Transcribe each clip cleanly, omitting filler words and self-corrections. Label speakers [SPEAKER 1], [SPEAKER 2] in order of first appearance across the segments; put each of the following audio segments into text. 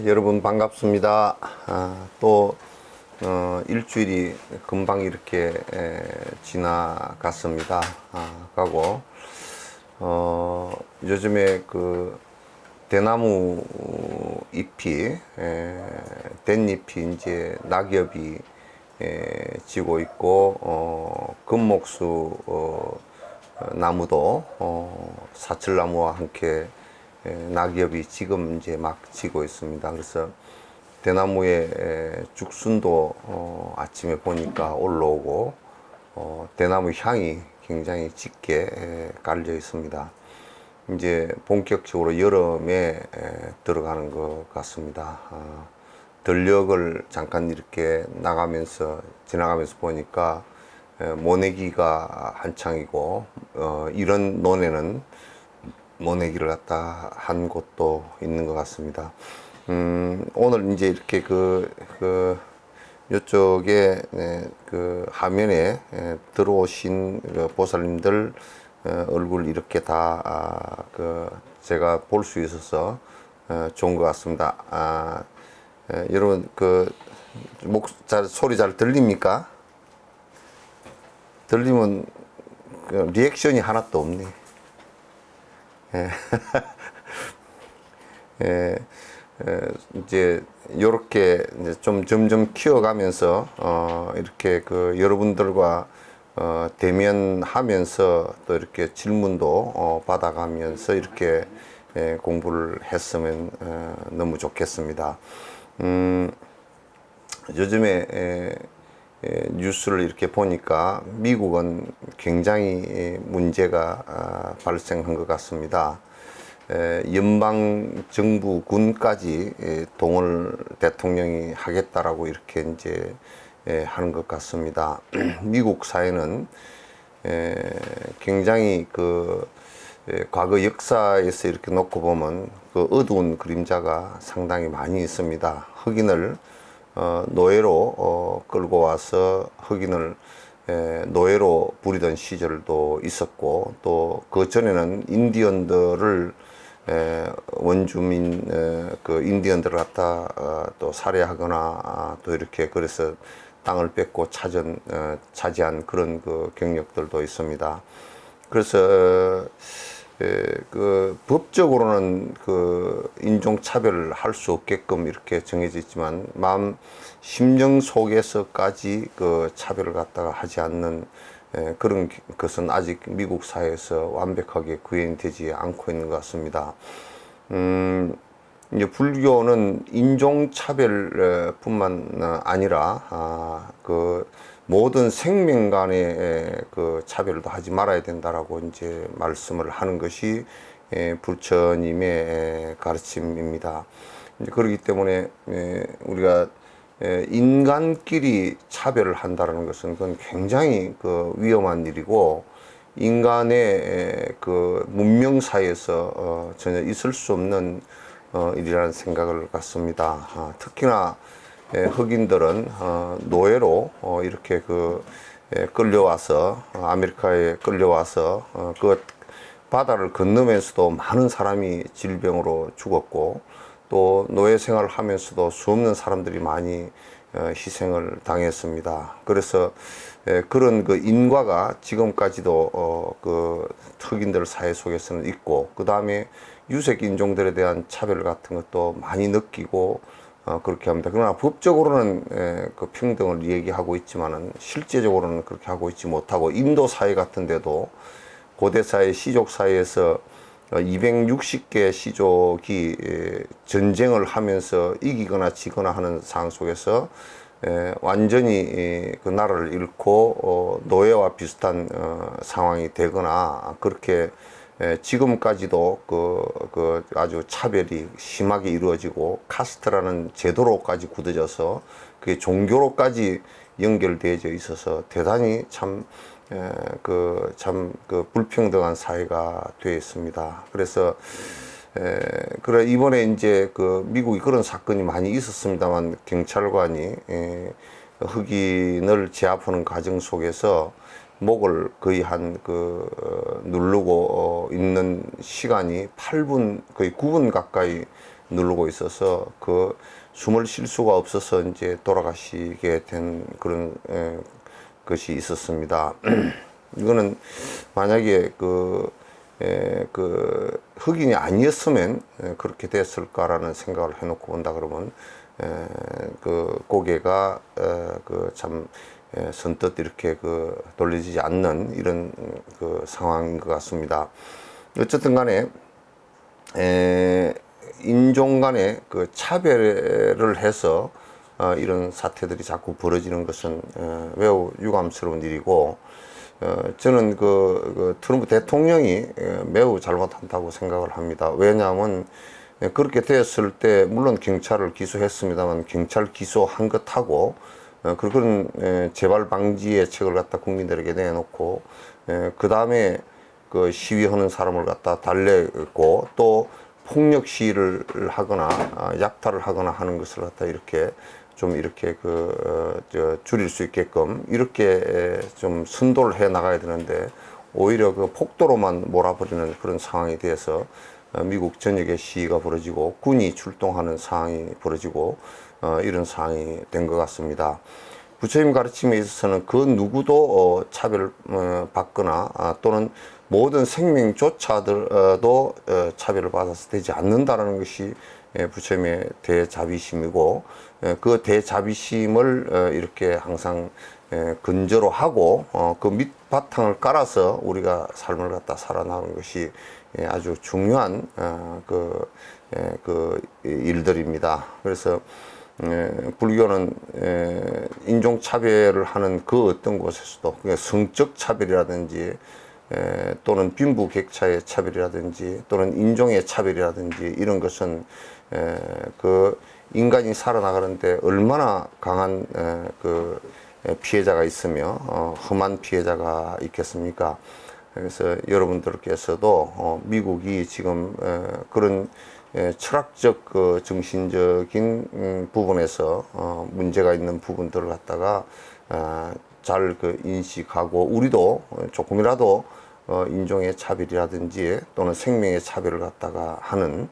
[SPEAKER 1] 여러분 반갑습니다. 또 일주일이 금방 이렇게 지나갔습니다. 가고 요즘에 그 대나무 잎이 댄잎이 이제 낙엽이 지고 있고 금목수 나무도 사철나무와 함께 낙엽이 지금 이제 막 지고 있습니다. 그래서 대나무에 죽순도 아침에 보니까 올라오고 대나무 향이 굉장히 짙게 깔려 있습니다. 이제 본격적으로 여름에 들어가는 것 같습니다. 들녘을 잠깐 이렇게 지나가면서 보니까 모내기가 한창이고 이런 논에는 모내기를 갖다 한 곳도 있는 것 같습니다. 오늘 이제 이렇게 요쪽에 그 화면에 들어오신 그 보살님들 얼굴 이렇게 다 제가 볼 수 있어서 좋은 것 같습니다. 여러분 소리 잘 들립니까? 들리면 리액션이 하나도 없네. 이제 요렇게 좀 점점 키워가면서 이렇게 여러분들과 대면하면서 또 이렇게 질문도 받아가면서 이렇게 공부를 했으면 너무 좋겠습니다. 요즘에 뉴스를 이렇게 보니까 미국은 굉장히 문제가 발생한 것 같습니다. 연방정부군까지 동원을 대통령이 하겠다라고 이렇게 이제 하는 것 같습니다. 미국 사회는 굉장히 과거 역사에서 이렇게 놓고 보면 어두운 그림자가 상당히 많이 있습니다. 흑인을 노예로 끌고 와서 흑인을 노예로 부리던 시절도 있었고, 또 그 전에는 인디언들을 원주민 인디언들을 갖다 또 살해하거나 또 이렇게 그래서 땅을 뺏고 차지한 그런 경력들도 있습니다. 그래서 법적으로는 인종차별을 할 수 없게끔 이렇게 정해져 있지만 마음 심령 속에서까지 차별을 갖다가 하지 않는 그런 것은 아직 미국 사회에서 완벽하게 구현이 되지 않고 있는 것 같습니다. 이제 불교는 인종차별 뿐만 아니라 모든 생명 간의 차별도 하지 말아야 된다라고 이제 말씀을 하는 것이 부처님의 가르침입니다. 이제 그렇기 때문에 우리가 인간끼리 차별을 한다는 것은 그건 굉장히 위험한 일이고, 인간의 문명 사회에서 전혀 있을 수 없는 일이라는 생각을 갖습니다. 특히나 흑인들은 노예로 이렇게 끌려와서 아메리카에 끌려와서 바다를 건너면서도 많은 사람이 질병으로 죽었고, 또 노예 생활을 하면서도 수없는 사람들이 많이 희생을 당했습니다. 그래서 그런 그 인과가 지금까지도 그 흑인들 사회 속에서는 있고, 그 다음에 유색 인종들에 대한 차별 같은 것도 많이 느끼고 그렇게 합니다. 그러나 법적으로는 그 평등을 얘기하고 있지만은 실제적으로는 그렇게 하고 있지 못하고, 인도 사회 같은 데도 고대 사회 시족 사회에서 260개 시족이 전쟁을 하면서 이기거나 지거나 하는 상황 속에서 완전히 그 나라를 잃고 노예와 비슷한 상황이 되거나, 그렇게 지금까지도 그 아주 차별이 심하게 이루어지고 카스트라는 제도로까지 굳어져서 그게 종교로까지 연결되어져 있어서 대단히 참 불평등한 사회가 되어 있습니다. 그래서 그래 이번에 이제 그 미국이 그런 사건이 많이 있었습니다만, 경찰관이 흑인을 제압하는 과정 속에서 목을 거의 누르고 있는 시간이 8분, 거의 9분 가까이 누르고 있어서 그 숨을 쉴 수가 없어서 이제 돌아가시게 된 그런 것이 있었습니다. 이거는 만약에 그 흑인이 아니었으면 그렇게 됐을까라는 생각을 해놓고 본다 그러면 그 고개가 참 선뜻 이렇게 돌려지지 않는 이런 그 상황인 것 같습니다. 어쨌든 간에 인종 간의 그 차별을 해서 이런 사태들이 자꾸 벌어지는 것은 매우 유감스러운 일이고, 저는 트럼프 대통령이 매우 잘못한다고 생각을 합니다. 왜냐하면 그렇게 되었을 때 물론 경찰을 기소했습니다만, 경찰 기소한 것하고 그런 재발 방지의 책을 갖다 국민들에게 내놓고 그 다음에 그 시위하는 사람을 갖다 달래고, 또 폭력 시위를 하거나 약탈을 하거나 하는 것을 갖다 이렇게 줄일 수 있게끔 이렇게 좀 선도를 해 나가야 되는데, 오히려 그 폭도로만 몰아버리는 그런 상황이 돼서 미국 전역에 시위가 벌어지고 군이 출동하는 상황이 벌어지고 이런 상황이 된 것 같습니다. 부처님 가르침에 있어서는 그 누구도 차별을 받거나 또는 모든 생명조차도 차별을 받아서 되지 않는다라는 것이 부처님의 대자비심이고, 그 대자비심을 이렇게 항상 근저로 하고 그 밑바탕을 깔아서 우리가 삶을 갖다 살아나가는 것이 아주 중요한 일들입니다. 그래서 불교는 인종차별을 하는 그 어떤 곳에서도 성적 차별이라든지 또는 빈부격차의 차별이라든지 또는 인종의 차별이라든지 이런 것은 그 인간이 살아나가는데 얼마나 강한 그 피해자가 있으며 험한 피해자가 있겠습니까? 그래서 여러분들께서도 미국이 지금 그런 철학적 정신적인 부분에서 문제가 있는 부분들을 갖다가 잘 인식하고, 우리도 조금이라도 인종의 차별이라든지 또는 생명의 차별을 갖다가 하는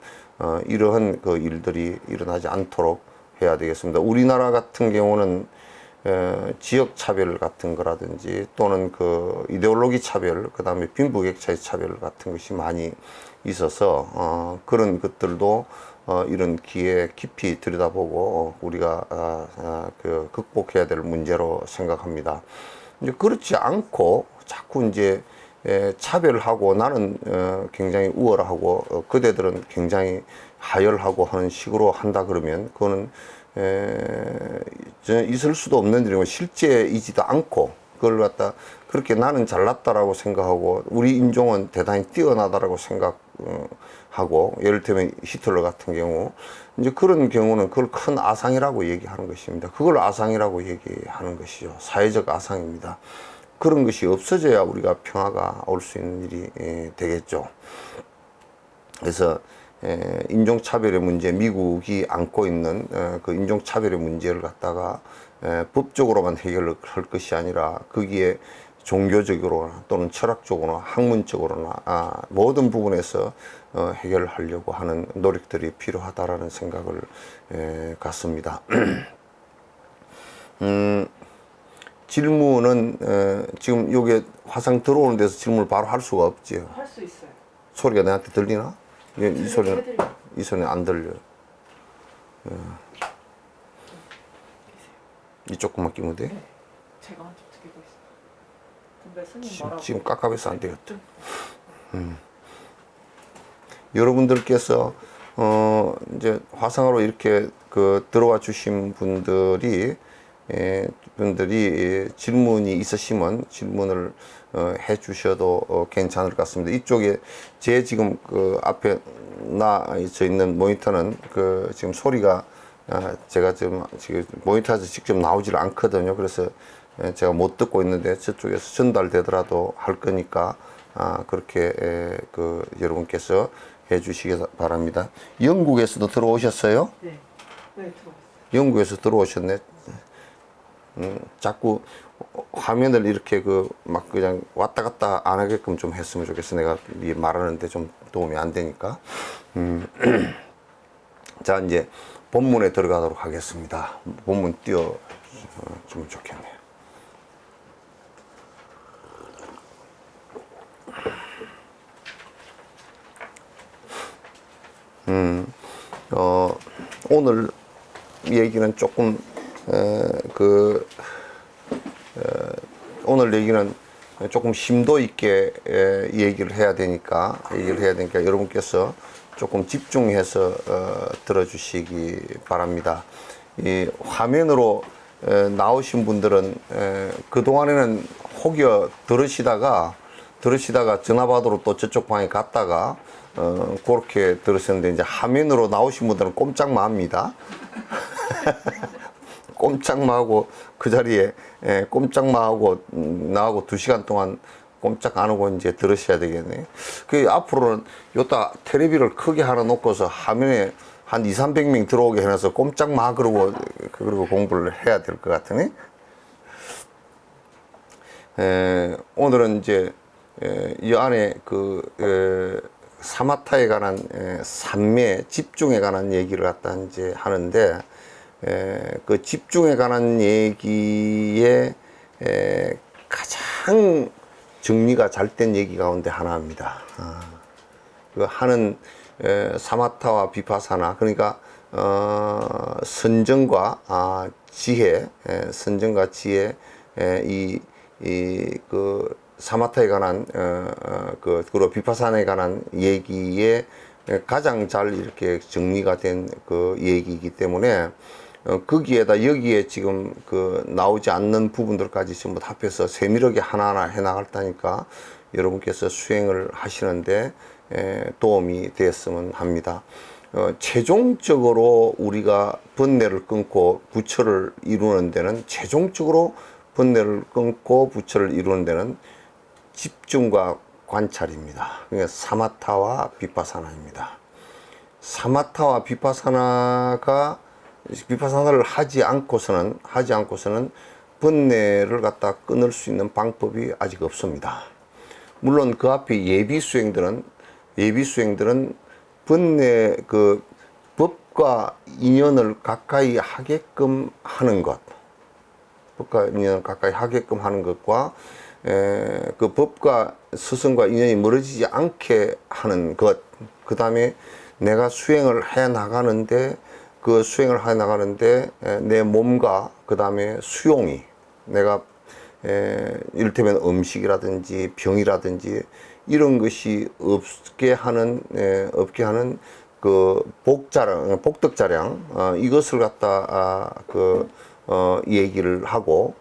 [SPEAKER 1] 이러한 일들이 일어나지 않도록 해야 되겠습니다. 우리나라 같은 경우는 지역 차별 같은 거라든지 또는 이데올로기 차별, 그 다음에 빈부격차의 차별 같은 것이 많이 있어서 그런 것들도 이런 기회에 깊이 들여다보고 우리가 극복해야 될 문제로 생각합니다. 이제 그렇지 않고 자꾸 이제 차별하고 나는 굉장히 우월하고 그대들은 굉장히 하열하고 하는 식으로 한다 그러면 그거는 있을 수도 없는 일이고 실제이지도 않고, 그걸 갖다 그렇게 나는 잘났다라고 생각하고 우리 인종은 대단히 뛰어나다라고 생각하고, 예를 들면 히틀러 같은 경우 이제 그런 경우는 그걸 큰 아상이라고 얘기하는 것입니다. 그걸 아상이라고 얘기하는 것이죠. 사회적 아상입니다. 그런 것이 없어져야 우리가 평화가 올 수 있는 일이 되겠죠. 그래서 인종차별의 문제, 미국이 안고 있는 그 인종차별의 문제를 갖다가 법적으로만 해결할 것이 아니라 거기에 종교적으로나 또는 철학적으로나 학문적으로나 모든 부분에서 해결하려고 하는 노력들이 필요하다라는 생각을 갖습니다. 질문은 지금 요게 화상 들어오는 데서 질문을 바로 할 수가 없지요.
[SPEAKER 2] 할 수 있어요.
[SPEAKER 1] 소리가 내한테 들리나? 이 소리는
[SPEAKER 2] 해드릴게요.
[SPEAKER 1] 이 소리는 안 들려요. 이쪽만 끼면 돼?
[SPEAKER 2] 네. 제가 한쪽 드리고 있어요. 근데 스님 뭐라고?
[SPEAKER 1] 지금 깝깝해서 안 되겠다. 여러분들께서 이제 화상으로 이렇게 그 들어와 주신 분들이 질문이 있으시면 질문을 해 주셔도 괜찮을 것 같습니다. 이쪽에 제 지금 그 앞에 나져 있는 모니터는 그 지금 소리가 제가 지금 모니터에서 직접 나오질 않거든요. 그래서 제가 못 듣고 있는데 저쪽에서 전달되더라도 할 거니까 그렇게 그 여러분께서 해 주시기 바랍니다. 영국에서도 들어오셨어요?
[SPEAKER 2] 네. 네, 들어왔어요.
[SPEAKER 1] 영국에서 들어오셨네. 자꾸 화면을 이렇게 그 막 그냥 왔다 갔다 안 하게끔 좀 했으면 좋겠어. 내가 말하는데 좀 도움이 안 되니까. 자, 이제 본문에 들어가도록 하겠습니다. 본문 띄워 주면 좋겠네요. 오늘 얘기는 조금 오늘 얘기는 조금 심도 있게 얘기를 해야 되니까 여러분께서 조금 집중해서 들어주시기 바랍니다. 이 화면으로 나오신 분들은 그동안에는 혹여 들으시다가 전화받으러 또 저쪽 방에 갔다가 그렇게 들으셨는데, 이제 화면으로 나오신 분들은 꼼짝마 하고 그 자리에 꼼짝마 하고 나하고 2시간 동안 꼼짝 안 하고 이제 들으셔야 되겠네. 그 앞으로는 요따 텔레비를 크게 하나 놓고서 화면에 한 200~300명 들어오게 해놔서 꼼짝마 그러고 공부를 해야 될 것 같으네. 오늘은 이제 이 안에 사마타에 관한 삼매 집중에 관한 얘기를 갖다 이제 하는데, 그 집중에 관한 얘기에 가장 정리가 잘 된 얘기 가운데 하나입니다. 그 하는 사마타와 비파사나, 그러니까 선정과 지혜, 그 사마타에 관한 그리고 비파사나에 관한 얘기에 가장 잘 이렇게 정리가 된 그 얘기이기 때문에 거기에다 여기에 지금 나오지 않는 부분들까지 전부 다 합해서 세밀하게 하나하나 해 나갈다니까 여러분께서 수행을 하시는데 도움이 되었으면 합니다. 최종적으로 우리가 번뇌를 끊고 부처를 이루는 데는 집중과 관찰입니다. 그러니까 사마타와 비파사나입니다. 사마타와 비파사나를 하지 않고서는 번뇌를 갖다 끊을 수 있는 방법이 아직 없습니다. 물론 그 앞에 예비 수행들은 번뇌 법과 인연을 가까이 하게끔 하는 것과 그 법과 스승과 인연이 멀어지지 않게 하는 것, 그 다음에 내가 수행을 해 나가는데 내 몸과 그 다음에 수용이, 내가 이를테면 음식이라든지 병이라든지 이런 것이 없게 하는 그 복덕자량, 이것을 갖다 얘기를 하고,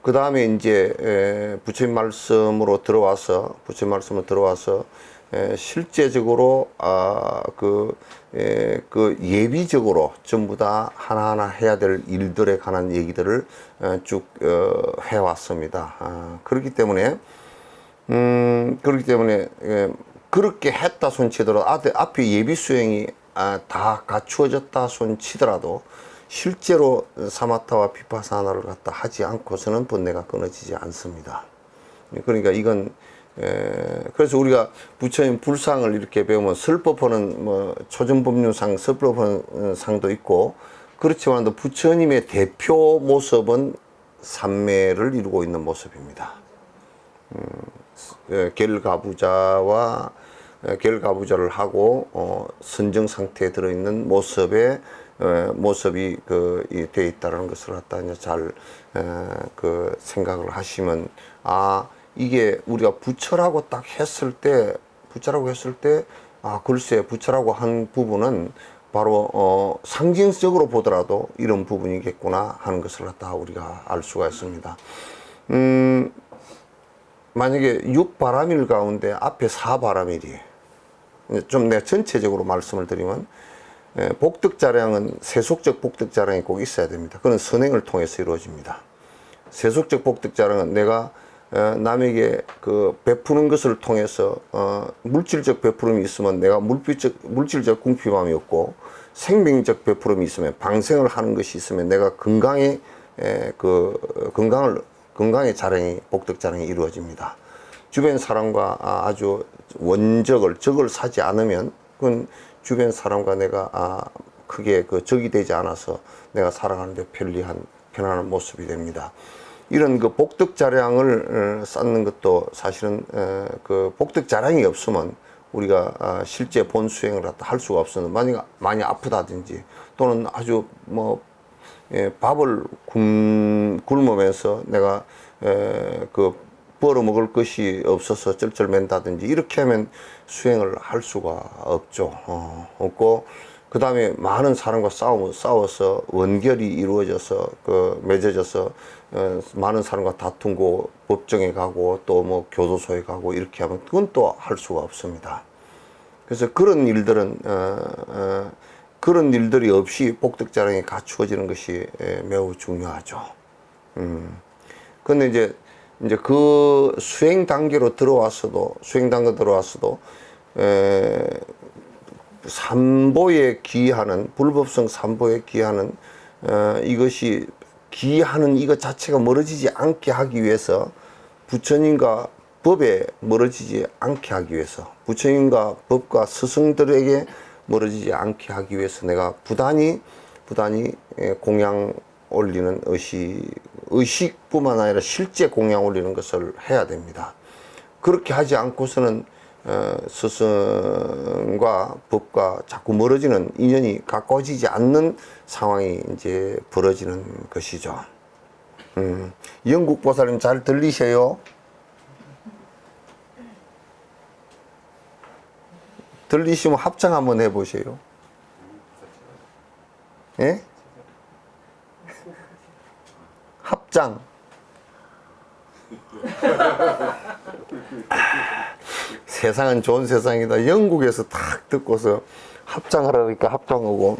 [SPEAKER 1] 그 다음에 이제 부처님 말씀으로 들어와서 실제적으로 예비적으로 전부 다 하나하나 해야 될 일들에 관한 얘기들을 쭉 해왔습니다. 그렇기 때문에 그렇게 했다 손치더라도 앞에 예비 수행이 다 갖추어졌다 손치더라도 실제로 사마타와 비파사나를 갖다 하지 않고서는 번뇌가 끊어지지 않습니다. 그러니까 이건 그래서 우리가 부처님 불상을 이렇게 배우면 설법하는 초전법륜상 설법하는 상도 있고, 그렇지만 또 부처님의 대표 모습은 삼매를 이루고 있는 모습입니다. 결가부자와 결가부자를 하고 선정 상태에 들어있는 모습이 되어 있다는 것을 갖다 이제 잘 생각을 하시면, 아, 이게 우리가 부처라고 딱 했을 때, 글쎄, 부처라고 한 부분은 바로 상징적으로 보더라도 이런 부분이겠구나 하는 것을 갖다 우리가 알 수가 있습니다. 만약에 6바라밀 가운데 앞에 4바라밀이, 좀 내가 전체적으로 말씀을 드리면, 복덕자량은 세속적 복덕자량이 꼭 있어야 됩니다. 그건 선행을 통해서 이루어집니다. 세속적 복덕자량은 내가 남에게 베푸는 것을 통해서 물질적 베푸름이 있으면 내가 물질적 궁핍함이 없고, 생명적 베푸름이 있으면, 방생을 하는 것이 있으면 내가 건강의 자랑이, 복덕 자랑이 이루어집니다. 주변 사람과 아주 적을 사지 않으면 그건 주변 사람과 내가 크게 적이 되지 않아서 내가 살아가는데 편안한 모습이 됩니다. 이런 복덕 자량을 쌓는 것도 사실은 복덕 자량이 없으면 우리가 실제 본 수행을 할 수가 없으면, 만약 많이 아프다든지 또는 아주 밥을 굶으면서 내가 벌어 먹을 것이 없어서 쩔쩔맨다든지 이렇게 하면 수행을 할 수가 없죠. 없고, 그 다음에 많은 사람과 싸워서 원결이 이루어져서 맺어져서 많은 사람과 다투고 법정에 가고 또 뭐 교도소에 가고 이렇게 하면 그건 또 할 수가 없습니다. 그래서 그런 일들이 없이 복덕자량이 갖추어지는 것이 매우 중요하죠. 근데 이제 그 수행 단계로 들어왔어도 삼보에 기하는, 불법성 삼보에 기하는 이것이 기하는 이것 자체가 멀어지지 않게 하기 위해서, 부처님과 법에 멀어지지 않게 하기 위해서, 부처님과 법과 스승들에게 멀어지지 않게 하기 위해서 내가 부단히 공양 올리는 의식뿐만 아니라 실제 공양 올리는 것을 해야 됩니다. 그렇게 하지 않고서는 스승과 법과 자꾸 멀어지는, 인연이 가까워지지 않는 상황이 이제 벌어지는 것이죠. 영국 보살님 잘 들리세요? 들리시면 합장 한번 해보세요. 예? 합장. 세상은 좋은 세상이다. 영국에서 딱 듣고서 합장하라니까 합장하고.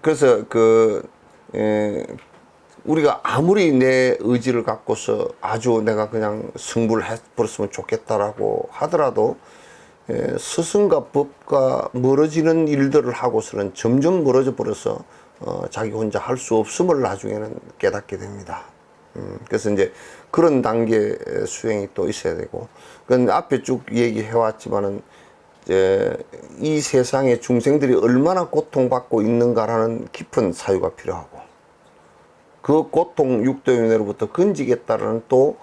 [SPEAKER 1] 그래서 우리가 아무리 내 의지를 갖고서 아주 내가 그냥 승부를 해버렸으면 좋겠다라고 하더라도, 스승과 법과 멀어지는 일들을 하고서는 점점 멀어져 버려서 자기 혼자 할 수 없음을 나중에는 깨닫게 됩니다. 그래서 이제 그런 단계 수행이 또 있어야 되고, 그건 앞에 쭉 얘기해 왔지만은 이 세상의 중생들이 얼마나 고통받고 있는가라는 깊은 사유가 필요하고, 그 고통 육도윤회로부터 건지겠다라는 또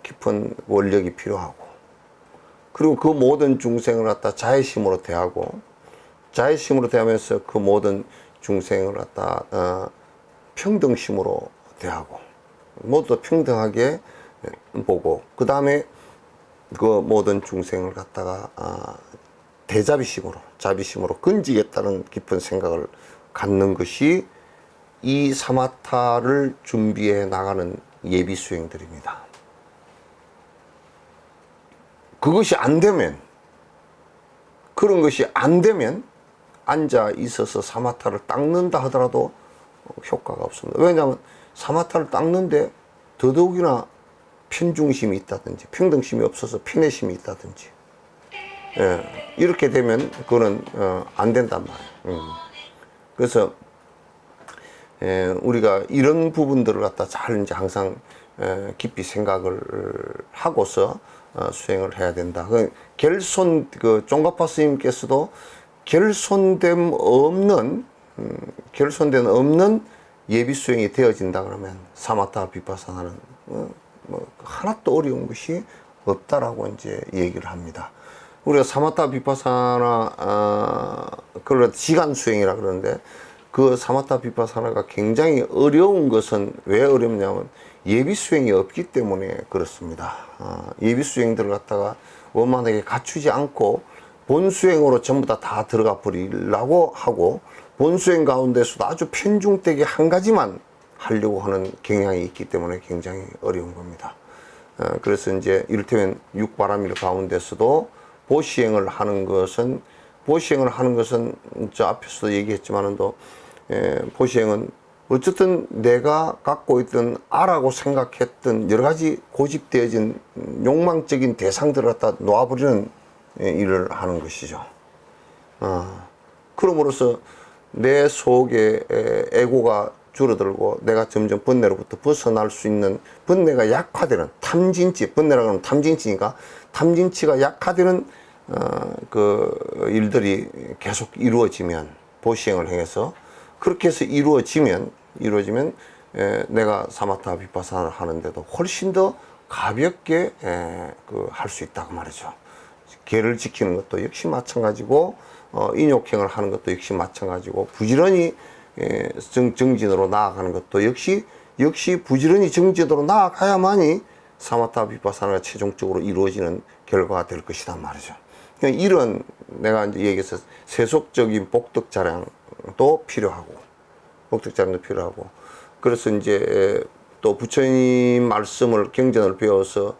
[SPEAKER 1] 깊은 원력이 필요하고, 그리고 그 모든 중생을 갖다 자애심으로 대하고, 자애심으로 대하면서 그 모든 중생을 갖다 평등심으로 대하고, 모두 평등하게 보고, 그 다음에 그 모든 중생을 갖다가 자비심으로 건지겠다는 깊은 생각을 갖는 것이 이 사마타를 준비해 나가는 예비 수행들입니다. 그것이 안 되면, 그런 것이 안 되면 앉아 있어서 사마타를 닦는다 하더라도 효과가 없습니다. 왜냐하면 사마타를 닦는데 더더욱이나 편중심이 있다든지 평등심이 없어서 편애심이 있다든지, 이렇게 되면 그거는 안 된단 말이에요. 그래서 우리가 이런 부분들을 갖다 잘 이제 항상 깊이 생각을 하고서 수행을 해야 된다. 그 결손 그 종가파 스님께서도 결손됨 없는 결손된 없는 예비 수행이 되어진다 그러면 사마타 비파사나는 뭐 하나도 어려운 것이 없다라고 이제 얘기를 합니다. 우리가 사마타 비파사나 그걸 시간 수행이라 그러는데 그 사마타 비파사나가 굉장히 어려운 것은 왜 어렵냐면 예비 수행이 없기 때문에 그렇습니다. 예비 수행들을 갖다가 원만하게 갖추지 않고 본 수행으로 전부 다 들어가 버리려고 하고 본 수행 가운데서도 아주 편중되게 한 가지만 하려고 하는 경향이 있기 때문에 굉장히 어려운 겁니다. 그래서 이제 이를테면 육바라밀 가운데서도 보시행을 하는 것은 저 앞에서도 얘기했지만은 또 보시행은 어쨌든 내가 갖고 있던 아라고 생각했던 여러 가지 고집되어진 욕망적인 대상들을 갖다 놓아버리는 일을 하는 것이죠. 그럼으로써 내 속에 에고가 줄어들고 내가 점점 번뇌로부터 벗어날 수 있는 번뇌가 약화되는 탐진치, 번뇌라고 하면 탐진치니까 탐진치가 약화되는 그 일들이 계속 이루어지면 보시행을 행해서 그렇게 해서 이루어지면 내가 사마타 비파사나를 하는데도 훨씬 더 가볍게 그 할 수 있다 그 말이죠. 계를 지키는 것도 역시 마찬가지고 인욕행을 하는 것도 역시 마찬가지고 부지런히 정진으로 나아가는 것도 역시 부지런히 정진으로 나아가야만이 사마타 비파사나가 최종적으로 이루어지는 결과가 될 것이란 말이죠. 그러니까 이런 내가 이제 얘기해서 세속적인 복덕 자량도 필요하고 그래서 이제 또 부처님 말씀을 경전을 배워서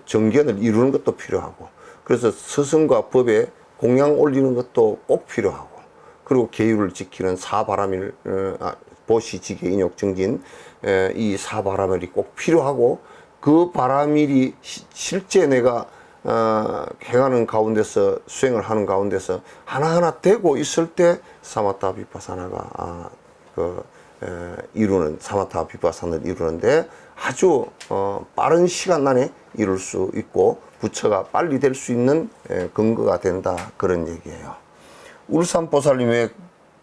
[SPEAKER 1] 정견을 이루는 것도 필요하고 그래서 스승과 법에 공양 올리는 것도 꼭 필요하고 그리고 계율을 지키는 사바라밀 보시지계 인욕정진 이 사바라밀이 꼭 필요하고 그 바라밀이 실제 내가 행하는 가운데서 수행을 하는 가운데서 하나하나 되고 있을 때 사마타 비파사나가 이루는 사마타 비파사나를 이루는데 아주 빠른 시간 안에 이룰 수 있고 부처가 빨리 될 수 있는 근거가 된다 그런 얘기예요. 울산 보살님 왜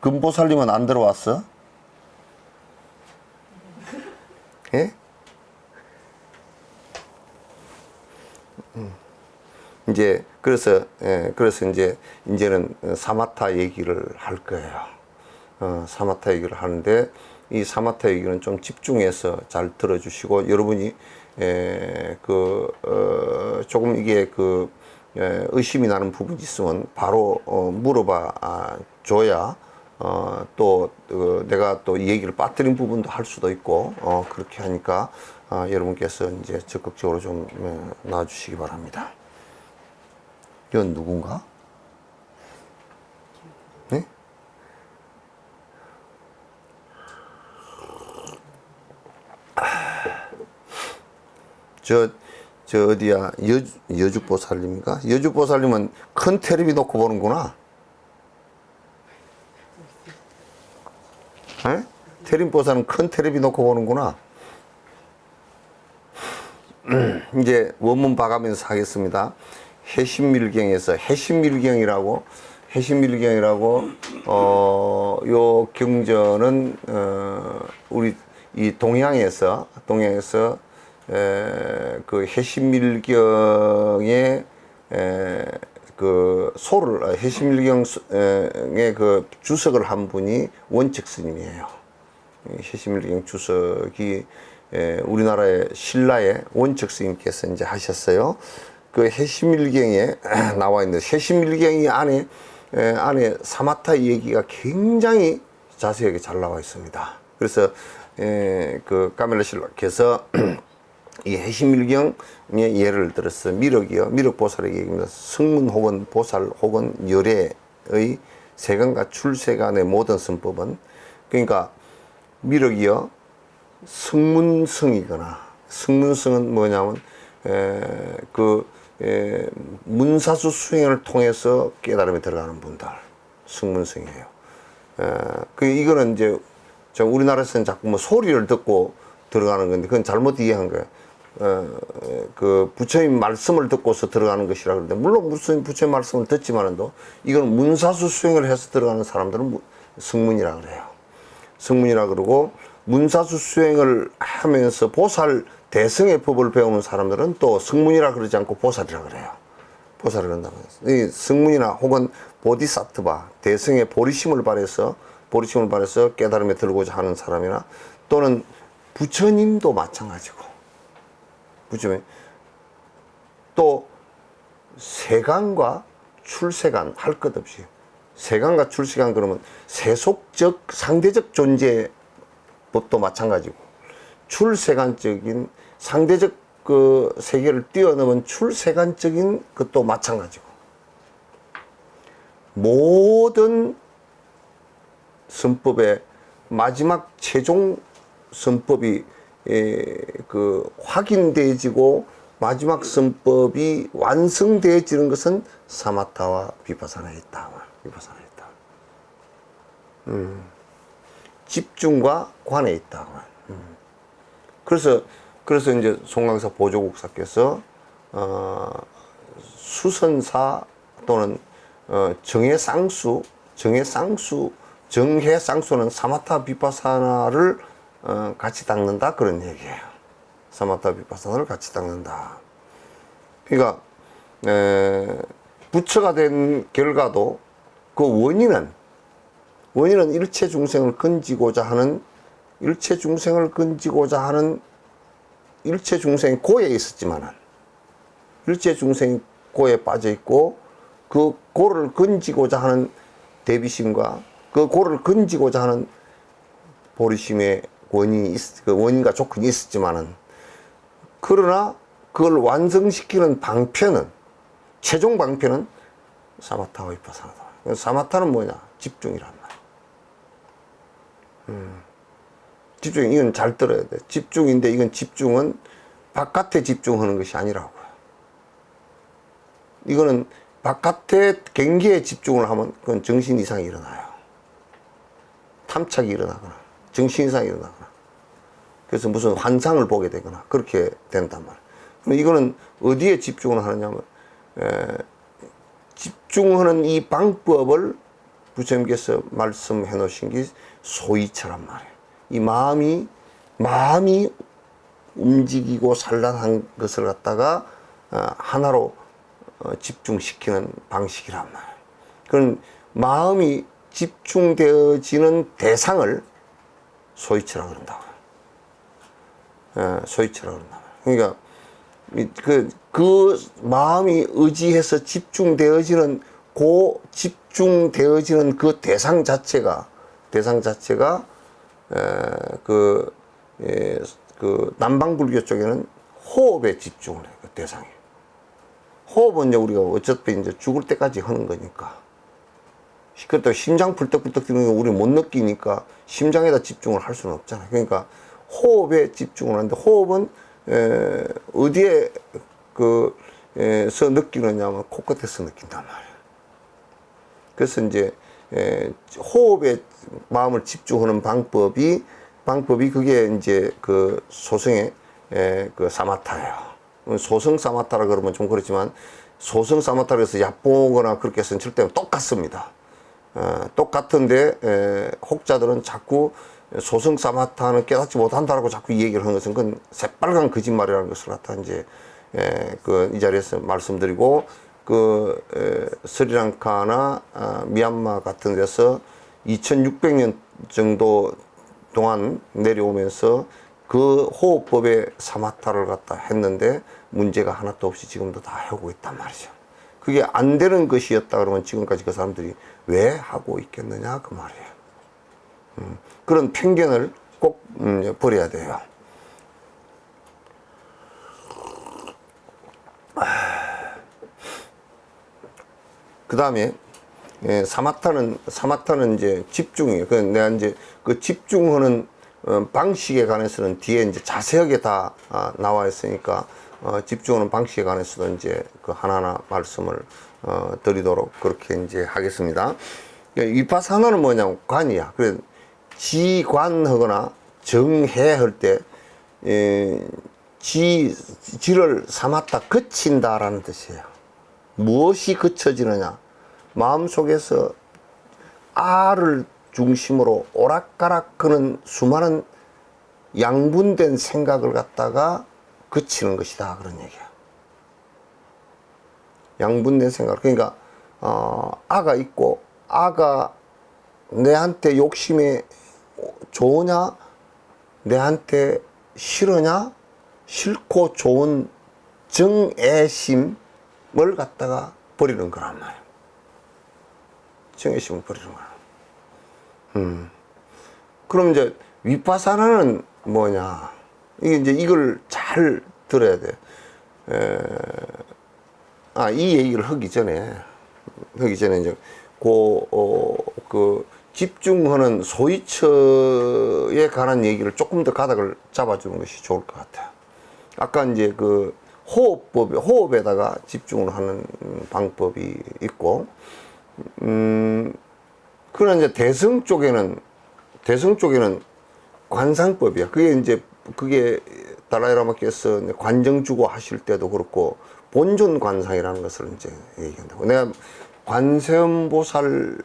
[SPEAKER 1] 금보살님은 안 들어왔어? 예? 이제 그래서 이제는 사마타 얘기를 할 거예요. 사마타 얘기를 하는데 이 사마타 얘기는 좀 집중해서 잘 들어주시고 여러분이 조금 이게 의심이 나는 부분이 있으면 바로 물어봐 줘야 또 내가 또 이 얘기를 빠뜨린 부분도 할 수도 있고 그렇게 하니까 여러분께서 이제 적극적으로 좀 나와주시기 바랍니다. 이건 누군가? 네? 저 어디야? 여주보살님인가? 여주보살님은 큰 테레비 놓고 보는구나. 에? 테림보살은 큰 테레비 놓고 보는구나. 이제 원문 봐가면서 하겠습니다. 해신밀경이라고 요 경전은 우리 이 동양에서 그 해신밀경의 해신밀경의 그 주석을 한 분이 원측 스님이에요. 해신밀경 주석이 우리나라의 신라의 원측 스님께서 이제 하셨어요. 그 해신밀경에 나와 있는 해신밀경이 안에 사마타 얘기가 굉장히 자세하게 잘 나와 있습니다. 그래서 그 까멜라 신라께서 이 해신밀경의 예를 들어서 미륵 보살의 얘기입니다. 성문 혹은 보살 혹은 열애의 세간과 출세간의 모든 선법은 그러니까 미륵이요 성문성이거나 성문성은 뭐냐면 문사수 수행을 통해서 깨달음에 들어가는 분들 성문성이에요. 이거는 이제 우리나라에서는 자꾸 뭐 소리를 듣고 들어가는 건데 그건 잘못 이해한 거예요. 그 부처님 말씀을 듣고서 들어가는 것이라 그러는데, 물론 무슨 부처님 말씀을 듣지만도 이건 문사수 수행을 해서 들어가는 사람들은 성문이라 그래요. 성문이라 그러고, 문사수 수행을 하면서 보살 대승의 법을 배우는 사람들은 또 성문이라 그러지 않고 보살이라 그래요. 보살을 그런다고 해서. 이 성문이나 혹은 보디사트바, 대승의 보리심을 발해서 깨달음에 들고자 하는 사람이나, 또는 부처님도 마찬가지고, 부처님 또 세간과 출세간 할 것 없이, 세간과 출세간 그러면 세속적 상대적 존재 법도 마찬가지고, 출세간적인 상대적 그 세계를 뛰어넘은 출세간적인 것도 마찬가지고, 모든 선법의 마지막 최종 선법이 그 확인되어지고 마지막 선법이 완성되어지는 것은 사마타와 비파사나에 있다. 비파사나에 있다. 집중과 관에 있다. 그래서 이제 송강사 보조국사께서 수선사 또는 정해쌍수는 사마타 비파사나를 같이 닦는다, 그런 얘기예요. 사마타 비파사나를 같이 닦는다. 그러니까 부처가 된 결과도 그 원인은 일체 중생을 건지고자 하는 일체 중생의 고에 있었지만은, 일체 중생이 고에 빠져 있고 그 고를 건지고자 하는 대비심과 그 고를 건지고자 하는 보리심의 그 원인과 조건이 있었지만은, 그러나 그걸 완성시키는 방편은, 최종 방편은 사마타와 비파사나다. 사마타는 뭐냐? 집중이란 말이야. 집중, 이건 잘 들어야 돼. 집중인데, 이건 집중은 바깥에 집중하는 것이 아니라고요. 이거는 바깥의 경계에 집중을 하면 그건 정신 이상이 일어나요. 탐착이 일어나거나 정신 이상이 일어나거나, 그래서 무슨 환상을 보게 되거나 그렇게 된단 말이에요. 그럼 이거는 어디에 집중을 하느냐면, 집중하는 이 방법을 부처님께서 말씀해 놓으신 게 소이처란 말이에요. 이 마음이 움직이고 산란한 것을 갖다가 하나로 집중시키는 방식이란 말이에요. 그런 마음이 집중되어지는 대상을 소이처라고 그런다고요. 소이처라고 그런다. 그러니까 그 마음이 의지해서 집중되어지는 그 대상 자체가 그 남방불교 쪽에는 호흡에 집중을 해요. 그 대상이. 호흡은 이제 우리가 어차피 이제 죽을 때까지 하는 거니까. 그렇다고 심장 불떡불떡 뛰는 거 우리 못 느끼니까 심장에다 집중을 할 수는 없잖아요. 그러니까 호흡에 집중을 하는데, 호흡은 어디에 서 느끼느냐면 코끝에서 느낀단 말이에요. 그래서 이제 호흡에 마음을 집중하는 방법이 그게 이제 그 소승의 그 사마타예요. 소승 사마타라 그러면 좀 그렇지만, 소승 사마타라 해서 얕보거나 그렇게 해서는 절대 똑같습니다. 똑같은데 혹자들은 자꾸 소승 사마타는 깨닫지 못한다라고 자꾸 이 얘기를 하는 것은 그건 새빨간 거짓말이라는 것을 갖다 이제 이 자리에서 말씀드리고, 스리랑카나 미얀마 같은 데서 2600년 정도 동안 내려오면서 그 호흡법의 사마타를 갖다 했는데 문제가 하나도 없이 지금도 다 하고 있단 말이죠. 그게 안 되는 것이었다 그러면 지금까지 그 사람들이 왜 하고 있겠느냐, 그 말이에요. 그런 편견을 꼭 버려야 돼요. 그 다음에 사마타는 이제 집중이에요. 내가 이제 그 집중하는 방식에 관해서는 뒤에 이제 자세하게 다 나와 있으니까 집중하는 방식에 관해서도 이제 그 하나하나 말씀을 드리도록 그렇게 이제 하겠습니다. 위파사나는 뭐냐면 관이야. 그래서 지관하거나 정해할 때 지를 삼았다, 그친다라는 뜻이에요. 무엇이 그쳐지느냐? 마음속에서 아를 중심으로 오락가락 하는 수많은 양분된 생각을 갖다가 그치는 것이다, 그런 얘기야. 양분된 생각. 그러니까 아가 있고 아가 내한테 욕심이 좋으냐, 내한테 싫으냐, 싫고 좋은 정애심을 갖다가 버리는 거란 말이야. 정애심을 버리는 거야. 그럼 이제 위파사나는 뭐냐? 이게 이제 이걸 잘 들어야 돼. 이 얘기를 하기 전에 이제 그 집중하는 소위처에 관한 얘기를 조금 더 가닥을 잡아주는 것이 좋을 것 같아요. 아까 이제 그 호흡에다가 집중을 하는 방법이 있고, 그러나 이제 대성 쪽에는 관상법이야. 그게 달라이라마께서 관정 주고 하실 때도 그렇고, 본존 관상이라는 것을 이제 얘기한다고. 내가 관세음보살의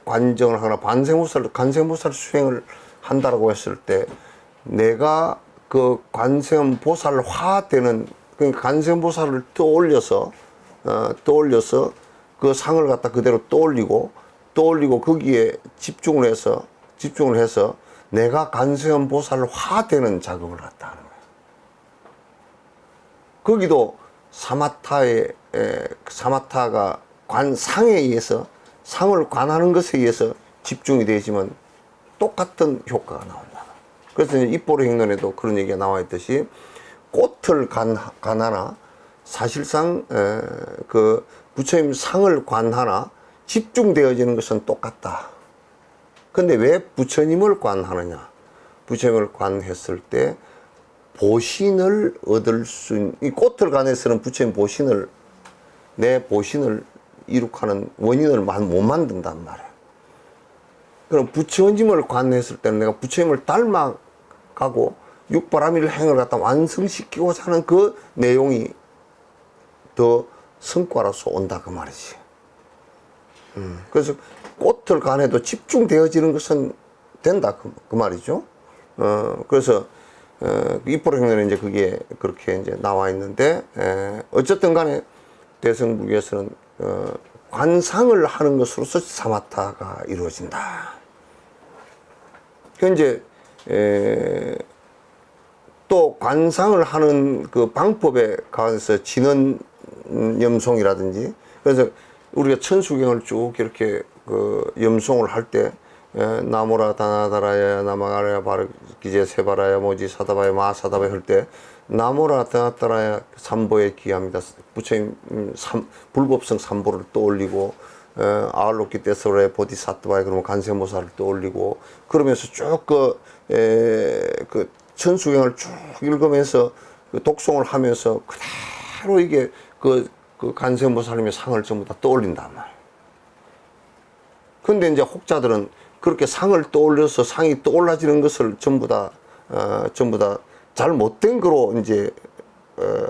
[SPEAKER 1] 관정을 하거나 관세음보살 수행을 한다라고 했을 때, 내가 그 관세음보살화 되는, 그러니까 관세음보살을 떠올려서 그 상을 갖다 그대로 떠올리고 거기에 집중을 해서 내가 관세음보살화 되는 작업을 갖다 하는 거예요. 거기도 사마타가 관상에 의해서, 상을 관하는 것에 의해서 집중이 되지만 똑같은 효과가 나온다. 그래서 이제 입보로 행론에도 그런 얘기가 나와 있듯이, 꽃을 관하나 사실상 그 부처님 상을 관하나 집중되어지는 것은 똑같다. 근데 왜 부처님을 관하느냐? 부처님을 관했을 때 보신을 얻을 이 꽃을 관해서는 부처님 내 보신을 이룩하는 원인을 못 만든단 말이에요. 그럼 부처님을 관했을 때는 내가 부처님을 닮아가고 육바라밀 행을 갖다 완성시키고자 하는 그 내용이 더 성과로서 온다, 그 말이지. 그래서 꽃을 관해도 집중되어지는 것은 된다, 그 말이죠. 그래서 입보로 행론에 이제 그게 그렇게 이제 나와 있는데, 어쨌든 간에 대승불교에서는 관상을 하는 것으로서 사마타가 이루어진다. 현재 또 관상을 하는 그 방법에 관해서 진언염송이라든지, 그래서 우리가 천수경을 쭉 이렇게 그 염송을 할 때, 나무라 다나다라야 나마가라야 바르기제 세바라야 모지 사다바야 마사다바야 할 때, 나무라 다나다라야 삼보에 기합니다. 부처님 불법성 삼보를 떠올리고, 아알로키 때서라야 보디사트바야 그러면 간세모사를 떠올리고, 그러면서 쭉 그 천수경을 쭉 읽으면서 그 독송을 하면서 그대로 이게 그 간세모사님의 상을 전부 다 떠올린단 말이에요. 근데 이제 혹자들은 그렇게 상을 떠올려서 상이 떠올라지는 것을 전부 다 잘못된 거로 이제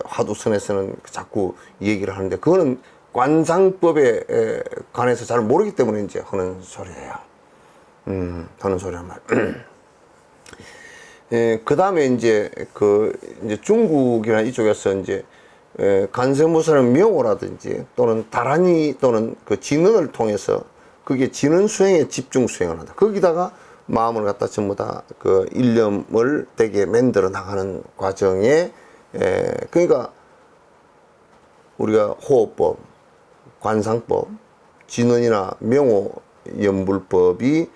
[SPEAKER 1] 화두선에서는 자꾸 얘기를 하는데, 그거는 관상법에 관해서 잘 모르기 때문에 이제 하는 소리예요. 하는 소리란 말이에요. 그 다음에 이제 이제 중국이나 이쪽에서 이제 간세모사는 명호라든지 또는 다라니 또는 그 진언을 통해서, 그게 진언 수행에 집중 수행을 한다. 거기다가 마음을 갖다 전부 다 그 일념을 되게 만들어 나가는 과정에, 그러니까 우리가 호흡법, 관상법, 진언이나 명호, 연불법이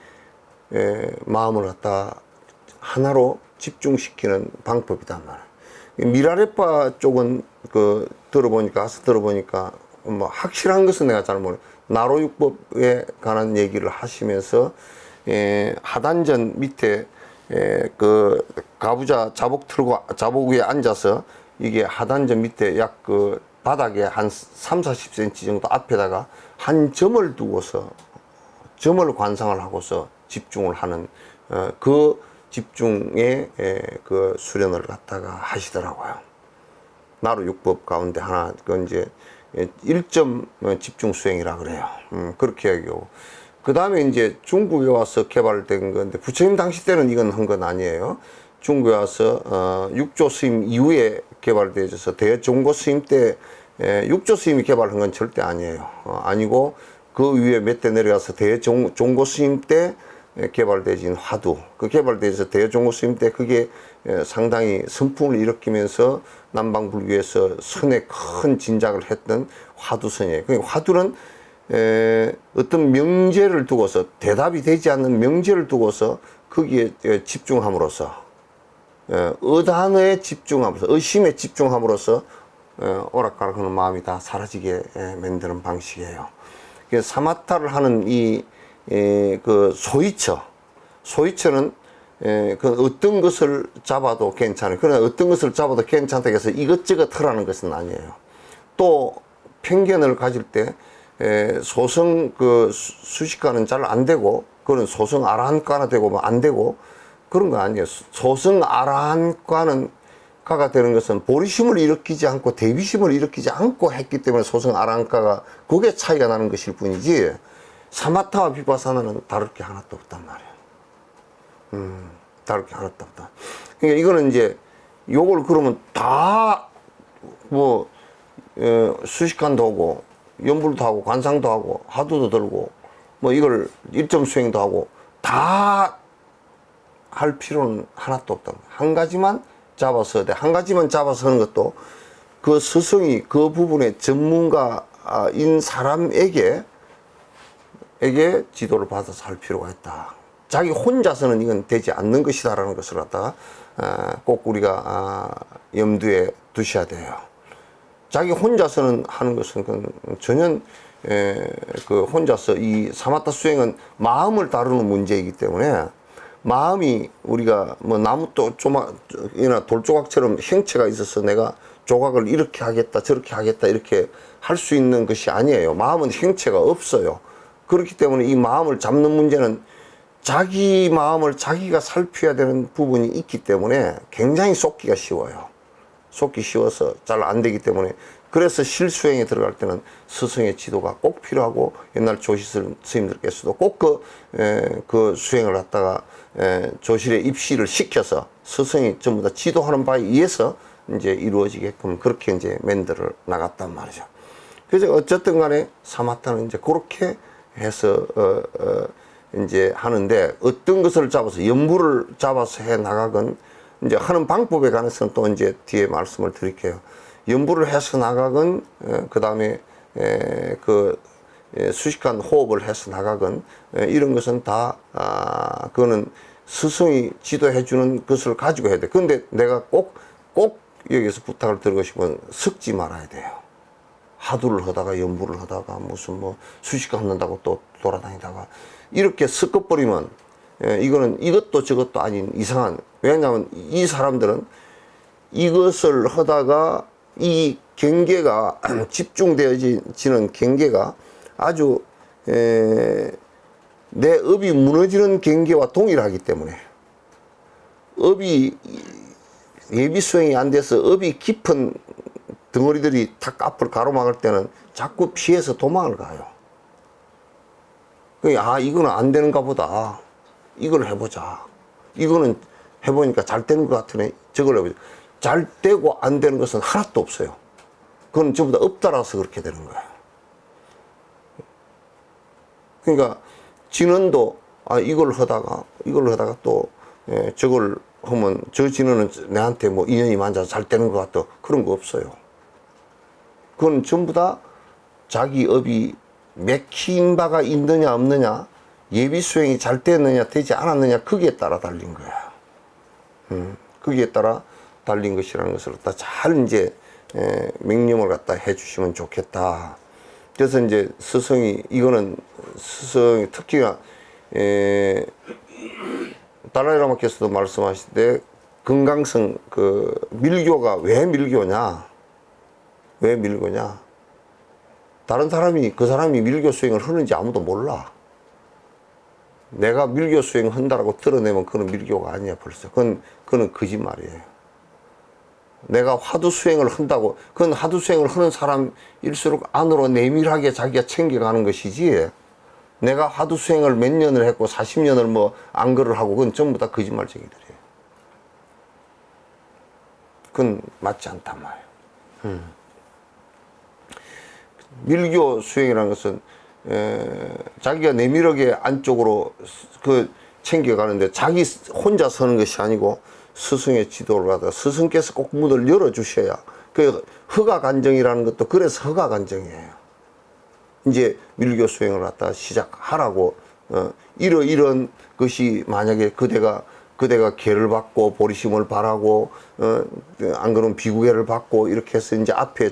[SPEAKER 1] 마음을 갖다 하나로 집중시키는 방법이단 말이야. 미라레파 쪽은 가서 들어보니까 뭐 확실한 것은 내가 잘 모르. 나로육법에 관한 얘기를 하시면서 하단전 밑에 그 가부좌 자복 위에 앉아서, 이게 하단전 밑에 약 그 바닥에 한 30-40cm 정도 앞에다가 한 점을 두고서 점을 관상을 하고서 집중을 하는 그 집중의 그 수련을 갖다가 하시더라고요. 나로 육법 가운데 하나, 그건 이제 1점 집중 수행이라 그래요. 그렇게 하고. 그 다음에 이제 중국에 와서 개발된 건데, 부처님 당시 때는 이건 한 건 아니에요. 중국에 와서, 육조 스님 이후에 개발되어져서, 대종고 스님 때, 육조 스님이 개발한 건 절대 아니에요. 아니고, 그 위에 몇 대 내려가서 대종고 스님 때 개발되어진 화두. 그 개발돼서 대종고 스님 때 그게 상당히 선풍을 일으키면서 남방불교에서 선의 큰 진작을 했던 화두선이에요. 그 화두는 어떤 명제를 두고서, 대답이 되지 않는 명제를 두고서 거기에 집중함으로써, 의단에 집중함으로써, 의심에 집중함으로써 오락가락하는 마음이 다 사라지게 만드는 방식이에요. 그래서 사마타를 하는 그 소위처는 그 어떤 것을 잡아도 괜찮아요. 그러나 어떤 것을 잡아도 괜찮다고 해서 이것저것 하라는 것은 아니에요. 또 편견을 가질 때 소성 그 수식가는 잘 안 되고, 그건 소성 아라한가나 되고 뭐 안 되고 그런 거 아니에요. 소성 아라한가는 가가 되는 것은 보리심을 일으키지 않고 대비심을 일으키지 않고 했기 때문에 소성 아라한가가 그게 차이가 나는 것일 뿐이지, 사마타와 비파사나는 다를 게 하나도 없단 말이에요. 다를 게 하나도 없다. 그러니까 이거는 이제 요걸 그러면 다 뭐 수식관도 하고 연불도 하고 관상도 하고 화두도 들고 뭐 이걸 일점 수행도 하고 다 할 필요는 하나도 없다. 한 가지만 잡아서 돼. 한 가지만 잡아서 하는 것도 그 스승이 그 부분의 전문가인 사람에게 지도를 받아서 할 필요가 있다. 자기 혼자서는 이건 되지 않는 것이다라는 것을 갖다가 꼭 우리가 염두에 두셔야 돼요. 자기 혼자서는 하는 것은 전혀 그 혼자서 이 사마타 수행은 마음을 다루는 문제이기 때문에, 마음이 우리가 뭐 나무 또 조막이나 돌조각처럼 형체가 있어서 내가 조각을 이렇게 하겠다 저렇게 하겠다 이렇게 할 수 있는 것이 아니에요. 마음은 형체가 없어요. 그렇기 때문에 이 마음을 잡는 문제는 자기 마음을 자기가 살펴야 되는 부분이 있기 때문에 굉장히 쏟기가 쉬워요. 쏟기 쉬워서 잘 안 되기 때문에, 그래서 실수행에 들어갈 때는 스승의 지도가 꼭 필요하고, 옛날 조실 스님들께서도 꼭 그 수행을 갖다가 조실에 입시를 시켜서 스승이 전부 다 지도하는 바에 의해서 이제 이루어지게끔 그렇게 이제 만들어 나갔단 말이죠. 그래서 어쨌든 간에 사마타는 이제 그렇게 해서 이제 하는데, 어떤 것을 잡아서 연부를 잡아서 해 나가건 이제 하는 방법에 관해서는 또 이제 뒤에 말씀을 드릴게요. 연부를 해서 나가건 그 다음에 그 수식한 호흡을 해서 나가건 이런 것은 다 그거는 스승이 지도해 주는 것을 가지고 해야 돼. 근데 내가 꼭 여기서 부탁을 드리고 싶으면 섞지 말아야 돼요. 하두를 하다가 연부를 하다가 무슨 뭐 수식가 한다고 또 돌아다니다가 이렇게 섞어버리면 이거는 이것도 저것도 아닌 이상한, 왜냐하면 이 사람들은 이것을 하다가 이 경계가 집중되어지는 경계가 아주 내 업이 무너지는 경계와 동일하기 때문에, 업이 예비 수행이 안 돼서 업이 깊은 덩어리들이 탁 앞을 가로막을 때는 자꾸 피해서 도망을 가요. 이거는 안 되는가 보다. 이걸 해보자. 이거는 해보니까 잘 되는 것 같으네. 저걸 해보자. 잘 되고 안 되는 것은 하나도 없어요. 그건 전부 다 업따라서 그렇게 되는 거예요. 그러니까 진언도 이걸 하다가 또 저걸 하면 저 진언은 내한테 뭐 인연이 많아서 잘 되는 것 같다. 그런 거 없어요. 그건 전부 다 자기 업이 맥힌 바가 있느냐 없느냐, 예비 수행이 잘 됐느냐 되지 않았느냐, 거기에 따라 달린 거야. 거기에 따라 달린 것이라는 것을 다 잘 이제 명령을 갖다 해주시면 좋겠다. 그래서 이제 스승이, 이거는 스승이 특히나 달라이라마께서도 말씀하실 때 건강성, 그 밀교가 왜 밀교냐? 다른 사람이, 그 사람이 밀교 수행을 하는지 아무도 몰라. 내가 밀교 수행한다라고 드러내면 그건 밀교가 아니야 벌써. 그건 거짓말이에요. 내가 화두 수행을 한다고, 그건 화두 수행을 하는 사람일수록 안으로 내밀하게 자기가 챙겨가는 것이지, 내가 화두 수행을 몇 년을 했고 40년을 뭐 안거를 하고, 그건 전부 다 거짓말쟁이들이에요. 그건 맞지 않단 말이에요. 밀교 수행이라는 것은 자기가 내밀하게 안쪽으로 그 챙겨가는데, 자기 혼자 서는 것이 아니고 스승의 지도를 하다가 스승께서 꼭 문을 열어주셔야, 그 허가간정이라는 것도 그래서 허가간정이에요. 이제 밀교 수행을 갖다 시작하라고, 이런 것이 만약에 그대가 계를 받고 보리심을 바라고, 안 그러면 비구계를 받고 이렇게 해서 이제 앞에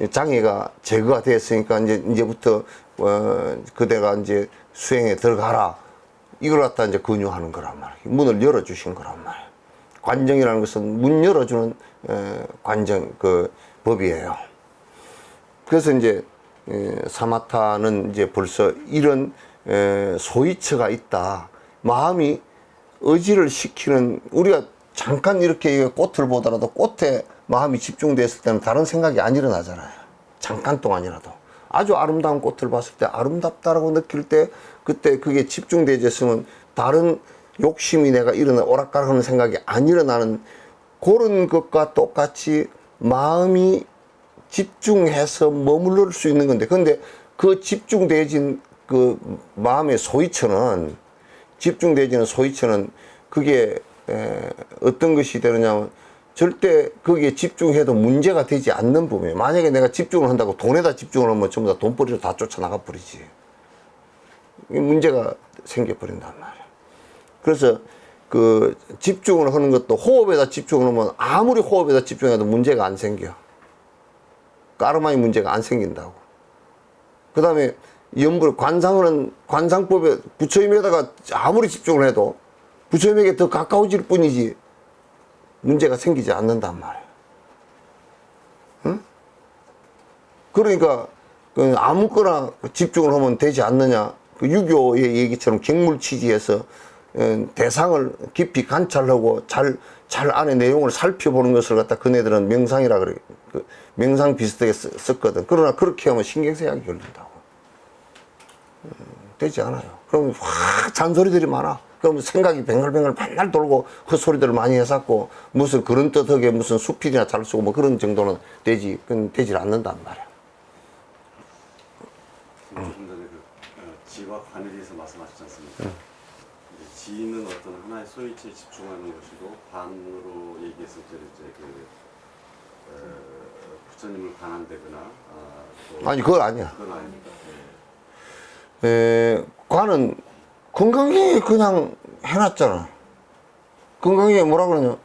[SPEAKER 1] 장애가 제거가 됐으니까 이제부터 그대가 이제 수행에 들어가라, 이걸 갖다 이제 권유하는 거란 말이에요. 문을 열어주신 거란 말이에요. 관정이라는 것은 문 열어주는 관정, 그 법이에요. 그래서 이제 사마타는 이제 벌써 이런 소이처가 있다. 마음이 의지를 시키는, 우리가 잠깐 이렇게 꽃을 보더라도 꽃에 마음이 집중됐을 때는 다른 생각이 안 일어나잖아요. 잠깐 동안이라도. 아주 아름다운 꽃을 봤을 때 아름답다라고 느낄 때, 그때 그게 집중되어 있으면 다른 욕심이 내가 오락가락하는 생각이 안 일어나는, 그런 것과 똑같이 마음이 집중해서 머무를 수 있는 건데, 근데 그 집중되어진 그 마음의 소이처는, 집중되어지는 소이처는 그게 어떤 것이 되느냐면, 절대 거기에 집중해도 문제가 되지 않는 부분이에요. 만약에 내가 집중을 한다고 돈에다 집중을 하면 전부 다 돈벌이로 다 쫓아나가 버리지. 문제가 생겨버린단 말이에요. 그래서 그 집중을 하는 것도, 호흡에다 집중을 하면 아무리 호흡에다 집중해도 문제가 안 생겨. 까르마의 문제가 안 생긴다고. 그 다음에 관상은 관상법에 부처님에다가 아무리 집중을 해도 부처님에게 더 가까워질 뿐이지 문제가 생기지 않는단 말이에요. 응? 그러니까 아무거나 집중을 하면 되지 않느냐. 그 유교의 얘기처럼 객물치지에서 대상을 깊이 관찰하고 잘 안에 내용을 살펴보는 것을 갖다 그네들은 명상이라 그래. 그 명상 비슷하게 썼거든. 그러나 그렇게 하면 신경쇠약이 걸린다고. 되지 않아요. 그럼 확 잔소리들이 많아. 그럼 생각이 뱅글뱅글 맨날 돌고 헛소리들을 많이 해쌌고, 무슨 그런 뜻하게 무슨 수필이나 잘 쓰고 뭐 그런 정도는 되지, 그건 되질 않는단 말이야.
[SPEAKER 3] 조금 전에 그 지와 관에 대해서 말씀하셨지 않습니까? 지는 어떤 하나의 소이체에 집중하는 것이고, 관으로 얘기했을 때 이제 부처님을 관한되거나,
[SPEAKER 1] 아니, 그건 아니야.
[SPEAKER 3] 그건 아닙니다.
[SPEAKER 1] 관은 건강에 그냥 해놨잖아. 건강에 뭐라 그러냐,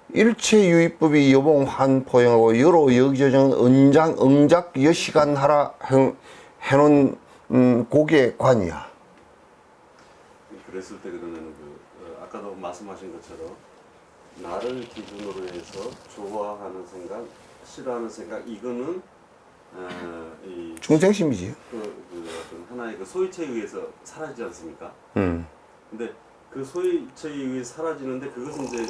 [SPEAKER 1] 일체유의법이 여봉한 포용하고 여로 여기저정 응작 여시간 하라 해놓은 고개 관이야.
[SPEAKER 3] 그랬을 때 그러면 아까도 말씀하신 것처럼 나를 기준으로 해서 좋아하는 생각, 싫어하는 생각, 이거는 이
[SPEAKER 1] 중생심이지.
[SPEAKER 3] 어떤 하나의 그 소이체에 의해서 사라지지 않습니까? 근데 그 소이체에 의해 사라지는데, 그것은 이제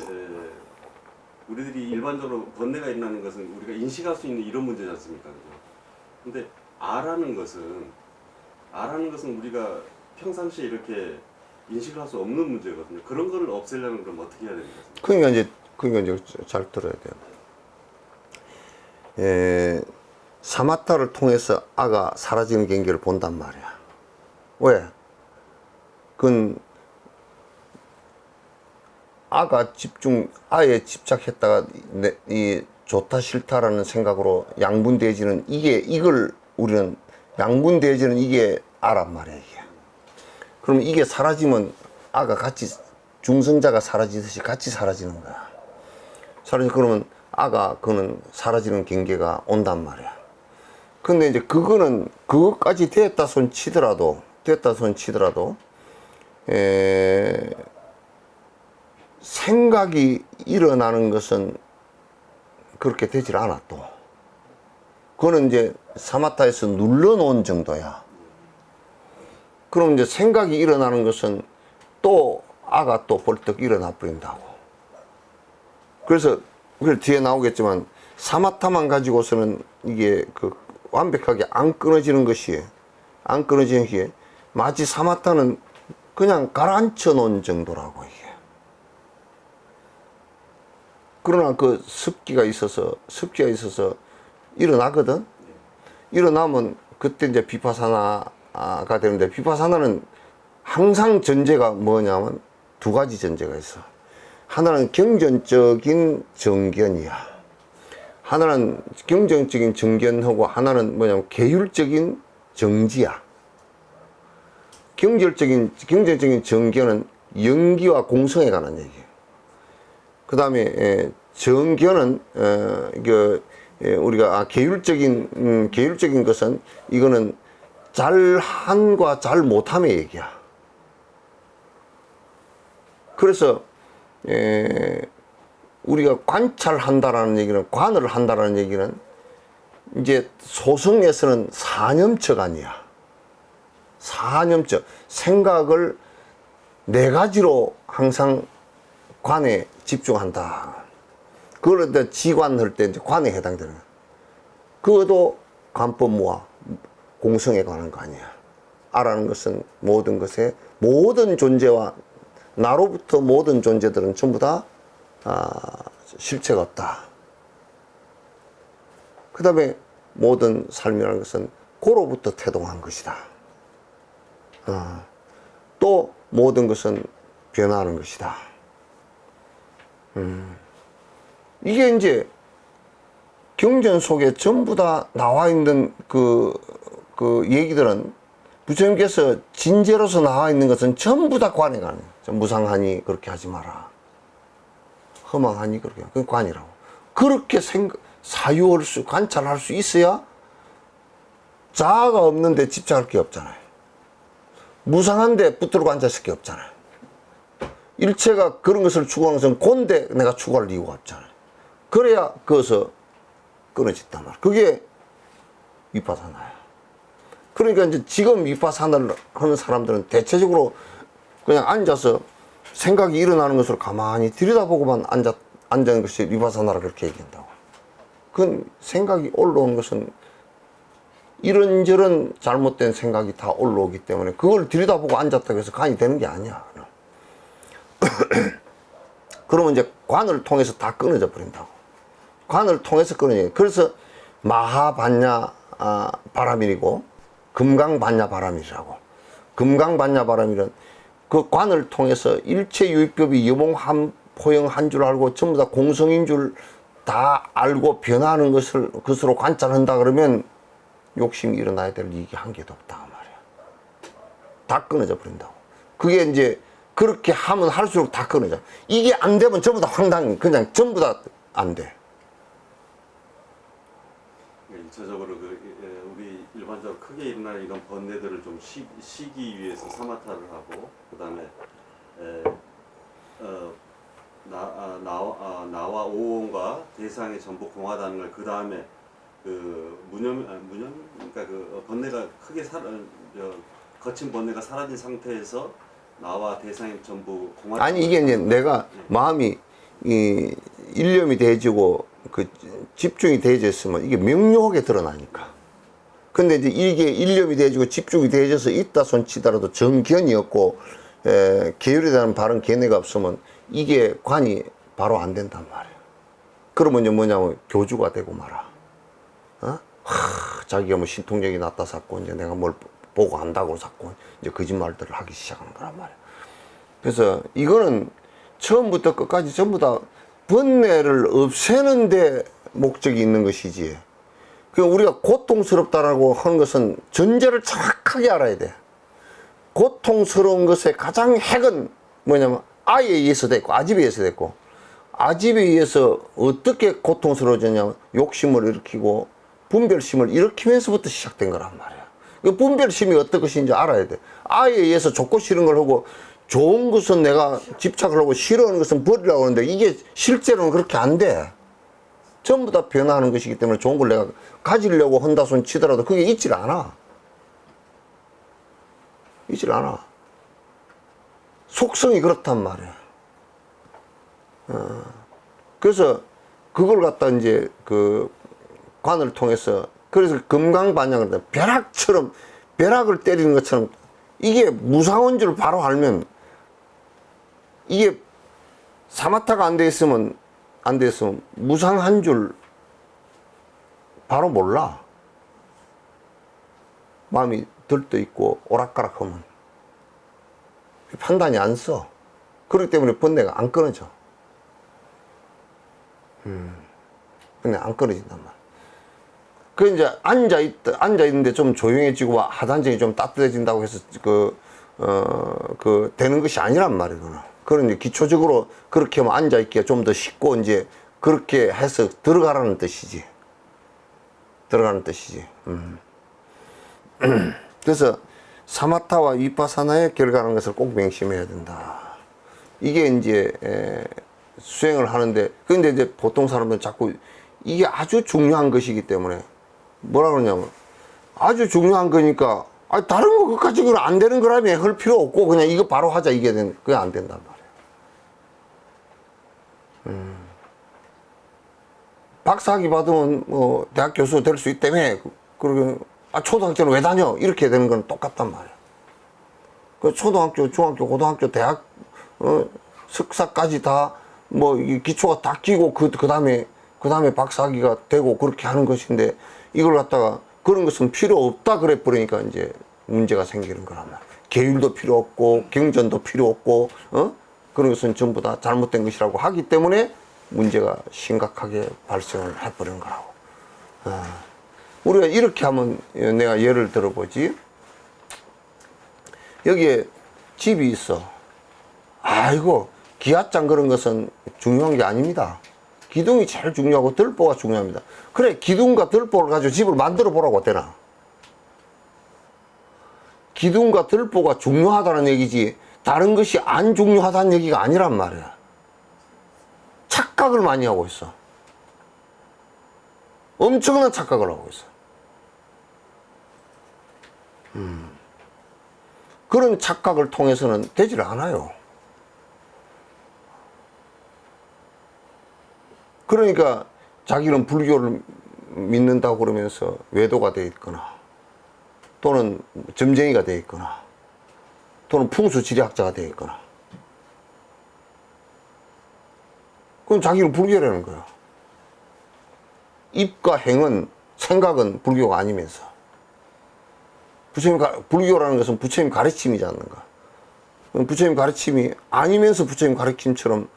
[SPEAKER 3] 우리들이 일반적으로 번뇌가 일어나는 것은 우리가 인식할 수 있는 이런 문제지 않습니까? 그죠? 근데 아라는 것은 우리가 평상시에 이렇게 인식을 할 수 없는 문제거든요. 그런 거를 없애려면 그럼 어떻게 해야 됩니까?
[SPEAKER 1] 그러니까 이제 잘 들어야 돼요. 사마타를 통해서 아가 사라지는 경계를 본단 말이야. 왜? 그건 아에 집착했다가 이 좋다 싫다라는 생각으로 양분되어지는 이걸 우리는 양분되어지는 이게 아란 말이야, 이게. 그러면 이게 사라지면 아가 같이, 중생자가 사라지듯이 같이 사라지는 거야. 그러면 그거는 사라지는 경계가 온단 말이야. 근데 이제 그것까지 됐다 손 치더라도, 생각이 일어나는 것은 그렇게 되질 않아, 또. 그거는 이제 사마타에서 눌러놓은 정도야. 그럼 이제 생각이 일어나는 것은 또 아가 또 벌떡 일어나 버린다고. 그래서 그 뒤에 나오겠지만 사마타만 가지고서는 이게 그 완벽하게 안 끊어지는 것이, 안 끊어지는 게 마치 사마타는 그냥 가라앉혀 놓은 정도라고 이게. 그러나 그 습기가 있어서 일어나거든. 일어나면 그때 이제 비파사나가 되는데, 비파사나는 항상 전제가 뭐냐면 두 가지 전제가 있어. 하나는 경전적인 정견이야. 하나는 경전적인 정견하고 하나는 뭐냐면 계율적인 정지야. 경전적인 정견은 연기와 공성에 관한 얘기예요. 그 다음에 정견은 우리가 계율적인 것은 이거는 잘함과 잘 못함의 얘기야. 그래서 우리가 관찰한다라는 얘기는, 관을 한다라는 얘기는 이제 소승에서는 사념척 아니야. 사념척, 생각을 네 가지로 항상 관에 집중한다. 그걸 이제 지관할 때 이제 관에 해당되는 거야. 그것도 관법무와 공성에 관한 거 아니야. 아라는 것은 모든 것에, 모든 존재와 나로부터 모든 존재들은 전부 다 실체가 없다. 그 다음에 모든 삶이라는 것은 고로부터 태동한 것이다. 또 모든 것은 변화하는 것이다. 이게 이제 경전 속에 전부 다 나와 있는 그 얘기들은, 부처님께서 진제로서 나와 있는 것은 전부 다 관에 관해. 무상하니 그렇게 하지 마라. 허망하니 그렇게. 그건 관이라고. 그렇게 사유할 수, 관찰할 수 있어야 자아가 없는데 집착할 게 없잖아요. 무상한데 붙들고 앉았을 게 없잖아요. 일체가 그런 것을 추구하는 것은 곤데 내가 추구할 이유가 없잖아요. 그래야 그것을 끊어진단 말이야. 그게 위파사나야. 그러니까 이제 지금 위파사나를 하는 사람들은 대체적으로 그냥 앉아서 생각이 일어나는 것을 가만히 들여다보고만 앉는 것이 위파사나라 그렇게 얘기한다고. 그건 생각이 올라오는 것은 이런저런 잘못된 생각이 다 올라오기 때문에 그걸 들여다보고 앉았다고 해서 관이 되는 게 아니야. 그러면 이제 관을 통해서 다 끊어져 버린다고. 관을 통해서 끊어져. 그래서 마하반야 바라밀이고 금강반야 바라밀이라고. 금강반야 바라밀은 그 관을 통해서 일체 유익법이 여몽한 포영한 줄 알고 전부 다 공성인 줄 다 알고 변화하는 것으로 관찰한다 그러면 욕심이 일어나야 될 이익이 한 개도 없다 말이야. 다 끊어져 버린다고. 그게 이제 그렇게 하면 할수록 다 끊어져. 이게 안 되면 전부 다 황당, 그냥 전부 다 안 돼.
[SPEAKER 3] 일차적으로 우리 일반적으로 크게 일어나는 이런 번뇌들을 좀 쉬기 위해서 사마타를 하고, 그 다음에 나와 오온과 대상이 전부 공하다는 걸, 그 다음에 무념, 그러니까 그 번뇌가 크게 거친 번뇌가 사라진 상태에서 나와 대상이 전부 공하.
[SPEAKER 1] 아니 이게 이제 내가 마음이 일념이 대해지고 그 집중이 대해져 있으면 이게 명료하게 드러나니까. 근데 이제 이게 일념이 대해지고 집중이 대해져서 있다 손치더라도 정견이 없고 계율에 대한 바른 견해가 없으면 이게 관이 바로 안 된단 말이에요. 그러면 이제 뭐냐면 교주가 되고 말아. 자기가 뭐 신통력이 낮다 샀고 이제 내가 뭘 보고 안다고 샀고 이제 거짓말들을 하기 시작하는 거란 말이에요. 그래서 이거는 처음부터 끝까지 전부 다 번뇌를 없애는 데 목적이 있는 것이지. 그 우리가 고통스럽다라고 하는 것은 전제를 정확하게 알아야 돼. 고통스러운 것의 가장 핵은 뭐냐면 아에 의해서 됐고 아집에 의해서 됐고, 아집에 의해서 어떻게 고통스러워졌냐면 욕심을 일으키고 분별심을 일으키면서부터 시작된 거란 말이야. 그 분별심이 어떤 것인지 알아야 돼. 아에 의해서 좋고 싫은 걸 하고 좋은 것은 내가 집착을 하고 싫어하는 것은 버리려고 하는데 이게 실제로는 그렇게 안 돼. 전부 다 변화하는 것이기 때문에 좋은 걸 내가 가지려고 한다 손 치더라도 그게 있질 않아. 있질 않아. 속성이 그렇단 말이야. 그래서 그걸 갖다 이제 그 관을 통해서 그래서 금강반영을 벼락처럼 벼락을 때리는 것처럼 이게 무상한 줄 바로 알면 이게 사마타가 안 돼 있으면 무상한 줄 바로 몰라. 마음이 들떠 있고 오락가락하면 판단이 안 서. 그렇기 때문에 번뇌가 안 끊어져. 근데 안 끊어진단 말이야. 그 이제 앉아 있는데 좀 조용해지고 하단정이 좀 따뜻해진다고 해서 되는 것이 아니란 말이구나. 그런 이제 기초적으로 그렇게 하면 앉아 있기가 좀 더 쉽고 이제 그렇게 해서 들어가라는 뜻이지. 들어가는 뜻이지. 그래서 사마타와 위파사나의 결과라는 것을 꼭 명심해야 된다. 이게 이제 수행을 하는데, 근데 이제 보통 사람들은 자꾸 이게 아주 중요한 것이기 때문에 뭐라 그러냐면 아주 중요한 거니까 다른 거 그까지 그건 안 되는 거라면 할 필요 없고 그냥 이거 바로 하자 이게 그게 안 된단 말이야. 박사학위 받으면 뭐 대학 교수 될 수 있다며 그러고 초등학교는 왜 다녀 이렇게 되는 건 똑같단 말이야. 그 초등학교, 중학교, 고등학교, 대학 석사까지 다 뭐 기초가 다 끼고 그 다음에 박사학위가 되고 그렇게 하는 것인데 이걸 갖다가 그런 것은 필요 없다 그래 버리니까 이제 문제가 생기는 거란 말이야. 계율도 필요 없고 경전도 필요 없고 그런 것은 전부 다 잘못된 것이라고 하기 때문에 문제가 심각하게 발생을 해버리는 거라고. 우리가 이렇게 하면 내가 예를 들어보지. 여기에 집이 있어. 아이고 기와장 그런 것은 중요한 게 아닙니다. 기둥이 제일 중요하고 들보가 중요합니다. 그래 기둥과 들보를 가지고 집을 만들어 보라고 어때나. 기둥과 들보가 중요하다는 얘기지 다른 것이 안 중요하다는 얘기가 아니란 말이야. 착각을 많이 하고 있어. 엄청난 착각을 하고 있어. 그런 착각을 통해서는 되질 않아요. 그러니까 자기는 불교를 믿는다고 그러면서 외도가 돼 있거나 또는 점쟁이가 돼 있거나 또는 풍수지리학자가 돼 있거나 그럼 자기는 불교라는 거야. 입과 행은 생각은 불교가 아니면서 불교라는 것은 부처님 가르침이지 않는가. 부처님 가르침이 아니면서 부처님 가르침처럼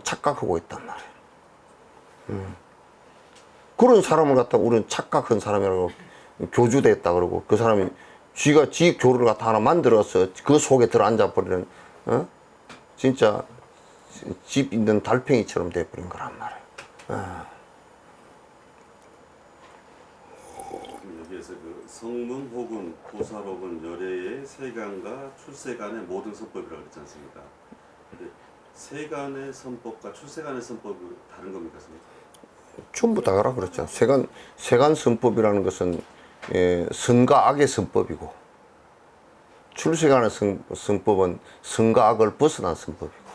[SPEAKER 1] 착각하고 있단 말이에요. 그런 사람을 갖다가 우리는 착각한 사람이라고 교주됐다 그러고 그 사람이 쥐가 지 교를 갖다 하나 만들어서 그 속에 들어앉아 버리는 진짜 집 있는 달팽이처럼 돼버린 거란 말이에요.
[SPEAKER 3] 여기에서 그 성문 혹은 보살 혹은 열애의 세간과 출세간의 모든 선법이라고 그랬지 않습니까? 근데 세간의 선법과 출세간의 선법이 다른 겁니까, 선생님?
[SPEAKER 1] 전부 다 가라 그랬잖아. 세간 선법이라는 것은 선과 악의 선법이고 출세간의 선법은 선과 악을 벗어난 선법이고.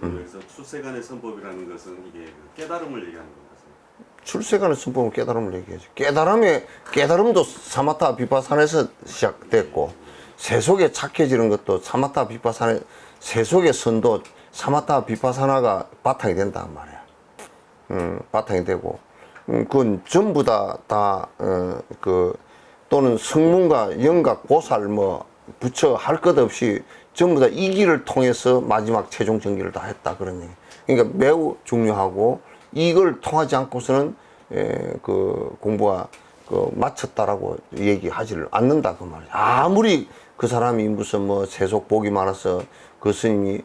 [SPEAKER 3] 여기서 출세간의 선법이라는 것은 이게 그 깨달음을 얘기하는 겁니다.
[SPEAKER 1] 출세간의 선법은 깨달음을 얘기하죠. 깨달음도 사마타 비파사나에서 시작됐고 세속에 착해지는 것도 사마타 비파사나 세속의 선도 사마타 비파사나가 바탕이 된단 말이야. 바탕이 되고, 그건 전부 또는 성문과 영각, 보살, 부처 할 것 없이 전부 다 이 길을 통해서 마지막 최종 정기를 다 했다. 그런 얘기. 그러니까 매우 중요하고, 이걸 통하지 않고서는, 공부가, 마쳤다라고 얘기하지를 않는다. 그 말이야. 아무리 그 사람이 무슨 세속 복이 많아서 그 스님이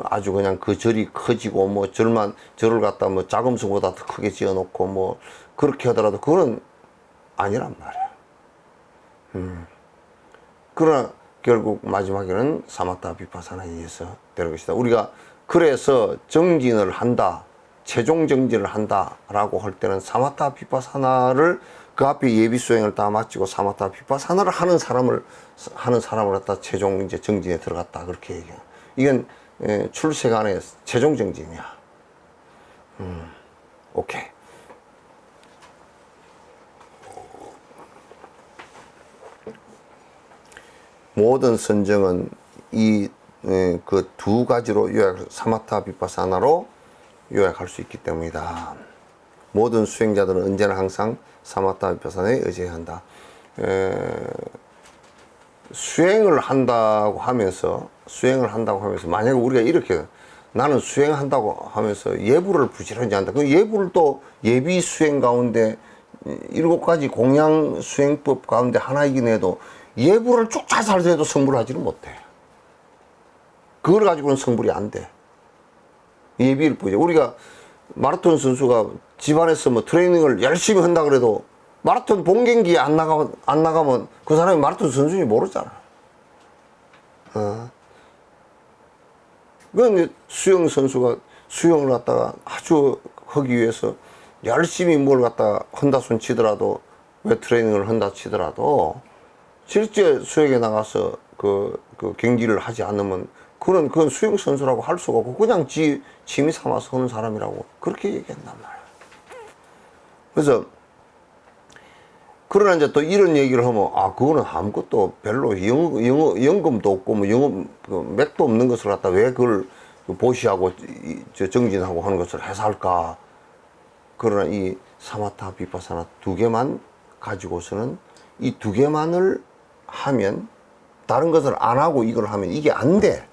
[SPEAKER 1] 아주 그냥 그 절이 커지고 절을 갖다 자금수보다 더 크게 지어놓고 그렇게 하더라도 그거는 아니란 말이야. 그러나 결국 마지막에는 사마타 비파사나에 의해서 되는 것이다. 우리가 그래서 정진을 한다, 최종 정진을 한다라고 할 때는 사마타 비파사나를 그 앞에 예비 수행을 다 마치고 사마타 비파사나를 하는 사람을 갖다 최종 이제 정진에 들어갔다 그렇게 얘기해요. 이건 출세간의 최종 정진이야. 오케이. 모든 선정은 이 그 두 가지로 사마타 비파사나로 요약할 수 있기 때문이다. 모든 수행자들은 언제나 항상 사마타 비파사나에 의지해야 한다. 수행을 한다고 하면서 만약에 우리가 이렇게 나는 수행한다고 하면서 예불을 부지런히 한다. 그 예불을 또 예비 수행 가운데 7가지 공양 수행법 가운데 하나이긴 해도 예불을 쭉 잘 살서 해도 성불을 하지는 못해. 그걸 가지고는 성불이 안 돼. 예비를 부져. 우리가 마라톤 선수가 집안에서 뭐 트레이닝을 열심히 한다 그래도 마라톤 본 경기에 안 나가면 그 사람이 마라톤 선수인지 모르잖아. 그건 수영 선수가 수영을 갖다가 아주 하기 위해서 열심히 뭘 갖다가 한다 손 치더라도 왜 트레이닝을 한다 치더라도 실제 수영에 나가서 그 경기를 하지 않으면 그건 수영 선수라고 할 수가 없고 그냥 취미 삼아서 하는 사람이라고 그렇게 얘기한단 말이야. 그래서 그러나 이제 또 이런 얘기를 하면 그거는 아무것도 별로 연금도 없고 뭐 맥도 없는 것을 갖다 왜 그걸 보시하고 정진하고 하는 것을 해서 할까. 그러나 이 사마타 비파사나 두 개만 가지고서는 이 두 개만을 하면 다른 것을 안 하고 이걸 하면 이게 안 돼.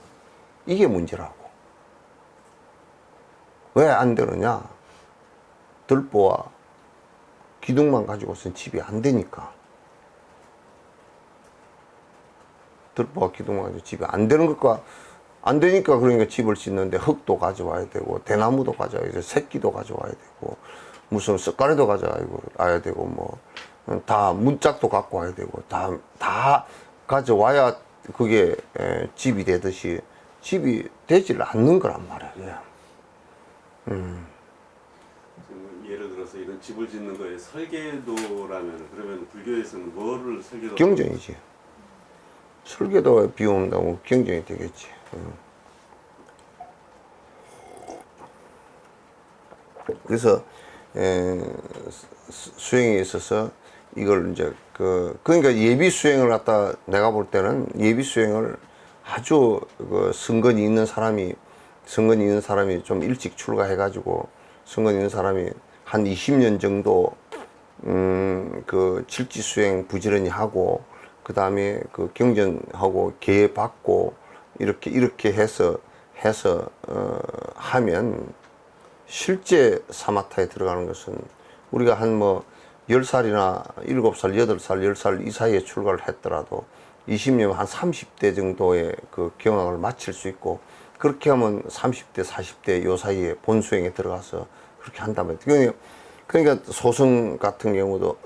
[SPEAKER 1] 이게 문제라고. 왜 안 되느냐? 들보와 기둥만 가지고서는 집이 안 되니까. 들보와 기둥만 가지고 집이 안 되는 것과 안 되니까 그러니까 집을 짓는데 흙도 가져와야 되고 대나무도 가져와야 되고 새끼도 가져와야 되고 무슨 석가래도 가져와야 되고 뭐 다 문짝도 갖고 와야 되고 다 가져와야 그게 집이 되듯이 집이 되질 않는 거란 말이야.
[SPEAKER 3] 예를 들어서 이런 집을 짓는 거에 설계도라면 그러면 불교에서는 뭐를 설계도?
[SPEAKER 1] 경전이지. 설계도에 비운다고 경전이 되겠지. 그래서 수행에 있어서 이걸 이제 그러니까 예비 수행을 갖다 내가 볼 때는 예비 수행을 아주 성건이 있는 사람이 좀 일찍 출가해가지고 성건이 있는 사람이 한 20년 정도 칠지 수행 부지런히 하고 그 다음에 그 경전하고 계획 받고 이렇게 해서 하면 실제 사마타에 들어가는 것은 우리가 한 뭐 10살이나 7살, 8살, 10살 이 사이에 출가를 했더라도 20년 한 30대 정도의 그 경학을 마칠 수 있고 그렇게 하면 30대, 40대 요 사이에 본수행에 들어가서 그렇게 한다면 그러니까 소승 같은 경우도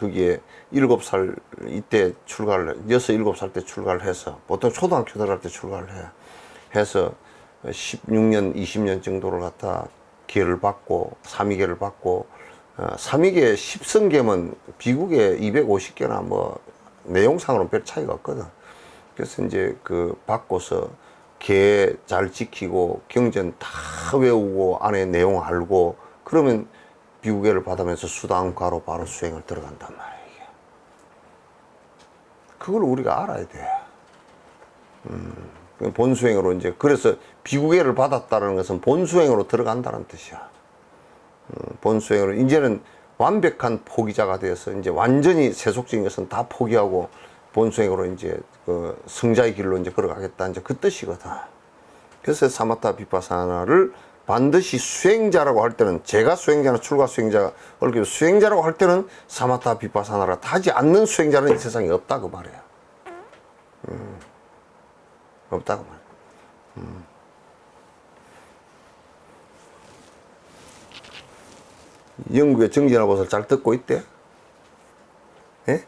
[SPEAKER 1] 거기에 7살 이때 출가를 6, 7살 때 출가를 해서 보통 초등학교 들어갈 때 출가를 해서 16년, 20년 정도를 갖다 기회를 받고 삼위계를 받고 삼위계 10성계면 비국에 250개나 뭐 내용상으로는 별 차이가 없거든. 그래서 이제 받고서 계 잘 지키고 경전 다 외우고 안에 내용 알고 그러면 비국계를 받으면서 수당과로 바로 수행을 들어간단 말이야. 그걸 우리가 알아야 돼. 본수행으로 이제 그래서 비국계를 받았다는 것은 본수행으로 들어간다는 뜻이야. 본수행으로 이제는 완벽한 포기자가 되어서 이제 완전히 세속적인 것은 다 포기하고 본수행으로 이제 성자의 길로 이제 걸어가겠다 이제 그 뜻이거든. 그래서 사마타 비파사나를 반드시 수행자라고 할 때는 제가 수행자나 출가 수행자가 그렇게 수행자라고 할 때는 사마타 비파사나를 하지 않는 수행자는 이 세상에 없다 그 말이야. 없다고 말이야. 영국의 정진화봇을 잘 듣고 있대? 예?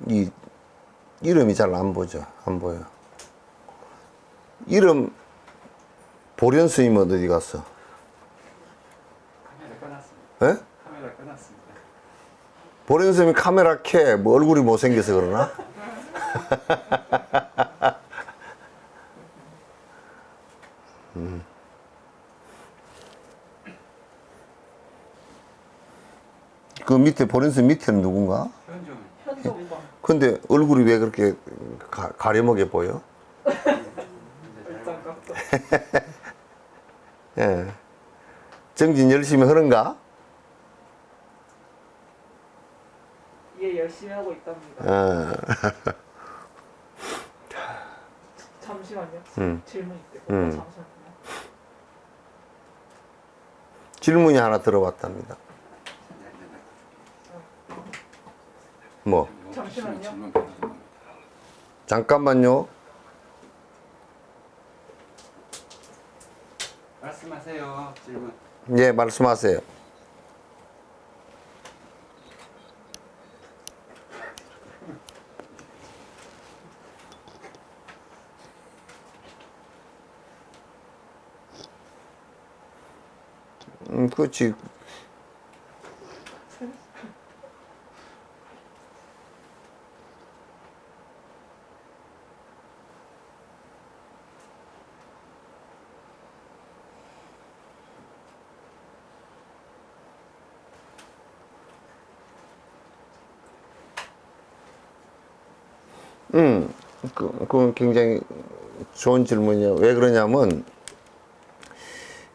[SPEAKER 1] 이 이름이 잘 안 보죠. 안 보여. 이름 보련 스님 어디 갔어?
[SPEAKER 4] 카메라 꺼놨습니다.
[SPEAKER 1] 예?
[SPEAKER 4] 카메라 꺼놨습니다.
[SPEAKER 1] 보련 스님이 카메라 켜, 뭐 얼굴이 못생겨서 그러나? 그 밑에 보련 스님 밑에는 누군가?
[SPEAKER 4] 현종은
[SPEAKER 2] 현종방.
[SPEAKER 1] 근데 얼굴이 왜 그렇게 가려먹게 보여?
[SPEAKER 2] 얼짱 깍도.
[SPEAKER 1] 예. 정진 열심히 하는가?
[SPEAKER 2] 예, 열심히 하고 있답니다.
[SPEAKER 1] 어.
[SPEAKER 2] 잠시만요. 질문 있대요. 잠시만요.
[SPEAKER 1] 질문이 하나 들어왔답니다. 뭐?
[SPEAKER 2] 잠시만요.
[SPEAKER 4] 질문 받아줍니다.
[SPEAKER 1] 잠깐만요.
[SPEAKER 4] 말씀하세요. 질문.
[SPEAKER 1] 예, 말씀하세요. 그렇지. 그건 굉장히 좋은 질문이에요. 왜 그러냐면,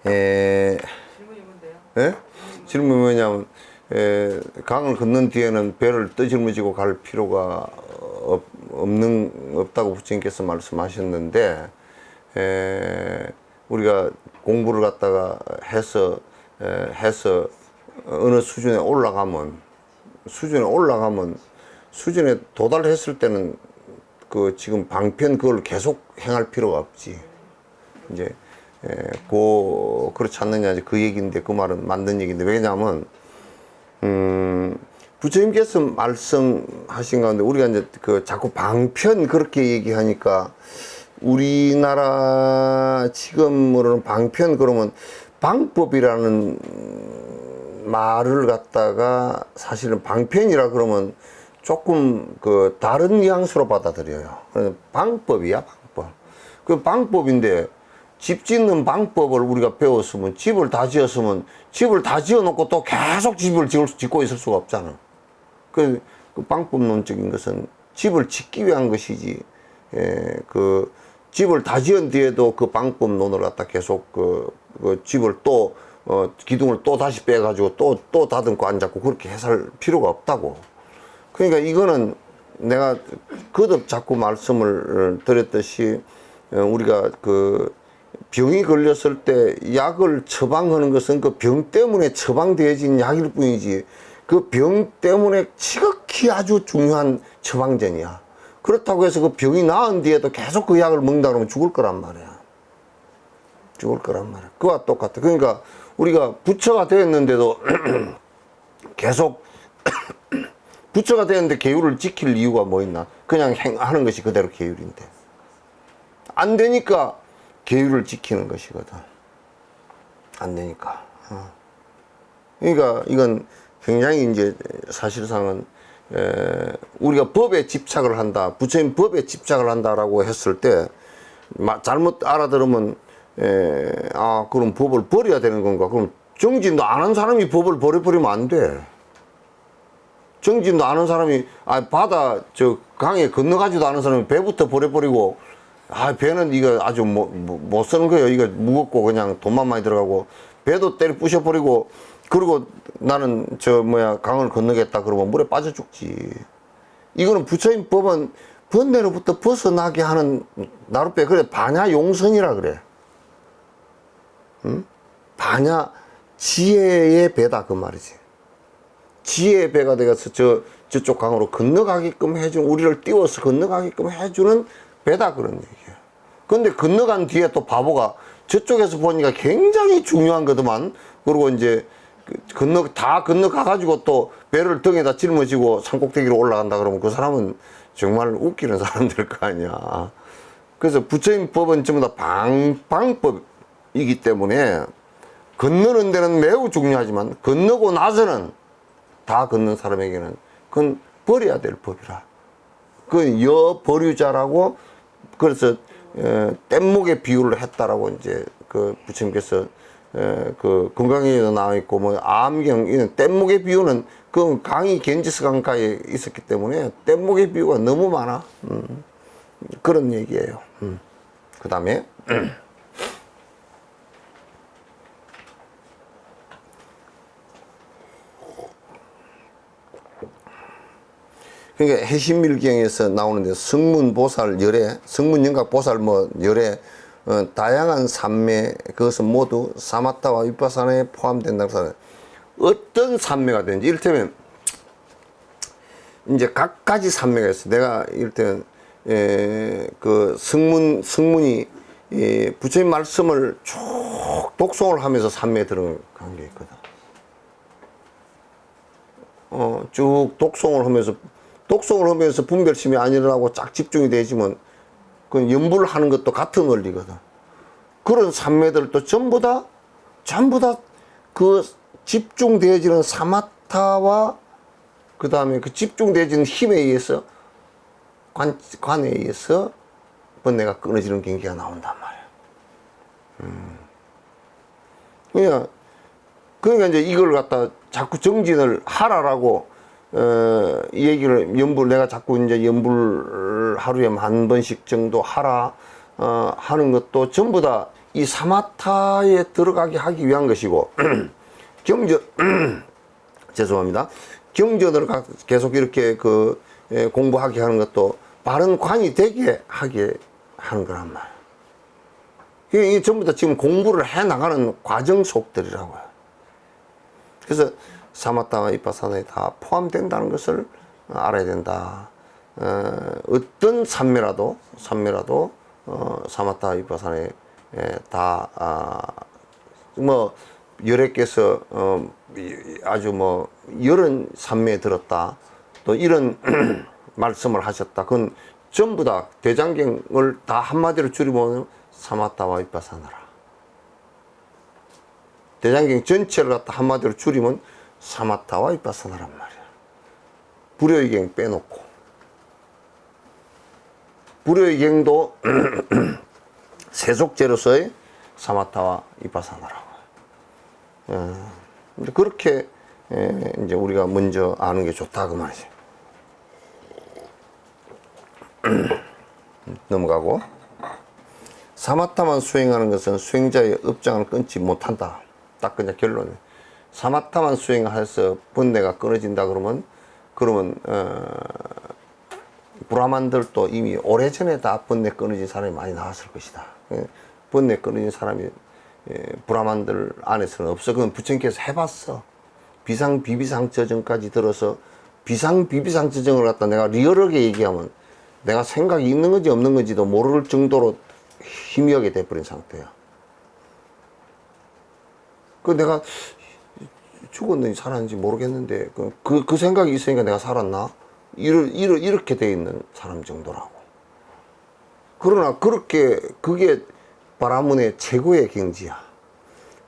[SPEAKER 2] 질문이 뭔데요?
[SPEAKER 1] 예? 질문이 뭐냐면, 강을 건넌 뒤에는 배를 떠짊어지고 갈 필요가 없다고 부처님께서 말씀하셨는데, 우리가 공부를 갖다가 해서 어느 수준에 올라가면, 수준에 도달했을 때는 그 지금 방편 그걸 계속 행할 필요가 없지. 이제 그렇지 않느냐 이제 그 얘기인데 그 말은 맞는 얘기인데 왜냐하면 부처님께서 말씀하신 가운데 우리가 이제 그 자꾸 방편 그렇게 얘기하니까 우리나라 지금으로는 방편 그러면 방법이라는 말을 갖다가 사실은 방편이라 그러면 조금 그 다른 뉘앙스로 받아들여요. 방법이야, 방법. 그 방법인데 집 짓는 방법을 우리가 배웠으면 집을 다 지었으면 집을 다 지어놓고 또 계속 집을 짓고 있을 수가 없잖아. 그 방법론적인 것은 집을 짓기 위한 것이지. 그 집을 다 지은 뒤에도 그 방법론을 갖다 계속 그 집을 또 기둥을 또 다시 빼가지고 또 다듬고 앉았고 그렇게 해설 필요가 없다고. 그러니까 이거는 내가 거듭 자꾸 말씀을 드렸듯이 우리가 그 병이 걸렸을 때 약을 처방하는 것은 그 병 때문에 처방되어진 약일 뿐이지 그 병 때문에 지극히 아주 중요한 처방전이야. 그렇다고 해서 그 병이 나은 뒤에도 계속 그 약을 먹는다 그러면 죽을 거란 말이야. 죽을 거란 말이야. 그와 똑같아. 그러니까 우리가 부처가 되었는데도 계속 부처가 되는데 계율을 지킬 이유가 뭐 있나? 그냥 하는 것이 그대로 계율인데. 안 되니까 계율을 지키는 것이거든. 안 되니까. 그러니까 이건 굉장히 이제 사실상은 우리가 법에 집착을 한다. 부처님 법에 집착을 한다라고 했을 때 잘못 알아들으면 그럼 법을 버려야 되는 건가? 그럼 정진도 안 한 사람이 법을 버려버리면 안 돼. 정진도 아는 사람이 바다 강에 건너가지도 않은 사람이 배부터 버려버리고 배는 이거 아주 못 쓰는 거예요. 이거 무겁고 그냥 돈만 많이 들어가고 배도 때려 부셔버리고 그리고 나는 강을 건너겠다 그러면 물에 빠져 죽지. 이거는 부처님 법은 번뇌로부터 벗어나게 하는 나룻배 그래 반야 용선이라 그래. 응? 반야 지혜의 배다 그 말이지. 지혜의 배가 되어서 저쪽 강으로 건너가게끔 해주는, 우리를 띄워서 건너가게끔 해주는 배다 그런 얘기야. 근데 건너간 뒤에 또 바보가 저쪽에서 보니까 굉장히 중요한 거더만. 그리고 이제 다 건너가가지고 또 배를 등에다 짊어지고 산꼭대기로 올라간다 그러면 그 사람은 정말 웃기는 사람들 거 아니야. 그래서 부처님 법은 전부 다 방법이기 때문에 건너는 데는 매우 중요하지만 건너고 나서는 다 건넌 사람에게는 그건 버려야 될 법이라. 그 여보류자라고 그래서 뗏목의 비유를 했다라고 이제 그 부처님께서 그 건강에도 나와 있고 뭐 암경 이런 뗏목의 비유는 그 강이 겐지스 강가에 있었기 때문에 뗏목의 비유가 너무 많아. 그런 얘기예요. 그 다음에 그러니까 해신밀경에서 나오는데 성문보살 열애, 성문영각보살 뭐 열애, 다양한 산매 그것은 모두 사마타와 위파사나에 포함된다고 하는 어떤 산매가 되는지 이를테면 이제 각가지 산매가 있어. 내가 이를테면 그 성문이 부처님 말씀을 쭉 독송을 하면서 산매에 들어간 게 있거든. 쭉 독송을 하면서 분별심이 안 일어나고 쫙 집중이 되지만 그 연불을 하는 것도 같은 원리거든. 그런 산매들도 전부 다 그 집중되어지는 사마타와 그 다음에 그 집중되어지는 힘에 의해서 관에 의해서 번뇌가 끊어지는 경기가 나온단 말이야. 그러니까 이제 이걸 갖다 자꾸 정진을 하라라고 이 얘기를 내가 자꾸 이제 연불 하루에 1000번씩 정도 하라 하는 것도 전부 다 이 사마타에 들어가게 하기 위한 것이고 죄송합니다. 경전을 계속 이렇게 공부하게 하는 것도 바른 관이 되게 하게 하는 거란 말이야. 이게 전부 다 지금 공부를 해 나가는 과정 속들이라고요. 그래서 사마타와 위파사나에 다 포함된다는 것을 알아야 된다. 어떤 산매라도 사마타와 위파사나에 뭐 열애께서 아주 뭐 여러 산매에 들었다. 또 이런 말씀을 하셨다. 그건 전부 다 대장경을 다 한마디로 줄이면 사마타와 위파사나라. 대장경 전체를 갖다 한마디로 줄이면 사마타와 위파사나란 말이야. 불효의경 빼놓고. 불효의경도 세속제로서의 사마타와 위파사나라고. 그렇게 이제 우리가 먼저 아는 게 좋다 그 말이지. 넘어가고 사마타만 수행하는 것은 수행자의 업장을 끊지 못한다. 딱 그냥 결론은 사마타만 수행해서 번뇌가 끊어진다 그러면 브라만들도 이미 오래전에 다 번뇌 끊어진 사람이 많이 나왔을 것이다. 번뇌 끊어진 사람이 브라만들 안에서는 없어. 그건 부처님께서 해봤어. 비상 비비상 저정까지 들어서 비상 비비상 저정을 갖다 내가 리얼하게 얘기하면 내가 생각이 있는 건지 없는 건지도 모를 정도로 희미하게 돼버린 상태야. 내가 죽었는지 살았는지 모르겠는데 그 생각이 있으니까 내가 살았나? 이렇게 돼 있는 사람 정도라고. 그러나 그게 바라문의 최고의 경지야.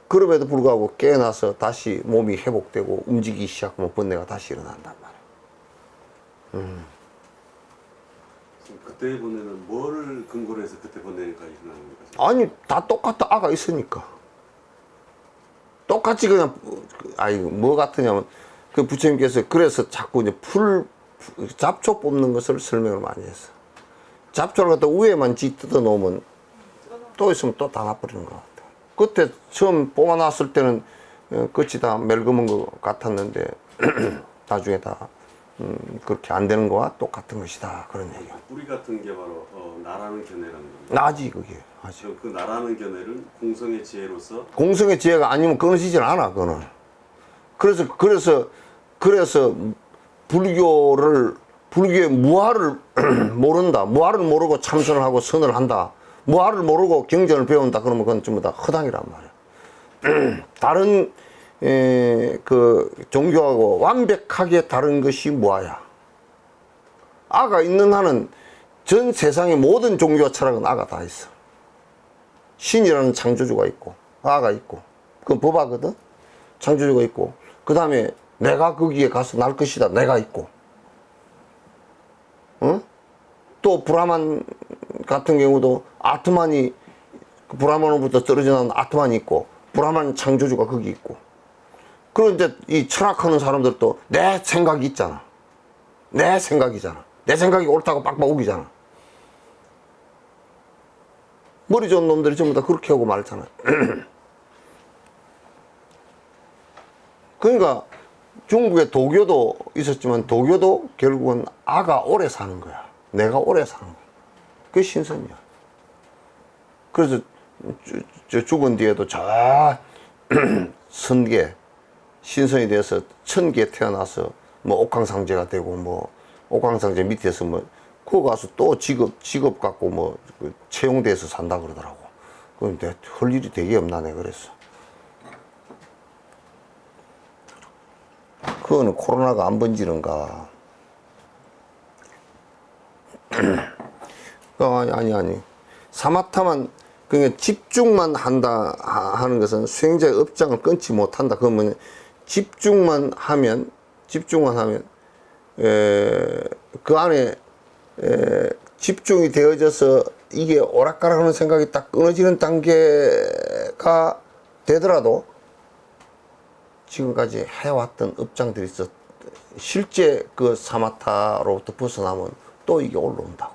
[SPEAKER 1] 그럼에도 불구하고 깨어나서 다시 몸이 회복되고 움직이기 시작하면 번뇌가 다시 일어난단 말이야.
[SPEAKER 3] 그때의 번뇌는 뭐를 근거로 해서 그때 번뇌가 일어나는 겁니까?
[SPEAKER 1] 아니 다 똑같다. 아가 있으니까 똑같이 그냥 뭐 같으냐면 그 부처님께서 그래서 자꾸 이제 잡초 뽑는 것을 설명을 많이 했어. 잡초를 갖다 위에만 뜯어 놓으면 또 있으면 또 다 나버리는 것 같아. 그때 처음 뽑아놨을 때는 끝이 다 멜금은 것 같았는데 나중에 다 그렇게 안 되는 거와 똑같은 것이다. 그런 얘기야.
[SPEAKER 3] 뿌리 같은 게 바로 나라는 견해라는 겁니다.
[SPEAKER 1] 나지 그게. 아직.
[SPEAKER 3] 그 나라는 견해를 공성의 지혜로서
[SPEAKER 1] 공성의 지혜가 아니면 끊어지질 않아. 그거는. 그래서 불교의 무아를 모른다. 무아를 모르고 참선을 하고 선을 한다. 무아를 모르고 경전을 배운다. 그러면 그건 전부 다 허당이란 말이야. 다른 그 종교하고 완벽하게 다른 것이 무아야. 아가 있는 한은 전 세상의 모든 종교와 철학은 아가 다 있어. 신이라는 창조주가 있고 아가 있고 그건 법화거든. 창조주가 있고 그 다음에 내가 거기에 가서 날 것이다 내가 있고 어? 또 브라만 같은 경우도 아트만이 브라만으로부터 떨어져 나온 아트만이 있고 브라만 창조주가 거기 있고 그런데 이 철학하는 사람들도 내 생각이 있잖아. 내 생각이잖아. 내 생각이 옳다고 빡빡 우기잖아. 머리 좋은 놈들이 전부 다 그렇게 하고 말잖아. 그러니까 중국에 도교도 있었지만 도교도 결국은 아가 오래 사는 거야. 내가 오래 사는 거야. 그게 신선이야. 그래서 죽은 뒤에도 저 선계 신선이 돼서 1000개 태어나서 뭐 옥황상제가 되고 뭐 옥황상제 밑에서 뭐 그거 가서 또 직업 갖고 뭐 채용돼서 산다 그러더라고. 그런데 할 일이 되게 없나 내 그랬어. 그거는 코로나가 안 번지는가. 아니. 사마타만, 그러니까 집중만 한다 하는 것은 수행자의 업장을 끊지 못한다. 그러면 집중만 하면, 그 안에, 집중이 되어져서 이게 오락가락 하는 생각이 딱 끊어지는 단계가 되더라도 지금까지 해왔던 업장들이 있어. 실제 그 사마타로부터 벗어나면 또 이게 올라온다고.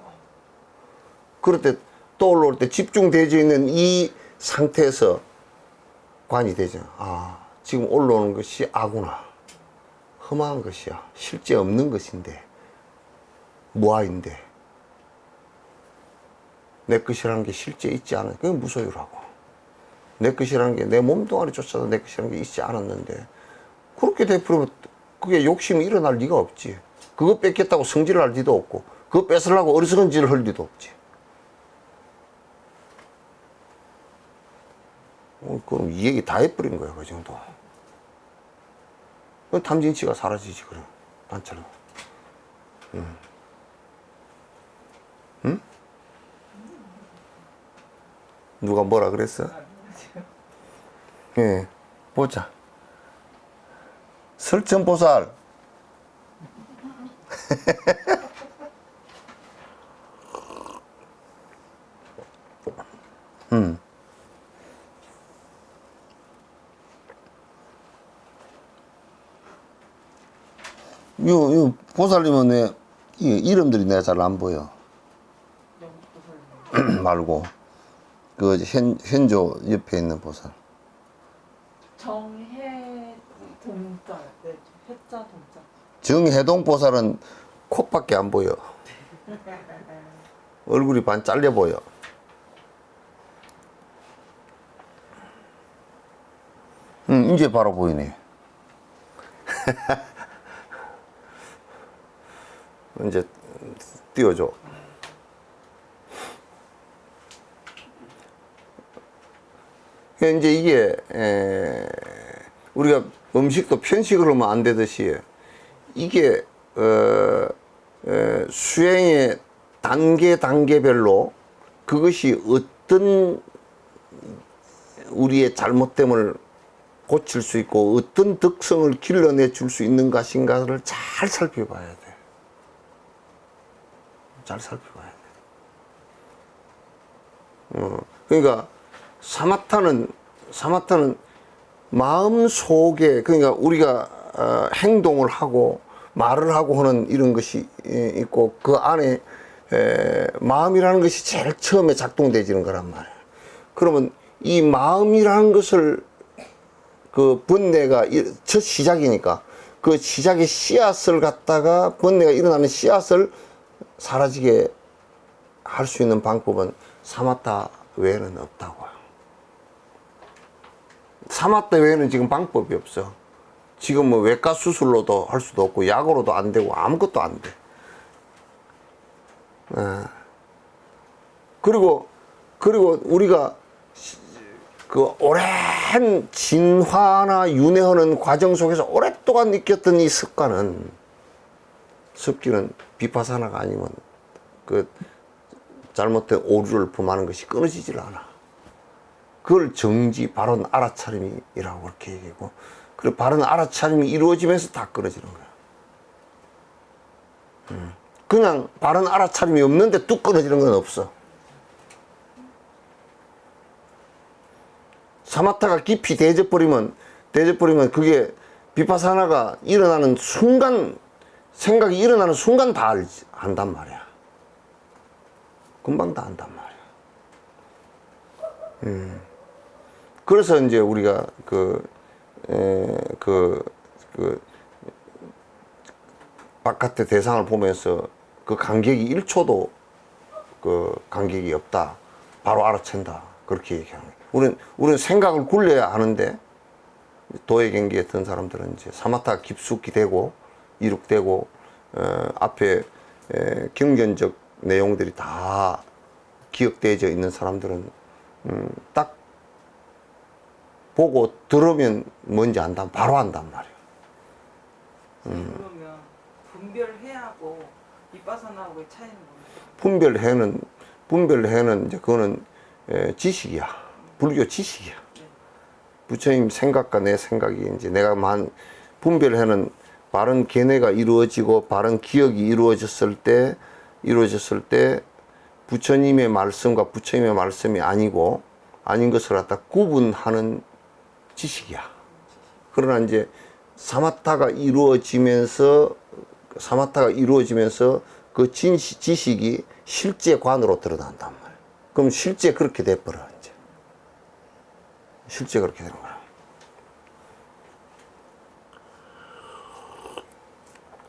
[SPEAKER 1] 그럴 때 또 올라올 때 집중되어 있는 이 상태에서 관이 되죠. 아, 지금 올라오는 것이 아구나. 험한 것이야. 실제 없는 것인데. 무아인데. 내 것이라는 게 실제 있지 않은, 그게 무소유라고. 내 것이라는 게 내 몸뚱아리 쫓아서 내 것이라는 게 있지 않았는데. 그렇게 돼버리면 그게 욕심이 일어날 리가 없지. 그거 뺏겠다고 성질을 할 리도 없고, 그거 뺏으려고 어리석은 짓을 할 리도 없지. 그럼 이 얘기 다 해버린 거야, 그 정도. 탐진치가 사라지지, 그럼. 단체로. 응? 누가 뭐라 그랬어? 예, 보자. 설천보살. 요 보살님은 내 이름들이 내가 잘 안 보여. 말고 그 현조 옆에 있는 보살.
[SPEAKER 2] 정해 동자, 네, 해자 동자.
[SPEAKER 1] 정해동 보살은 콧밖에 안 보여. 얼굴이 반 잘려 보여. 이제 바로 보이네. 이제 띄워줘. 이제 이게 우리가 음식도 편식을 하면 안 되듯이 이게 수행의 단계별로 그것이 어떤 우리의 잘못됨을 고칠 수 있고 어떤 덕성을 길러내 줄 수 있는 것인가를 잘 살펴봐야 돼. 잘 살펴봐야 돼. 그러니까 사마타는 마음 속에, 그러니까 우리가 행동을 하고 말을 하고 하는 이런 것이 있고 그 안에 마음이라는 것이 제일 처음에 작동되지는 거란 말이에요. 그러면 이 마음이라는 것을 그 번뇌가 첫 시작이니까 그 시작의 씨앗을 갖다가 번뇌가 일어나는 씨앗을 사라지게 할 수 있는 방법은 사마타 외에는 없다고요. 사마타 외에는 지금 방법이 없어. 지금 뭐 외과 수술로도 할 수도 없고 약으로도 안 되고 아무것도 안 돼. 그리고 우리가 그 오랜 진화나 윤회하는 과정 속에서 오랫동안 느꼈던 이 습관은 습기는 비파사나가 아니면 그 잘못된 오류를 범하는 것이 끊어지질 않아. 그걸 정지, 바른 알아차림이라고 그렇게 얘기하고, 그리고 바른 알아차림이 이루어지면서 다 끊어지는 거야. 그냥 바른 알아차림이 없는데 뚝 끊어지는 건 없어. 사마타가 깊이 대져버리면 그게 비파사나가 일어나는 순간, 생각이 일어나는 순간 다 안단 말이야. 금방 다 안단 말이야. 그래서 이제 우리가 바깥의 대상을 보면서 그 간격이 1초도 그 간격이 없다. 바로 알아챈다. 그렇게 얘기하는 거예요. 우리는 생각을 굴려야 하는데, 도의 경기에 든 사람들은 이제 사마타가 깊숙이 되고, 이룩되고, 앞에 경전적 내용들이 다 기억되어져 있는 사람들은, 딱 보고 들으면 뭔지 안다. 바로 안단 말이에요.
[SPEAKER 2] 그러면 분별해하고 비파사나하고의 차이는 뭡니까?
[SPEAKER 1] 분별해는 이제 그거는 지식이야. 불교 지식이야. 부처님 생각과 내 생각이 이제 분별해는 바른 견해가 이루어지고 바른 기억이 이루어졌을 때 부처님의 말씀과 부처님의 말씀이 아닌 것을 갖다 구분하는 지식이야. 그러나 이제 사마타가 이루어지면서 그 지식이 실제 관으로 드러난단 말이야. 그럼 실제 그렇게 돼버려, 이제. 실제 그렇게 되는 거야.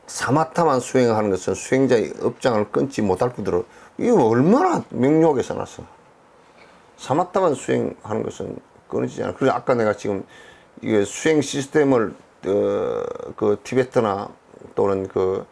[SPEAKER 1] 사마타만 수행하는 것은 수행자의 업장을 끊지 못할 뿐더러, 이거 얼마나 명료하게 써놨어. 사마타만 수행하는 것은 끊어지지 않아. 그래서 아까 내가 지금 이게 수행 시스템을 그 티베트나 또는 그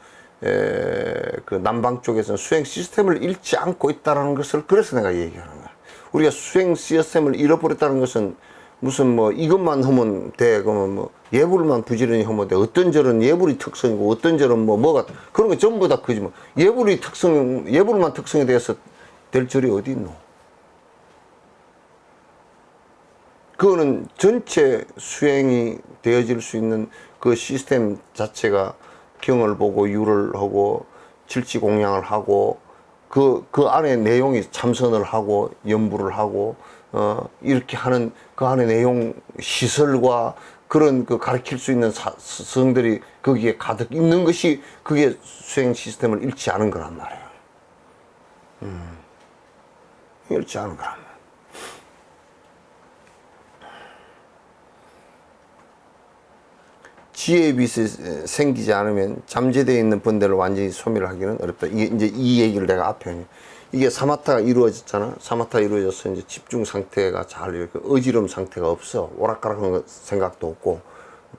[SPEAKER 1] 남방 쪽에서는 수행 시스템을 잃지 않고 있다라는 것을 그래서 내가 얘기하는 거야. 우리가 수행 시스템을 잃어버렸다는 것은 무슨 뭐 이것만 하면 돼, 그러면 뭐 예불만 부지런히 하면 돼. 어떤 절은 예불이 특성이고 어떤 절은 뭐가 그런 거 전부 다 그지 뭐. 예불만 특성에 대해서 될 절이 어디 있노? 그거는 전체 수행이 되어질 수 있는 그 시스템 자체가 경을 보고 유를 하고 질지공양을 하고 그 안에 내용이 참선을 하고 연부를 하고 이렇게 하는 그 안에 내용 시설과 그런 그 가르칠 수 있는 성들이 거기에 가득 있는 것이 그게 수행 시스템을 잃지 않은 거란 말이에요. 잃지 않은 거란 말이에요. 지혜의 빛이 생기지 않으면 잠재되어 있는 본대를 완전히 소멸하기는 어렵다. 이게 이제 이 얘기를 내가 앞에 하니. 이게 사마타가 이루어졌잖아. 사마타가 이루어져서 이제 집중 상태가 잘 이렇게 어지러움 상태가 없어. 오락가락한 생각도 없고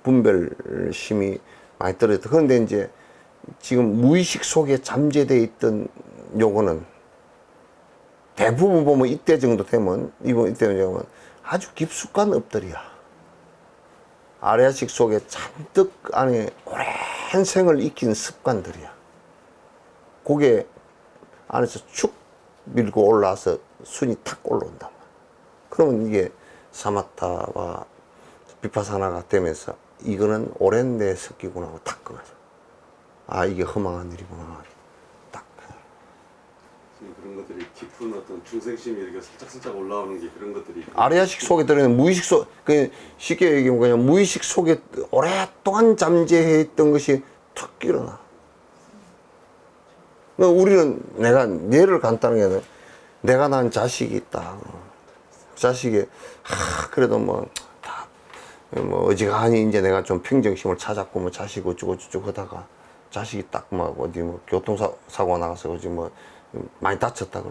[SPEAKER 1] 분별심이 많이 떨어졌다. 그런데 이제 지금 무의식 속에 잠재되어 있던 요거는 대부분 보면 이때 정도 되면 아주 깊숙한 엎드리야. 아래아식 속에 잔뜩 안에 오랜 생을 익힌 습관들이야. 고개 안에서 축 밀고 올라와서 순이 탁 올라온다. 그러면 이게 사마타와 비파사나가 되면서 이거는 오랜 내 습기구나 하고 탁 끊어져. 아, 이게 허망한 일이구나. 딱.
[SPEAKER 3] 그런 것들이 깊은 어떤 중생심이 이렇게 살짝살짝 올라오는 게 그런 것들이
[SPEAKER 1] 아래아식 속에 들어있는 무의식 속, 쉽게 얘기하면 그냥 무의식 속에 오랫동안 잠재해 있던 것이 툭 일어나. 우리는 예를 간단하게 하면 내가 낳은 자식이 있다. 자식이, 그래도 어지간히 이제 내가 좀 평정심을 찾았고, 뭐 자식 어쩌고저쩌고 하다가 자식이 딱 어디 교통사고 나가서 어디 많이 다쳤다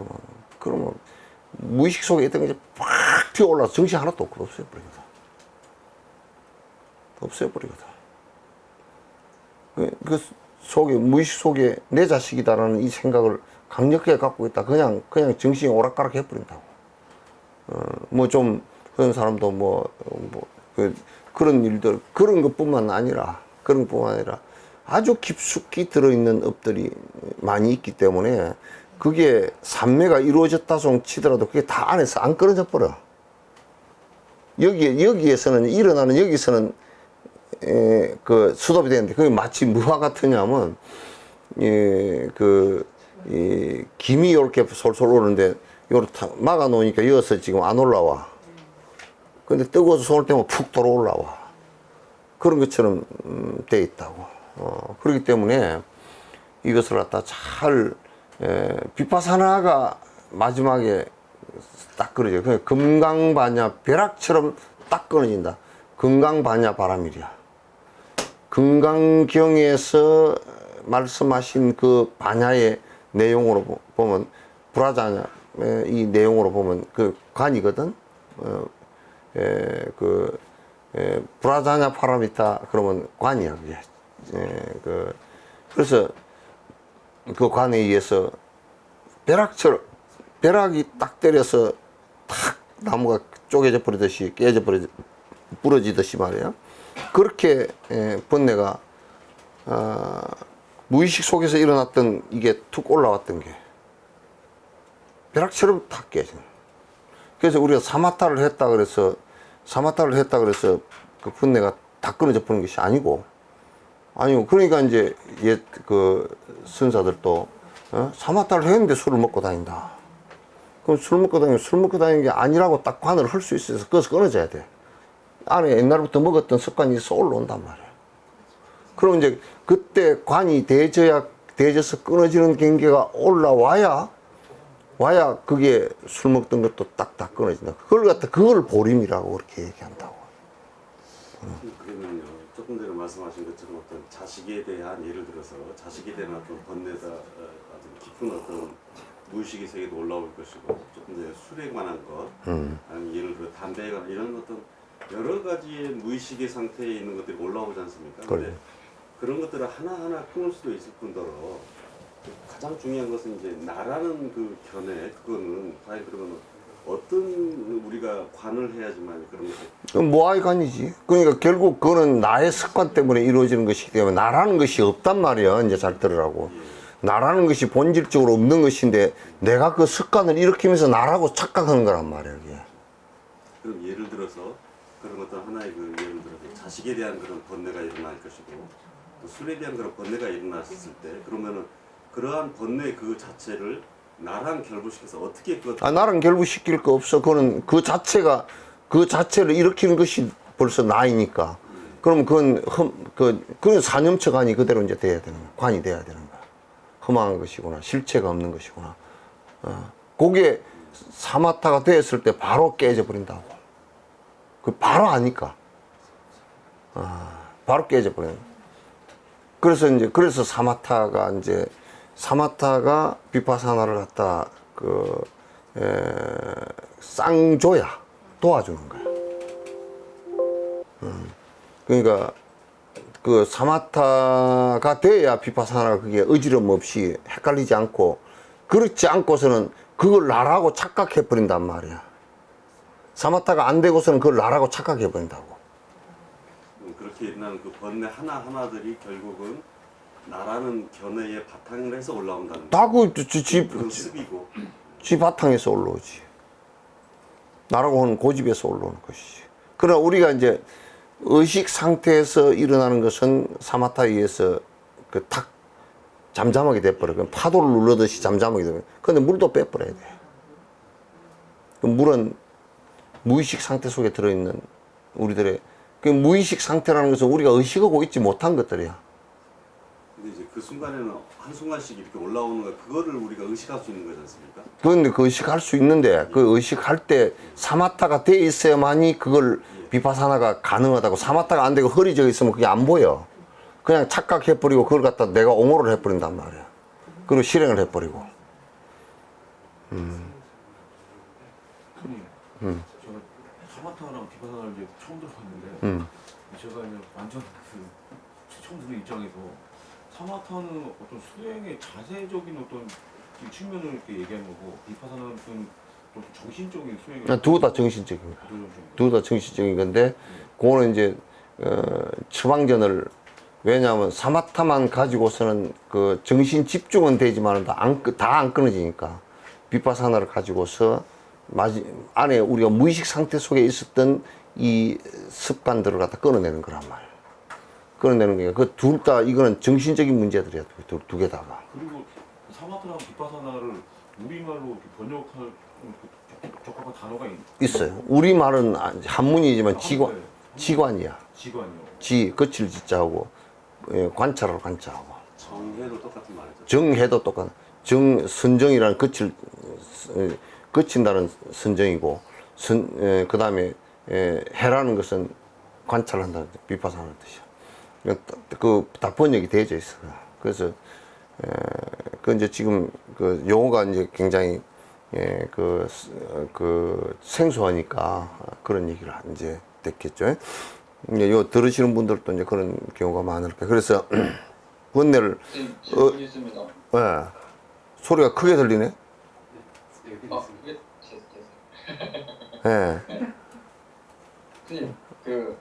[SPEAKER 1] 그러면 무의식 속에 있던 게 팍 튀어올라서 정신 하나도 없고 없애버리거든. 그 속에, 무의식 속에 내 자식이다라는 이 생각을 강력하게 갖고 있다. 그냥 정신이 오락가락 해버린다고. 좀 그런 사람도 그런 일들, 그런 것뿐만 아니라 아주 깊숙이 들어있는 업들이 많이 있기 때문에 그게 산매가 이루어졌다 송 치더라도 그게 다 안에서 안 끊어져 버려. 여기에서는 일어나는 여기서는 그 수도비 되는데 그게 마치 뭐와 같으냐면 김이 이렇게 솔솔 오르는데 요렇게 막아 놓으니까 여기서 지금 안 올라와. 근데 뜨거워서 손을 떼면 푹 돌아 올라와. 그런 것처럼 돼 있다고. 그렇기 때문에 이것을 갖다 잘 비파사나가 마지막에 딱 끊어져요. 그냥 금강반야 벼락처럼 딱 끊어진다. 금강반야 바람이랴. 금강경에서 말씀하신 그 반야의 내용으로 보면 불화자냐 이 내용으로 보면 그 관이거든. 불화자냐 파라미타 그러면 관이야 그게. 그래서 그 관에 의해서 벼락처럼 벼락이 딱 때려서 탁 나무가 쪼개져 버리듯이 부러지듯이 말이야. 그렇게 번뇌가 무의식 속에서 일어났던 이게 툭 올라왔던 게 벼락처럼 탁 깨지는. 그래서 우리가 사마타를 했다 그래서 그 번뇌가 다 끊어져 버리는 것이 아니고 그러니까 이제 옛 그 선사들도 사마타를 했는데 술을 먹고 다닌다. 그럼 술 먹고 다니는 게 아니라고 딱 관을 할 수 있어서 그것을 끊어져야 돼. 안에 옛날부터 먹었던 습관이 있어 올라온단 말이야. 그럼 이제 그때 관이 대져서 끊어지는 경계가 올라와야 그게 술 먹던 것도 딱딱 끊어진다. 그걸 보림이라고 그렇게 얘기한다고.
[SPEAKER 3] 그러면요, 조금 전에 말씀하신 것처럼 어떤 자식에 대한 예를 들어서 자식에 대한 어떤 번뇌가 아주 깊은 어떤 무의식의 세계도 올라올 것이고 조금 전에 술에 관한 것, 아니면 예를 들어 담배에 관한 이런 어떤 여러 가지의 무의식의 상태에 있는 것들이 올라오지 않습니까? 근데 그런 것들을 하나하나 끊을 수도 있을 뿐더러 가장 중요한 것은 이제 나라는 그 견해 그거는 과연 그러면 어떤 우리가 관을 해야지만 그런 것을
[SPEAKER 1] 그건 모아의 관이지. 그러니까 결국 그거는 나의 습관 때문에 이루어지는 것이기 때문에 나라는 것이 없단 말이야. 이제 잘 들으라고. 나라는 것이 본질적으로 없는 것인데 내가 그 습관을 일으키면서 나라고 착각하는 거란 말이야. 이게.
[SPEAKER 3] 그럼 예를 들어서 그런 어떤 하나의 그 예를 들어서 자식에 대한 그런 번뇌가 일어날 것이고 또 술에 대한 그런 번뇌가 일어났을 때 그러면은 그러한 번뇌 그 자체를 나랑 결부시켜서 어떻게
[SPEAKER 1] 나랑 결부시킬 거 없어. 그거는 그 자체를 일으키는 것이 벌써 나이니까. 그럼 그건 사념처 관이 그대로 이제 돼야 되는 거야. 관이 돼야 되는 거야. 험한 것이구나. 실체가 없는 것이구나. 그게 사마타가 되었을 때 바로 깨져 버린다고. 그 바로 아니까. 바로 깨져 버려. 그래서 사마타가 비파사나를 갖다 쌍줘야 도와주는 거야. 그러니까 그 사마타가 돼야 비파사나가 그게 어지럼 없이 헷갈리지 않고 그렇지 않고서는 그걸 나라고 착각해 버린단 말이야. 사마타가 안 되고서는 그걸 나라고 착각해 버린다고.
[SPEAKER 3] 그렇게 일어나는 그 번뇌 하나하나들이 결국은 나라는 견해의 바탕을 해서 올라온다는
[SPEAKER 1] 그런
[SPEAKER 3] 습이고
[SPEAKER 1] 지 바탕에서 올라오지. 나라고 하는 고집에서 올라오는 것이지. 그러나 우리가 이제 의식 상태에서 일어나는 것은 사마타에 의해서 탁 잠잠하게 돼버려. 파도를 누르듯이 잠잠하게 돼버려. 근데 물도 빼버려야 돼. 그 물은 무의식 상태 속에 들어있는 우리들의 그 무의식 상태라는 것은 우리가 의식하고 있지 못한 것들이야.
[SPEAKER 3] 근데 이제 그 순간에는 한순간씩 이렇게 올라오는 거 그거를 우리가 의식할 수 있는 거지 않습니까?
[SPEAKER 1] 그런데 그 의식할 수 있는데 그 의식할 때 사마타가 돼 있어야만이 그걸 비파사나가 가능하다고. 사마타가 안 되고 흐리져 있으면 그게 안 보여. 그냥 착각해버리고 그걸 갖다 내가 옹호를 해버린단 말이야. 그리고 실행을 해버리고.
[SPEAKER 5] 저는 사마타랑 비파사나를 이제 처음 들어봤는데 제가 이제 완전 처음 듣는 입장에서 사마타는 어떤 수행의 자세적인 어떤 측면을 이렇게 얘기하는 거고 비파사나는 좀 정신적인 수행을
[SPEAKER 1] 둘 다 정신적인 거야. 둘 다 정신적인 건데 그거는 이제 처방전을 왜냐하면 사마타만 가지고서는 그 정신 집중은 되지만 다 안 끊어지니까 비파사나를 가지고서 안에 우리가 무의식 상태 속에 있었던 이 습관들을 갖다 끊어내는 거란 말이야. 끊어내는 게 그 둘 다 이거는 정신적인 문제들이야. 두 개 다가.
[SPEAKER 5] 그리고 사마타랑 비파사나를 우리말로 이렇게 번역할 적합한 단어가
[SPEAKER 1] 있어요. 우리말은 한문이지만
[SPEAKER 5] 한문에
[SPEAKER 1] 지관이야.
[SPEAKER 5] 지관이요.
[SPEAKER 1] 거칠 지자하고 관찰하러 관찰하고.
[SPEAKER 3] 정해도 똑같은 말이죠.
[SPEAKER 1] 정해도 똑같아. 선정이라는 거친다는 선정이고, 그 다음에 해라는 것은 관찰한다는 비파사나는 뜻이야. 다 번역이 되어져 있어. 그래서 그 이제 지금 그 용어가 이제 굉장히 생소하니까 그런 얘기를 이제 됐겠죠. 이제 요 들으시는 분들도 이제 그런 경우가 많을 거예요. 그래서 번뇌를
[SPEAKER 6] 질문이 있습니다.
[SPEAKER 1] 예. 소리가 크게 들리네.
[SPEAKER 4] 여기
[SPEAKER 6] 아,
[SPEAKER 4] 있습니다.
[SPEAKER 6] 이게
[SPEAKER 1] 예.
[SPEAKER 6] 스님, 그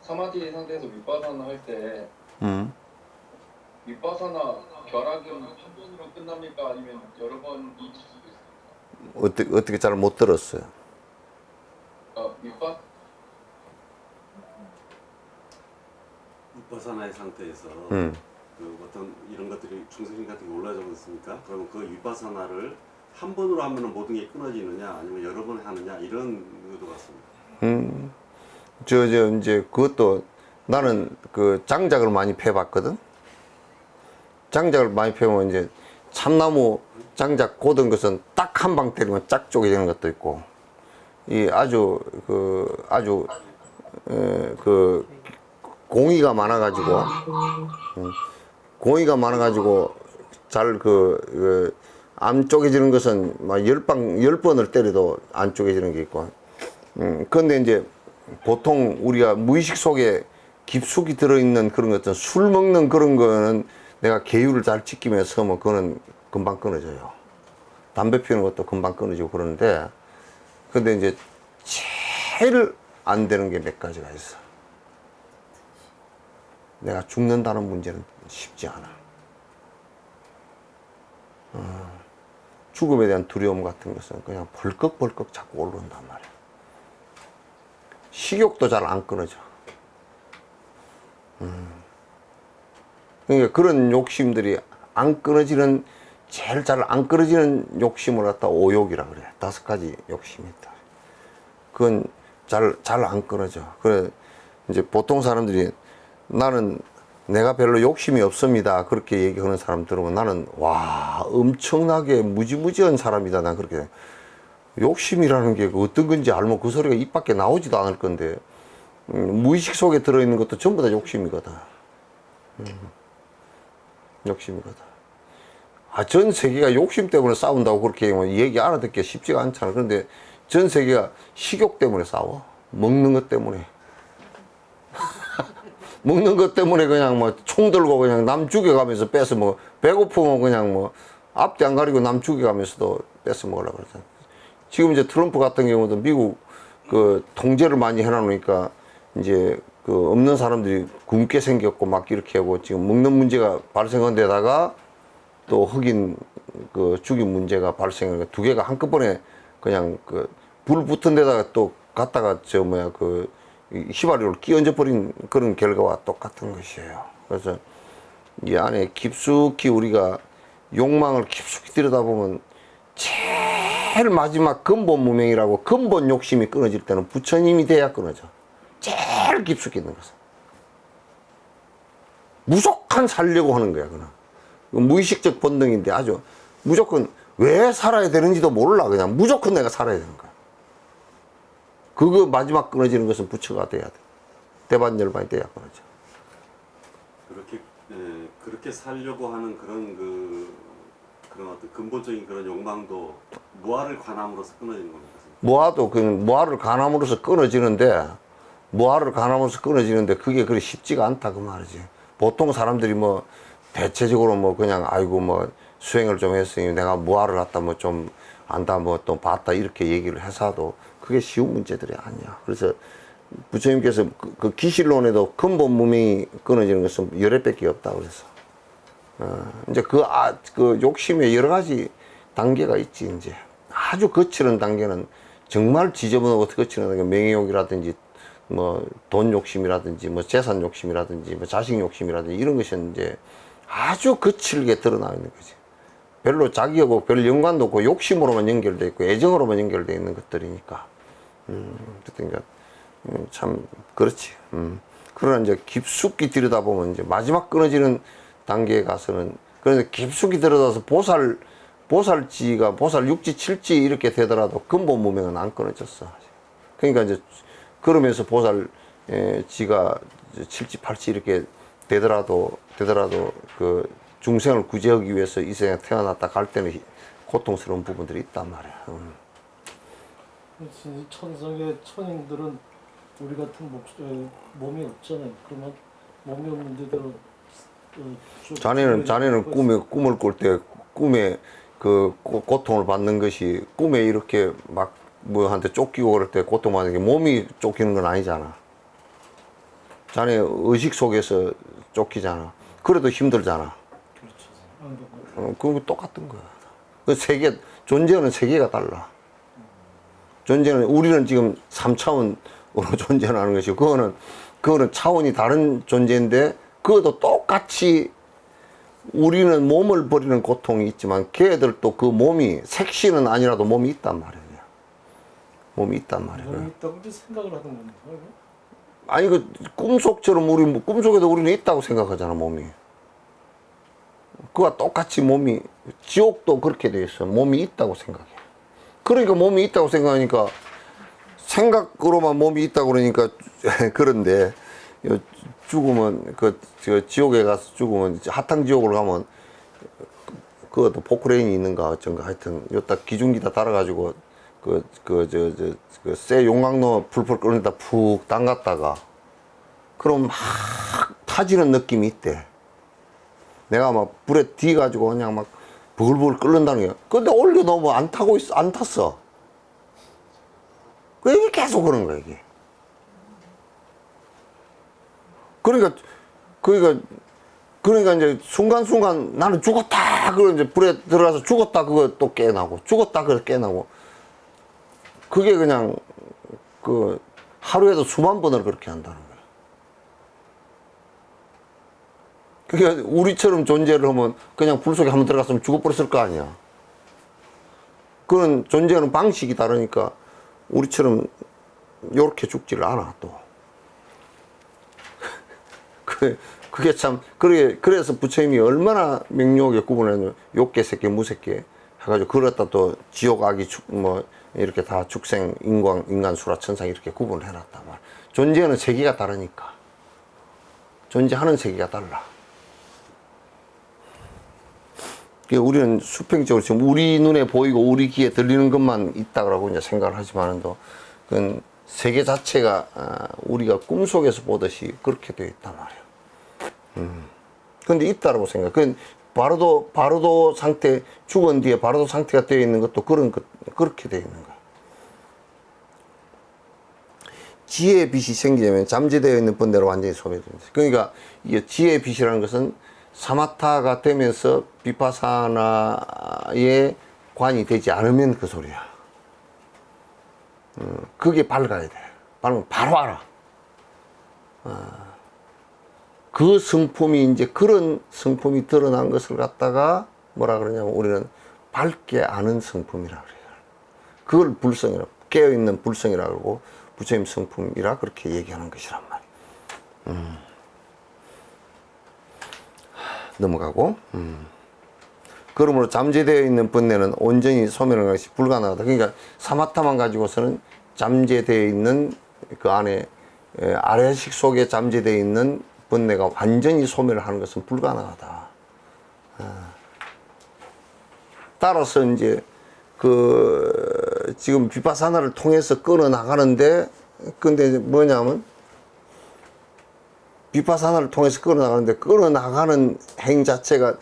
[SPEAKER 6] 사마디 상태에서 윗바사나 할 때 윗바사나 결합은 한 번으로 끝납니까? 아니면 여러 번 있을 수도 있습니까?
[SPEAKER 1] 어떻게 잘 못 들었어요.
[SPEAKER 6] 윗바
[SPEAKER 3] 윗바사나의 상태에서 그 어떤 이런 것들이 중생심 같은 게 올라오지 않습니까? 그러면 그 윗바사나를 한 번으로 하면 모든 게 끊어지느냐 아니면 여러 번 하느냐 이런 의도 같습니다.
[SPEAKER 1] 이제 그것도 나는 그 장작을 많이 패봤거든. 장작을 많이 패면 이제 참나무 장작 고든 것은 딱 한 방 때리면 짝 쪼개지는 것도 있고, 이 아주 공의가 많아가지고 잘 안 쪼개지는 것은 막 10번을 때려도 안 쪼개지는 게 있고. 그런데 이제 보통 우리가 무의식 속에 깊숙이 들어있는 그런 것들, 술 먹는 그런 거는 내가 계율을 잘 지키면서 하면 그거는 금방 끊어져요. 담배 피우는 것도 금방 끊어지고 그러는데, 근데 이제 제일 안 되는 게 몇 가지가 있어. 내가 죽는다는 문제는 쉽지 않아. 죽음에 대한 두려움 같은 것은 그냥 벌컥벌컥 자꾸 올라온단 말이야. 식욕도 잘 안 끊어져. 그러니까 그런 욕심들이 제일 잘 안 끊어지는 욕심을 갖다 오욕이라 그래. 5가지 욕심이 있다. 그건 잘 안 끊어져. 그래, 이제 보통 사람들이 나는 내가 별로 욕심이 없습니다. 그렇게 얘기하는 사람 들으면 나는, 와, 엄청나게 무지무지한 사람이다. 난 그렇게. 욕심이라는 게 어떤 건지 알면 그 소리가 입 밖에 나오지도 않을 건데, 무의식 속에 들어있는 것도 전부 다 욕심이거든. 욕심이거든. 전 세계가 욕심 때문에 싸운다고 그렇게 얘기 알아듣기 쉽지가 않잖아. 그런데 전 세계가 식욕 때문에 싸워. 먹는 것 때문에. 먹는 것 때문에 그냥 뭐 총 들고 그냥 남 죽여가면서 뺏어 먹어. 배고프면 그냥 뭐 앞뒤 안 가리고 남 죽여가면서도 뺏어 먹으려고 그러잖아. 지금 이제 트럼프 같은 경우도 미국 그 통제를 많이 해놔놓으니까 이제 그 없는 사람들이 굶게 생겼고 막 이렇게 하고 지금 먹는 문제가 발생한 데다가 또 흑인 그 죽인 문제가 발생하니까 두 개가 한꺼번에 그냥 그 불 붙은 데다가 또 갖다가 휘발유를 끼얹어 버린 그런 결과와 똑같은 것이에요. 그래서 이 안에 깊숙이 우리가 욕망을 깊숙이 들여다보면 제일 마지막 근본 무명이라고 근본 욕심이 끊어질 때는 부처님이 돼야 끊어져. 제일 깊숙이 있는 것은. 무조건 살려고 하는 거야, 그는. 무의식적 본능인데 아주 무조건 왜 살아야 되는지도 몰라. 그냥 무조건 내가 살아야 되는 거야. 그거 마지막 끊어지는 것은 부처가 돼야 돼. 대반열반이 돼야 끊어져.
[SPEAKER 3] 그렇게 살려고 하는 그런 어떤 근본적인 그런 욕망도 무아를 관함으로써 끊어지는 겁니다.
[SPEAKER 1] 무아도 무아를 관함으로써 끊어지는데 그게 그리 쉽지가 않다 그 말이지. 보통 사람들이 뭐 대체적으로 뭐 그냥 아이고 뭐 수행을 좀 했으니 내가 무아를 갖다 뭐 좀 안다 뭐 또 봤다 이렇게 얘기를 해서도 그게 쉬운 문제들이 아니야. 그래서 부처님께서 그 기실론에도 근본 무명이 끊어지는 것은 열애밖에 없다고 그랬어. 이제 그 욕심에 여러 가지 단계가 있지, 이제. 아주 거칠은 단계는 정말 지저분하고 거칠은 단계, 명예욕이라든지, 뭐, 돈 욕심이라든지, 뭐, 재산 욕심이라든지, 뭐, 자식 욕심이라든지, 이런 것이 이제 아주 거칠게 드러나 있는 거지. 별로 자기하고 별 연관도 없고, 욕심으로만 연결돼 있고, 애정으로만 연결돼 있는 것들이니까. 그러니까, 참, 그렇지. 그러나 이제 깊숙이 들여다보면 이제 마지막 끊어지는 단계에 가서는, 그런데 깊숙이 들여다서 보살지가, 보살 6지, 7지 이렇게 되더라도 근본 무명은 안 끊어졌어. 그러니까 이제, 그러면서 보살, 지가 7지, 8지 이렇게 되더라도 그 중생을 구제하기 위해서 이 세상에 태어났다 갈 때는 고통스러운 부분들이 있단 말이야.
[SPEAKER 7] 그렇지. 천상의 천인들은 우리 같은 몸이 없잖아요. 그러면 몸이 없는데도
[SPEAKER 1] 자네는 꿈을 꿀 때 꿈에 그 고통을 받는 것이 꿈에 이렇게 막 뭐한테 쫓기고 그럴 때 고통받는 게 몸이 쫓기는 건 아니잖아. 자네 의식 속에서 쫓기잖아. 그래도 힘들잖아. 그거 똑같은 거야. 그 세계, 존재하는 세계가 달라. 존재는, 우리는 지금 3차원으로 존재하는 것이고, 그거는 차원이 다른 존재인데, 그것도 똑같이 우리는 몸을 버리는 고통이 있지만, 걔들도 그 몸이, 색신은 아니라도 몸이 있단 말이야. 몸이 있단 말이야.
[SPEAKER 7] 몸이 있다고 생각을 하는 겁니다.
[SPEAKER 1] 아니, 그, 꿈속처럼 꿈속에도 우리는 있다고 생각하잖아, 몸이. 그와 똑같이 몸이, 지옥도 그렇게 돼 있어. 몸이 있다고 생각해. 그러니까 몸이 있다고 생각하니까, 생각으로만 몸이 있다고 그러니까, 그런데, 죽으면, 지옥에 가서 죽으면, 하탕지옥을 가면, 그것도 포크레인이 있는가, 어쩐가, 하여튼, 요따 기중기다 달아가지고, 쇠 용광로 풀풀 끓는다 푹 담갔다가, 그럼 막 타지는 느낌이 있대. 내가 막 불에 뒤가지고 그냥 막 부글부글 끓는다는 게. 근데 올려놓으면 안 타고 있어, 안 탔어. 왜 이게 계속 그런 거야, 이게. 그러니까 이제 순간순간 나는 죽었다! 그걸 이제 불에 들어가서 죽었다! 그거 또 깨나고, 죽었다! 그거 깨나고. 그게 그냥, 하루에도 수만 번을 그렇게 한다는 거야. 그러니까 우리처럼 존재를 하면 그냥 불 속에 한번 들어갔으면 죽어버렸을 거 아니야. 그런 존재하는 방식이 다르니까 우리처럼 요렇게 죽지를 않아, 또. 그게 참, 그래서 부처님이 얼마나 명료하게 구분했냐면, 욕계, 새끼, 무새끼 해가지고, 그랬다 또 지옥, 악이, 이렇게 다 축생, 인간, 수라, 천상 이렇게 구분을 해놨단 말이야. 존재하는 세계가 다르니까. 존재하는 세계가 달라. 우리는 수평적으로 지금 우리 눈에 보이고 우리 귀에 들리는 것만 있다고 이제 생각을 하지만도, 그건 세계 자체가 우리가 꿈속에서 보듯이 그렇게 되어 있단 말이야. 근데 있다라고 생각. 그건 바로도 상태, 죽은 뒤에 바로도 상태가 되어 있는 것도 그렇게 되어 있는 거야. 지혜의 빛이 생기려면 잠재되어 있는 본대로 완전히 소멸됩니다. 그러니까 이게 지혜의 빛이라는 것은 사마타가 되면서 비파사나의 관이 되지 않으면 그 소리야. 그게 밝아야 돼. 밝으면 바로 알아. 그 성품이 이제 그런 성품이 드러난 것을 갖다가 뭐라 그러냐면 우리는 밝게 아는 성품이라 그래요. 그걸 불성이라, 깨어있는 불성이라 그러고 부처님 성품이라 그렇게 얘기하는 것이란 말이에요. 넘어가고. 그러므로 잠재되어 있는 번뇌는 온전히 소멸하는 것이 불가능하다. 그러니까 사마타만 가지고서는 잠재되어 있는 그 안에 아래식 속에 잠재되어 있는 번뇌가 완전히 소멸하는 것은 불가능하다. 따라서 이제 지금 비파사나를 통해서 끌어 나가는데, 근데 뭐냐면 비파사나를 통해서 끌어 나가는 행 자체가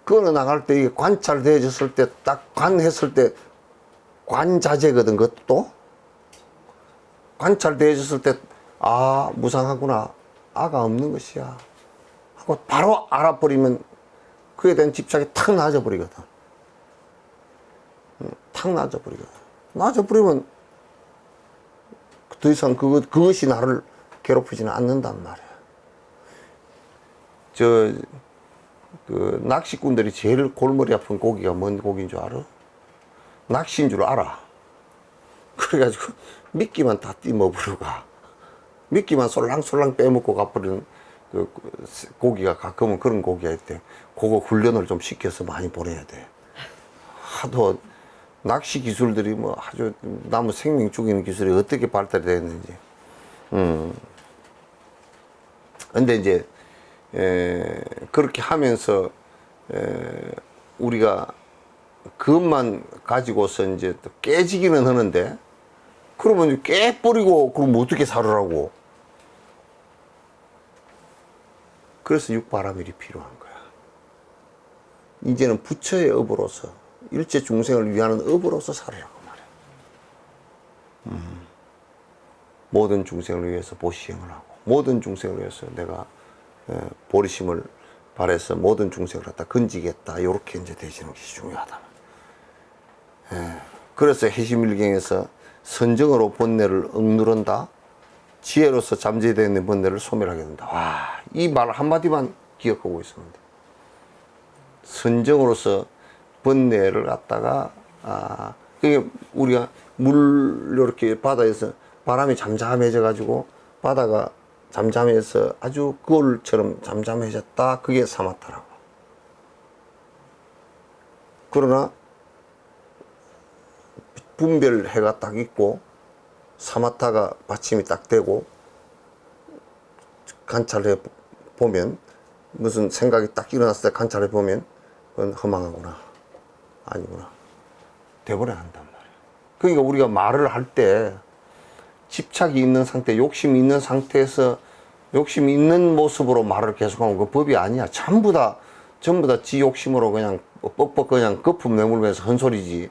[SPEAKER 1] 끌어 나갈 때 이게 관찰되어졌을 때 딱 관했을 때 관자재거든. 그것도 관찰되어졌을 때 아, 무상하구나. 아가 없는 것이야. 하고 바로 알아버리면 그에 대한 집착이 탁 낮아버리거든. 탁 낮아버리거든. 낮아버리면 더 이상 그것이 나를 괴롭히지는 않는단 말이야. 낚시꾼들이 제일 골머리 아픈 고기가 뭔 고기인 줄 알아? 낚시인 줄 알아. 그래가지고 미끼만 다 띠먹으러 가. 미끼만 솔랑솔랑 빼먹고 가버리는 그 고기가 가끔은 그런 고기가 있대. 그거 훈련을 좀 시켜서 많이 보내야 돼. 하도 낚시 기술들이 뭐 아주 나무 생명 죽이는 기술이 어떻게 발달이 됐는지. 근데 이제 그렇게 하면서 우리가 그것만 가지고서 이제 또 깨지기는 하는데, 그러면 이제 깨버리고 그럼 어떻게 살으라고. 그래서 육바라밀이 필요한 거야. 이제는 부처의 업으로서, 일체 중생을 위하는 업으로서 살으라고 말이야. 모든 중생을 위해서 보시행을 하고, 모든 중생을 위해서 내가 보리심을 발해서 모든 중생을 갖다 건지겠다. 이렇게 이제 되시는 것이 중요하다. 그래서 해심일경에서 선정으로 번뇌를 억누른다. 지혜로서 잠재되어 있는 번뇌를 소멸하게 된다. 와, 이 말 한마디만 기억하고 있었는데. 선정으로서 번뇌를 갖다가, 그게 우리가 물, 이렇게 바다에서 바람이 잠잠해져가지고 바다가 잠잠해서 아주 거울처럼 잠잠해졌다. 그게 사마타라고. 그러나 분별해가 딱 있고 사마타가 받침이 딱 되고 관찰해 보면, 무슨 생각이 딱 일어났을 때 관찰해 보면 그건 허망하구나, 아니구나 돼버려야 한단 말이야. 그러니까 우리가 말을 할 때 집착이 있는 상태, 욕심이 있는 상태에서 욕심이 있는 모습으로 말을 계속하면 그 법이 아니야. 전부 다 지 욕심으로 그냥 뻑뻑 그냥 거품 내물면서 헛소리지.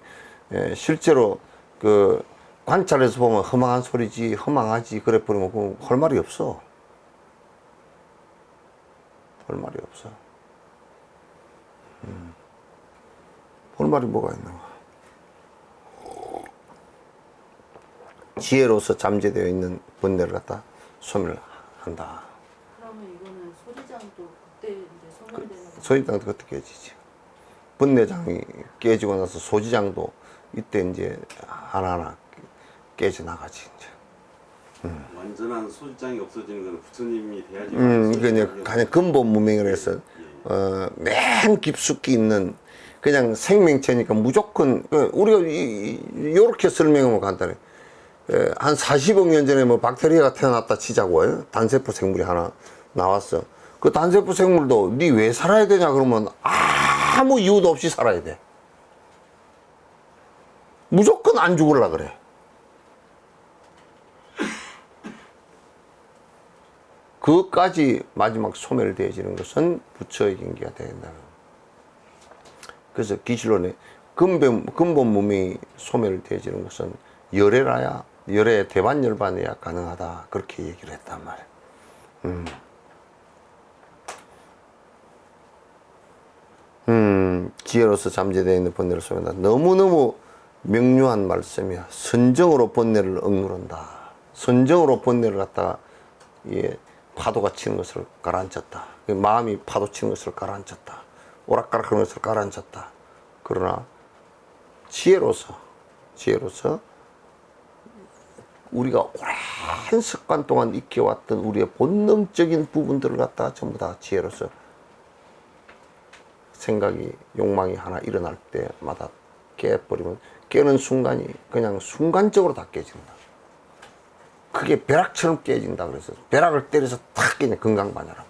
[SPEAKER 1] 실제로 그 관찰해서 보면 허망한 소리지, 허망하지, 그래 버리면 그 할 말이 없어. 할 말이 없어. 할 말이 뭐가 있는가? 지혜로서 잠재되어 있는 번뇌를 갖다 소멸한다.
[SPEAKER 2] 그러면 이거는 소리장도 그때 이제 소멸되는 거.
[SPEAKER 1] 소지장도 그때 깨지지. 번뇌장이 깨지고 나서 소지장도 이때 이제 하나하나 깨져 나가지 이제.
[SPEAKER 3] 완전한 소지장이 없어지는 건 부처님이 돼야지.
[SPEAKER 1] 그냥 가장 근본 무명을 해서 맨 깊숙이 있는 그냥 생명체니까 무조건 우리가 이렇게 설명하면 간단해. 한 40억 년 전에 뭐 박테리아가 태어났다 치자고. 단세포 생물이 하나 나왔어. 그 단세포 생물도 니 왜 살아야 되냐 그러면 아무 이유도 없이 살아야 돼. 무조건 안 죽으려 그래. 그것까지 마지막 소멸되어지는 것은 부처의 경계가 된다. 그래서 기실론에 근본 무명이 소멸되어지는 것은 열애라야, 열애 대반열반해야 가능하다. 그렇게 얘기를 했단 말이야. 지혜로서 잠재되어 있는 번뇌를 소멸한다. 너무너무 명료한 말씀이야. 선정으로 번뇌를 억누른다. 선정으로 번뇌를 갖다가 파도가 치는 것을 가라앉혔다. 마음이 파도 치는 것을 가라앉혔다. 오락가락 하는 것을 가라앉혔다. 그러나 지혜로서 우리가 오랜 습관 동안 익혀왔던 우리의 본능적인 부분들을 갖다가 전부 다 지혜로서 생각이, 욕망이 하나 일어날 때마다 깨버리면 깨는 순간이 그냥 순간적으로 다 깨진다. 그게 벼락처럼 깨진다. 그래서 벼락을 때려서 탁 깨냐, 건강반야라고.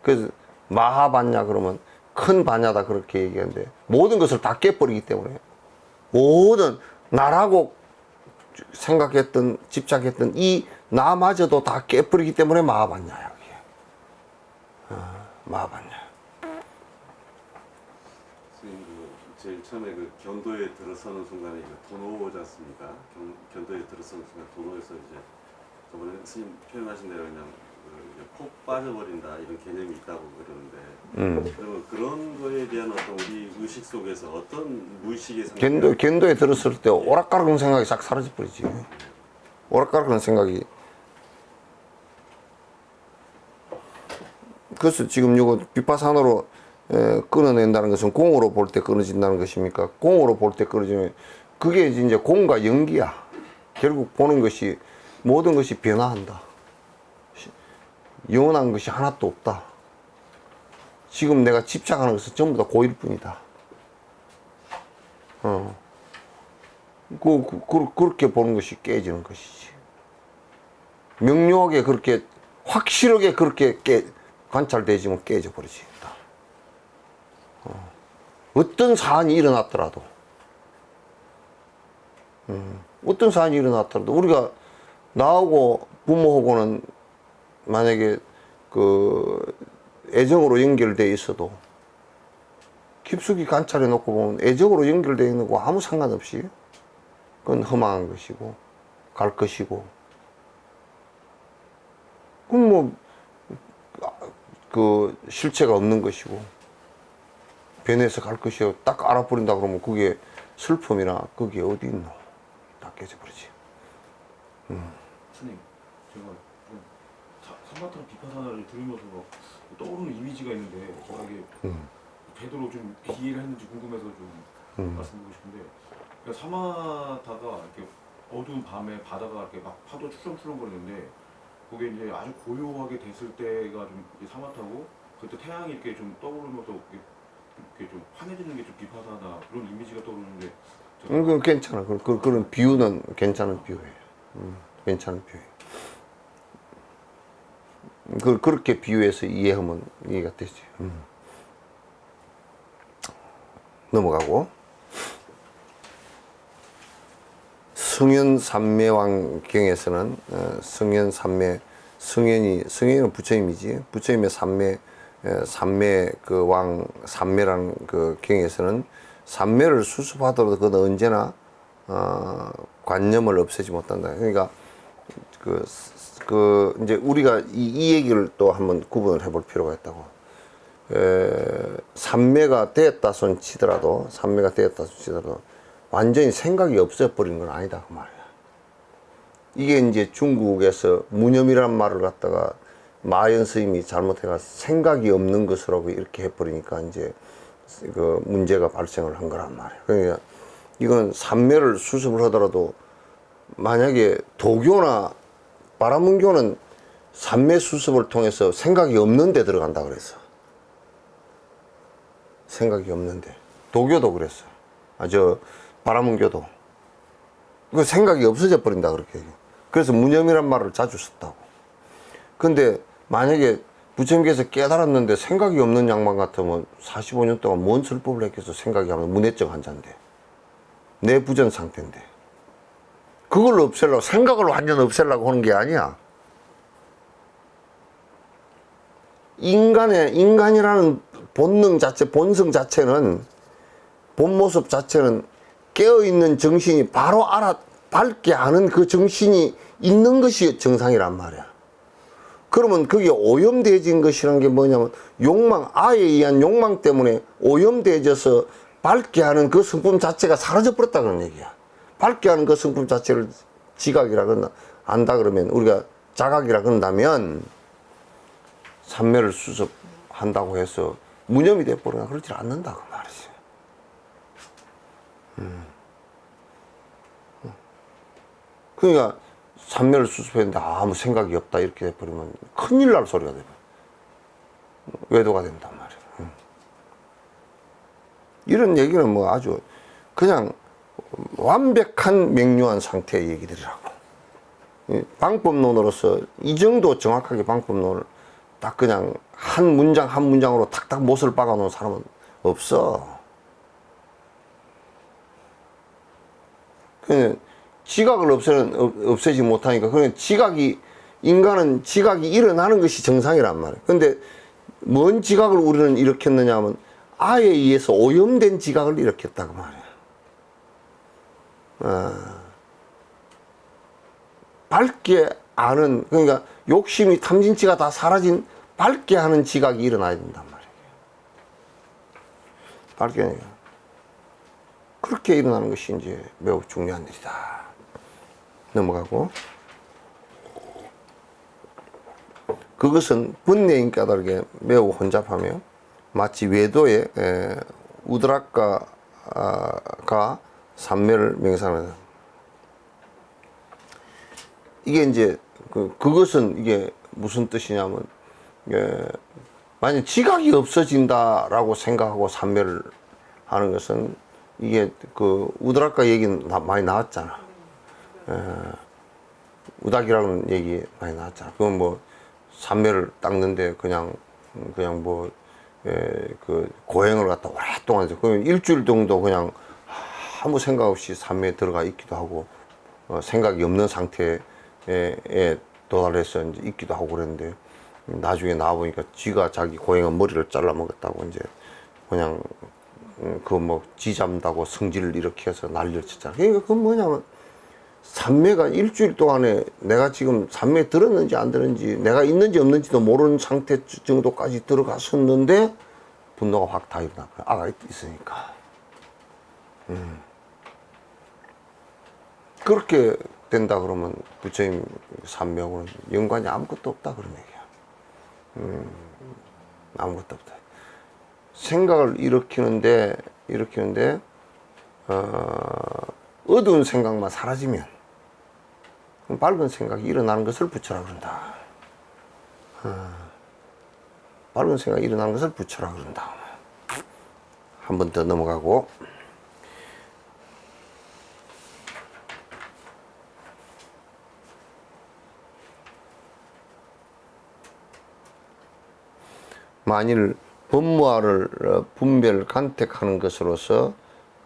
[SPEAKER 1] 그래서 마하반야 그러면 큰 반야다 그렇게 얘기하는데, 모든 것을 다 깨버리기 때문에 모든 나라고 생각했던, 집착했던 이 나마저도 다 깨버리기 때문에 마하반야야. 마하반야.
[SPEAKER 3] 제일 처음에 그 견도에 들어서는 순간에 그 도노지 않습니까? 견도에 들어서는 순간 도노에서 이제 저번에 스님 표현하신 대로 그냥 그 이제 폭 빠져버린다 이런 개념이 있다고 그러는데 그러면 그런 거에 대한 어떤 우리 의식 속에서 어떤 무의식의 상태
[SPEAKER 1] 견도에 들었을 때 오락가락한 생각이 싹 사라져 버리지. 오락가락한 생각이. 그래서 지금 이거 비파산으로 끊어낸다는 것은 공으로 볼 때 끊어진다는 것입니까? 공으로 볼 때 끊어지면 그게 이제 공과 연기야. 결국 보는 것이 모든 것이 변화한다. 영원한 것이 하나도 없다. 지금 내가 집착하는 것은 전부 다 고일 뿐이다. 그렇게 보는 것이 깨지는 것이지. 명료하게 그렇게 확실하게 그렇게 관찰되지면 깨져 버리지. 어떤 사안이 일어났더라도, 어떤 사안이 일어났더라도 우리가 나하고 부모하고는 만약에 그 애정으로 연결돼 있어도 깊숙이 관찰해 놓고 보면 애정으로 연결되어 있는 거 아무 상관없이 그건 허망한 것이고 갈 것이고 그건 뭐 그 실체가 없는 것이고 변해서 갈 것이고 딱 알아버린다 그러면 그게 슬픔이나 그게 어디 있노? 다 깨져버리지.
[SPEAKER 5] 스님, 제가 사마타나 비파사나를 들으면서 막 떠오르는 이미지가 있는데 제가 이게 제대로 좀 이해를 했는지 궁금해서 좀 말씀드리고 싶은데 그러니까 사마타가 이렇게 어두운 밤에 바다가 이렇게 막 파도 출렁출렁 거리는데 그게 이제 아주 고요하게 됐을 때가 좀 사마타고 그때 태양이 이렇게 좀 떠오르면서 이렇게 좀 환해지는 게 좀 비파사나 그런 이미지가 떠오르는데
[SPEAKER 1] 그건 괜찮아. 그런 비유는 괜찮은 비유예요. 괜찮은 비유예요. 그렇게 비유해서 이해하면 이해가 되지. 넘어가고. 성현삼매왕경에서는 성현삼매, 성현은 부처님이지. 부처님의 삼매 그 왕 삼매라는 그 경에서는 삼매를 수습하더라도 그건 언제나 관념을 없애지 못한다. 그러니까 이제 우리가 이 얘기를 또 한번 구분을 해볼 필요가 있다고. 삼매가 되었다 손 치더라도 완전히 생각이 없어버리는 건 아니다 그 말이야. 이게 이제 중국에서 무념이란 말을 갖다가 마연 스님이 잘못해가 생각이 없는 것으로 이렇게 해버리니까 이제 그 문제가 발생을 한 거란 말이에요. 그러니까 이건 삼매를 수습을 하더라도 만약에 도교나 바라문교는 삼매 수습을 통해서 생각이 없는 데 들어간다 그랬어. 생각이 없는데. 도교도 그랬어. 바라문교도. 그 생각이 없어져 버린다 그렇게. 그래서 무념이란 말을 자주 썼다고. 근데 만약에 부처님께서 깨달았는데 생각이 없는 양반 같으면 45년 동안 뭔 설법을 했겠어. 생각이 하면 문해증 환자인데. 내 부전 상태인데. 그걸 없애려고, 생각을 완전 없애려고 하는 게 아니야. 인간이라는 본능 자체, 본성 자체는, 본 모습 자체는 깨어있는 정신이 바로 밝게 아는 그 정신이 있는 것이 정상이란 말이야. 그러면 그게 오염되어진 것이라는 게 뭐냐면 아에 의한 욕망 때문에 오염되어져서 밝게 하는 그 성품 자체가 사라져버렸다 그런 얘기야. 밝게 하는 그 성품 자체를 지각이라 안다 그러면 우리가 자각이라 그런다면 삼매를 수습한다고 해서 무념이 돼버리나 그러지 않는다 그 말이지. 그러니까 삼매를 수습했는데 아무 생각이 없다 이렇게 돼버리면 큰일 날 소리가 돼요. 외도가 된단 말이에요. 이런 얘기는 뭐 아주 그냥 완벽한 명료한 상태의 얘기들이라고. 방법론으로서 이 정도 정확하게 방법론을 딱 그냥 한 문장 한 문장으로 탁탁 못을 박아놓은 사람은 없어. 그냥 지각을 없애지 못하니까 그냥 인간은 지각이 일어나는 것이 정상이란 말이에요. 근데 뭔 지각을 우리는 일으켰느냐 하면 아에 의해서 오염된 지각을 일으켰다고 말이야. 밝게 아는, 그러니까 욕심이 탐진치가 다 사라진 밝게 하는 지각이 일어나야 된단 말이에요. 밝게. 그렇게 일어나는 것이 이제 매우 중요한 일이다. 넘어가고. 그것은 분내인 까닭에 매우 혼잡하며 마치 외도의 우드라카가 산매를 명상하는. 이게 이제 그것은 이게 무슨 뜻이냐면, 만약 지각이 없어진다라고 생각하고 산매를 하는 것은 이게 그 우드라카 얘기는 많이 나왔잖아. 우닥이라는 얘기 많이 나왔잖아. 그건 뭐 산매를 닦는데 그냥 뭐 그 고행을 갖다 오랫동안 해서 그럼 일주일 정도 그냥 아무 생각 없이 산매에 들어가 있기도 하고 생각이 없는 상태에 도달해서 이제 있기도 하고 그랬는데 나중에 나와보니까 지가 자기 고행한 머리를 잘라 먹었다고 이제 그냥 그 뭐 지잠다고 성질을 일으켜서 난리를 쳤잖아. 그러니까 그건 뭐냐면 산매가 일주일 동안에 내가 지금 산매에 들었는지 안 들었는지 내가 있는지 없는지도 모르는 상태 정도까지 들어갔었는데 분노가 확 다 일어나. 아가 있으니까. 그렇게 된다 그러면 부처님 산매하고는 연관이 아무것도 없다 그런 얘기야. 아무것도 없다. 생각을 일으키는데 어두운 생각만 사라지면 밝은 생각이 일어나는 것을 부처라 그런다. 밝은 생각이 일어나는 것을 부처라 그런다. 한 번 더 넘어가고. 만일 법무화를 분별 간택하는 것으로서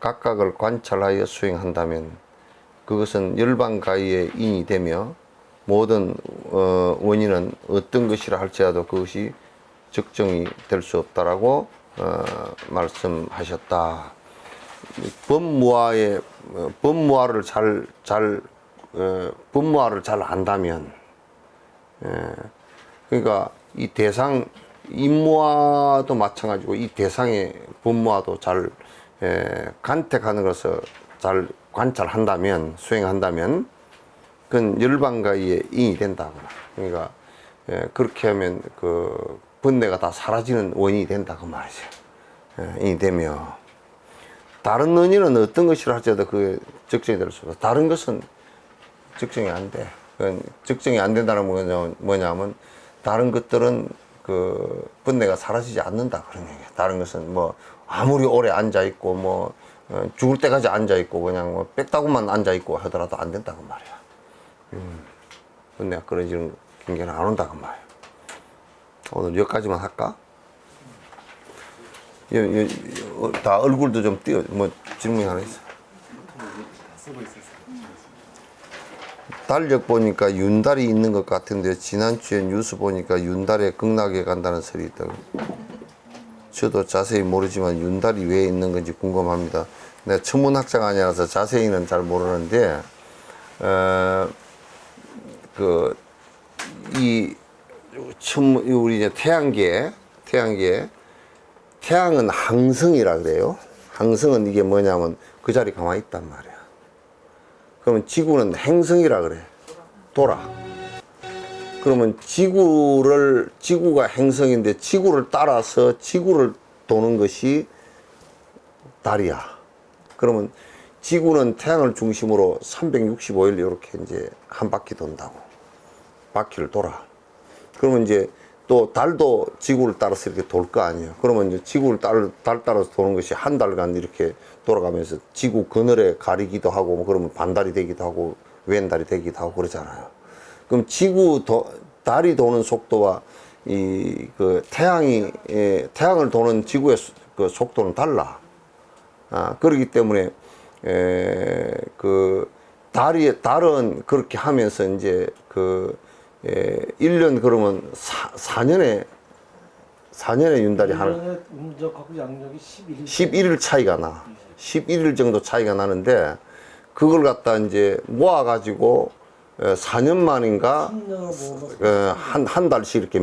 [SPEAKER 1] 각각을 관찰하여 수행한다면 그것은 열반가의의 인이 되며 모든 원인은 어떤 것이라 할지라도 그것이 적정이 될 수 없다라고 말씀하셨다. 법무화를 잘 안다면, 그러니까 이 대상 임무화도 마찬가지고 이 대상의 법무화도 잘 간택하는 것을 잘 관찰한다면, 수행한다면 그건 열반가의의 인이 된다. 그러니까 그렇게 하면 그 번뇌가 다 사라지는 원인이 된다 그 말이죠. 인이 되며 다른 원인은 어떤 것이라 할지라도 그게 적정이 될 수 없어. 다른 것은 적정이 안 돼. 그건 적정이 안 된다는 뭐냐면 다른 것들은 그 번뇌가 사라지지 않는다 그런 얘기야. 다른 것은 뭐 아무리 오래 앉아 있고 뭐 죽을 때까지 앉아 있고 그냥 뭐 빽다구만 앉아 있고 하더라도 안 된다 그 말이야. 번뇌가 끊어지는 경계는 안 온다 그 말이야. 오늘 여기까지만 할까? 다 얼굴도 좀 띄워. 뭐 질문이 하나 있어. 달력 보니까 윤달이 있는 것 같은데 지난주에 뉴스 보니까 윤달에 극락에 간다는 설이 있다고. 저도 자세히 모르지만 윤달이 왜 있는 건지 궁금합니다. 내가 천문학자가 아니라서 자세히는 잘 모르는데 우리 이제 태양은 항성이라 그래요. 항성은 이게 뭐냐면 그 자리 가만히 있단 말이야. 그러면 지구는 행성이라 그래. 돌아. 그러면 지구가 행성인데 지구를 따라서 지구를 도는 것이 달이야. 그러면 지구는 태양을 중심으로 365일 이렇게 이제 한 바퀴 돈다고. 바퀴를 돌아. 그러면 이제 또 달도 지구를 따라서 이렇게 돌 거 아니에요. 그러면 이제 지구를 달 따라서 도는 것이 한 달간 이렇게 돌아가면서 지구 그늘에 가리기도 하고 뭐 그러면 반달이 되기도 하고 왼달이 되기도 하고 그러잖아요. 그럼 달이 도는 속도와 그 태양을 도는 지구의 그 속도는 달라. 그렇기 때문에 달은 그렇게 하면서 이제 1년 그러면 4년에 4년에 윤달이 하나
[SPEAKER 7] 1년에 음력하고 양력이 11일.
[SPEAKER 1] 11일 차이가 나. 11일 정도 차이가 나는데 그걸 갖다 이제 모아가지고 4년 만인가
[SPEAKER 7] 10년을 모아서
[SPEAKER 1] 한 달씩 이렇게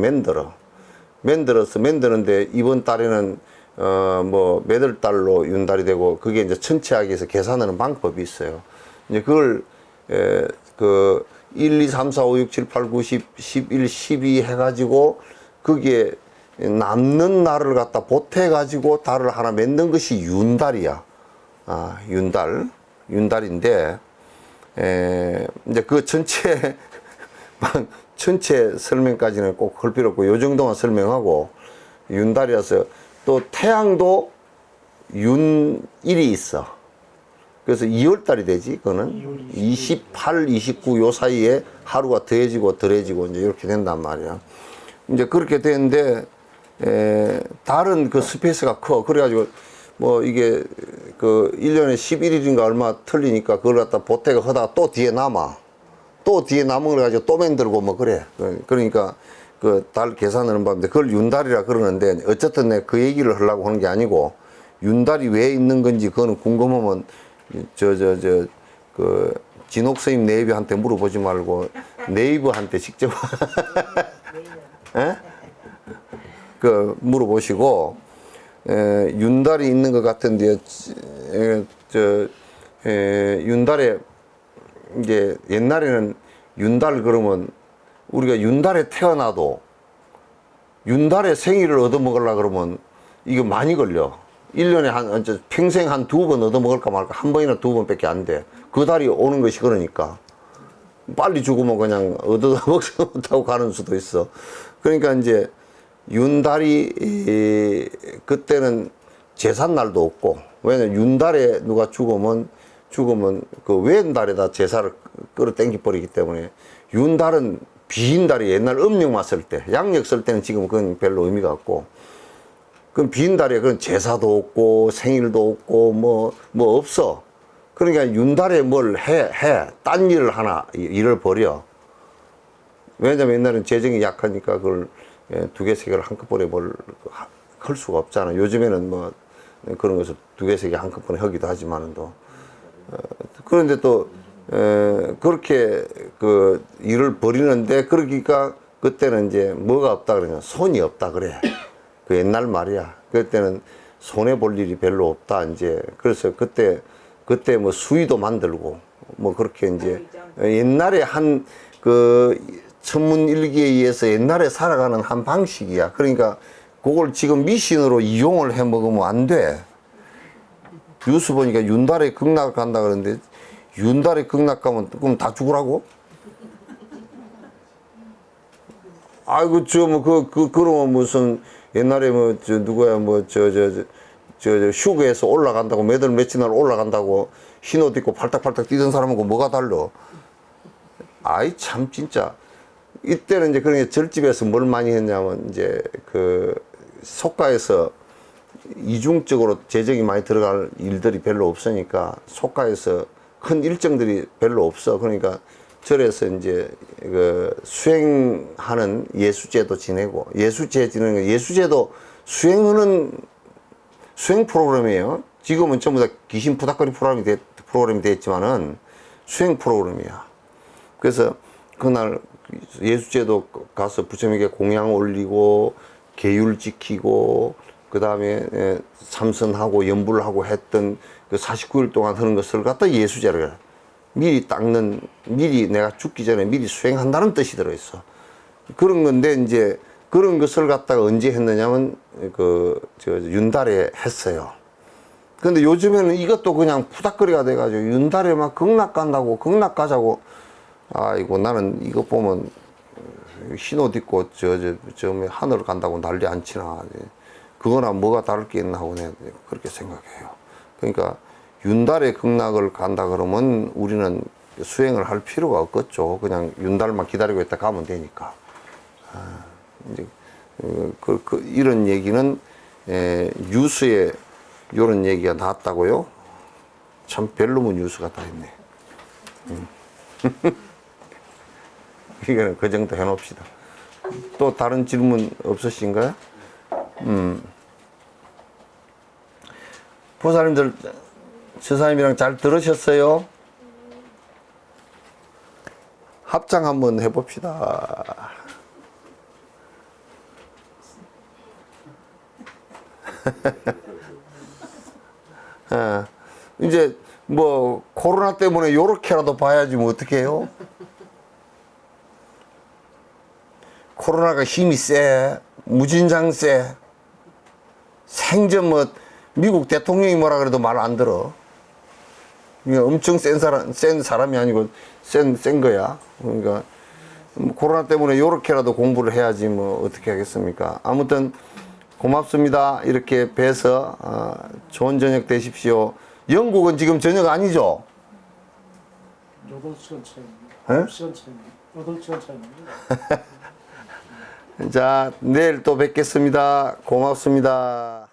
[SPEAKER 1] 만들었는데 이번 달에는 뭐 몇월 달로 윤달이 되고 그게 이제 천체학에서 계산하는 방법이 있어요. 이제 그걸 그 1, 2, 3, 4, 5, 6, 7, 8, 9, 10, 11, 12 해가지고 그게 남는 날을 갖다 보태가지고 달을 하나 만든 것이 윤달이야. 아, 윤달인데, 이제 그 전체 설명까지는 꼭 할 필요 없고, 요 정도만 설명하고, 윤달이라서 또 태양도 윤일이 있어. 그래서 2월달이 되지, 그거는. 28, 29 요 사이에 하루가 더해지고 덜해지고 이제 이렇게 된단 말이야. 이제 그렇게 되는데, 달은 그 스페이스가 커. 그래가지고, 뭐 이게 그 1년에 11일인가 얼마 틀리니까 그걸 갖다 보태가 하다가 또 뒤에 남아. 또 뒤에 남은 걸 가지고 또 만들고 뭐 그래. 그러니까 그 달 계산하는 법인데 그걸 윤달이라 그러는데 어쨌든 내가 그 얘기를 하려고 하는 게 아니고 윤달이 왜 있는 건지 그거는 궁금하면 그 진옥스님 네이버한테 물어보지 말고 네이버한테 직접 그 물어보시고 윤달이 있는 것 같은데 윤달에 이제 옛날에는 윤달 그러면 우리가 윤달에 태어나도 윤달에 생일을 얻어먹으려고 그러면 이게 많이 걸려. 1년에 평생 한 2번 얻어먹을까 말까 한 번이나 2번밖에 안 돼. 그 달이 오는 것이 그러니까. 빨리 죽으면 그냥 얻어먹지 못하고 가는 수도 있어. 그러니까 이제 윤달이 그때는 제삿날도 없고 왜냐면 윤달에 누가 죽으면 그 왼달에다 제사를 끌어당겨 버리기 때문에 윤달은 비인 달이 옛날 음력만 쓸 때 양력 쓸 때는 지금 그건 별로 의미가 없고 그럼 비인 달에 그런 제사도 없고 생일도 없고 뭐 없어. 그러니까 윤달에 뭘 딴 일을 하나 일을 벌여. 왜냐면 옛날엔 재정이 약하니까 그걸 2개, 3개를 한꺼번에 뭘 할 수가 없잖아. 요즘에는 뭐 그런 것을 2개, 3개 한꺼번에 하기도 하지만은 또 그런데 또 그렇게 그 일을 벌이는데 그러니까 그때는 이제 뭐가 없다 그러냐 손이 없다 그래. 그 옛날 말이야. 그때는 손해 볼 일이 별로 없다 이제. 그래서 그때 뭐 수의도 만들고 뭐 그렇게 이제 옛날에 한 그 천문일기에 의해서 옛날에 살아가는 한 방식이야. 그러니까 그걸 지금 미신으로 이용을 해 먹으면 안 돼. 뉴스 보니까 윤달에 극락 간다 그러는데 윤달에 극락 가면 그럼 다 죽으라고? 아이고 그러면 무슨 옛날에 뭐 누구야 뭐 휴게에서 올라간다고 며칠 날 올라간다고 흰 옷 입고 팔딱팔딱 뛰던 사람하고 뭐가 달라? 아이 참 진짜 이때는 이제 그런 절집에서 뭘 많이 했냐면 이제 그 속가에서 이중적으로 재정이 많이 들어갈 일들이 별로 없으니까 속가에서 큰 일정들이 별로 없어. 그러니까 절에서 이제 그 수행하는 예수제도 지내고 예수제 지내는 거 예수제도 수행하는 수행 프로그램이에요. 지금은 전부 다 귀신 푸닥거리 프로그램이 됐지만은 수행 프로그램이야. 그래서 그날 예수제도 가서 부처님에게 공양 올리고 계율 지키고 그 다음에 참선하고 연불하고 했던 그 49일 동안 하는 것을 갖다 예수제로 해. 미리 내가 죽기 전에 미리 수행한다는 뜻이 들어있어. 그런 건데 이제 그런 것을 갖다가 언제 했느냐면 윤달에 했어요. 근데 요즘에는 이것도 그냥 푸닥거리가 돼가지고 윤달에 막 극락 간다고 극락 가자고 아이고 나는 이거 보면 흰옷 입고 하늘 간다고 난리 안 치나 그거나 뭐가 다를 게 있나 하고 내가 그렇게 생각해요. 그러니까 윤달에 극락을 간다 그러면 우리는 수행을 할 필요가 없겠죠. 그냥 윤달만 기다리고 있다 가면 되니까. 이제 이런 얘기는 뉴스에 이런 얘기가 나왔다고요? 참 별로면 뉴스가 다 있네. 이거는 그 정도 해놓읍시다. 또 다른 질문 없으신가요? 보살님들, 지사님이랑 잘 들으셨어요? 합장 한번 해봅시다. 예, 이제 뭐 코로나 때문에 요렇게라도 봐야지 뭐 어떻게 해요? 코로나가 힘이 세, 무진장 세. 생전 뭐 미국 대통령이 뭐라 그래도 말 안 들어. 이게 엄청 센 사람이 아니고 센 거야. 그러니까 뭐 코로나 때문에 요렇게라도 공부를 해야지 뭐 어떻게 하겠습니까? 아무튼 고맙습니다. 이렇게 뵈서 좋은 저녁 되십시오. 영국은 지금 저녁 아니죠?
[SPEAKER 7] 8시간 차이입니다.
[SPEAKER 1] 예?
[SPEAKER 7] 9시간 차이입니다. 8시간 차이입니다.
[SPEAKER 1] 자, 내일 또 뵙겠습니다. 고맙습니다.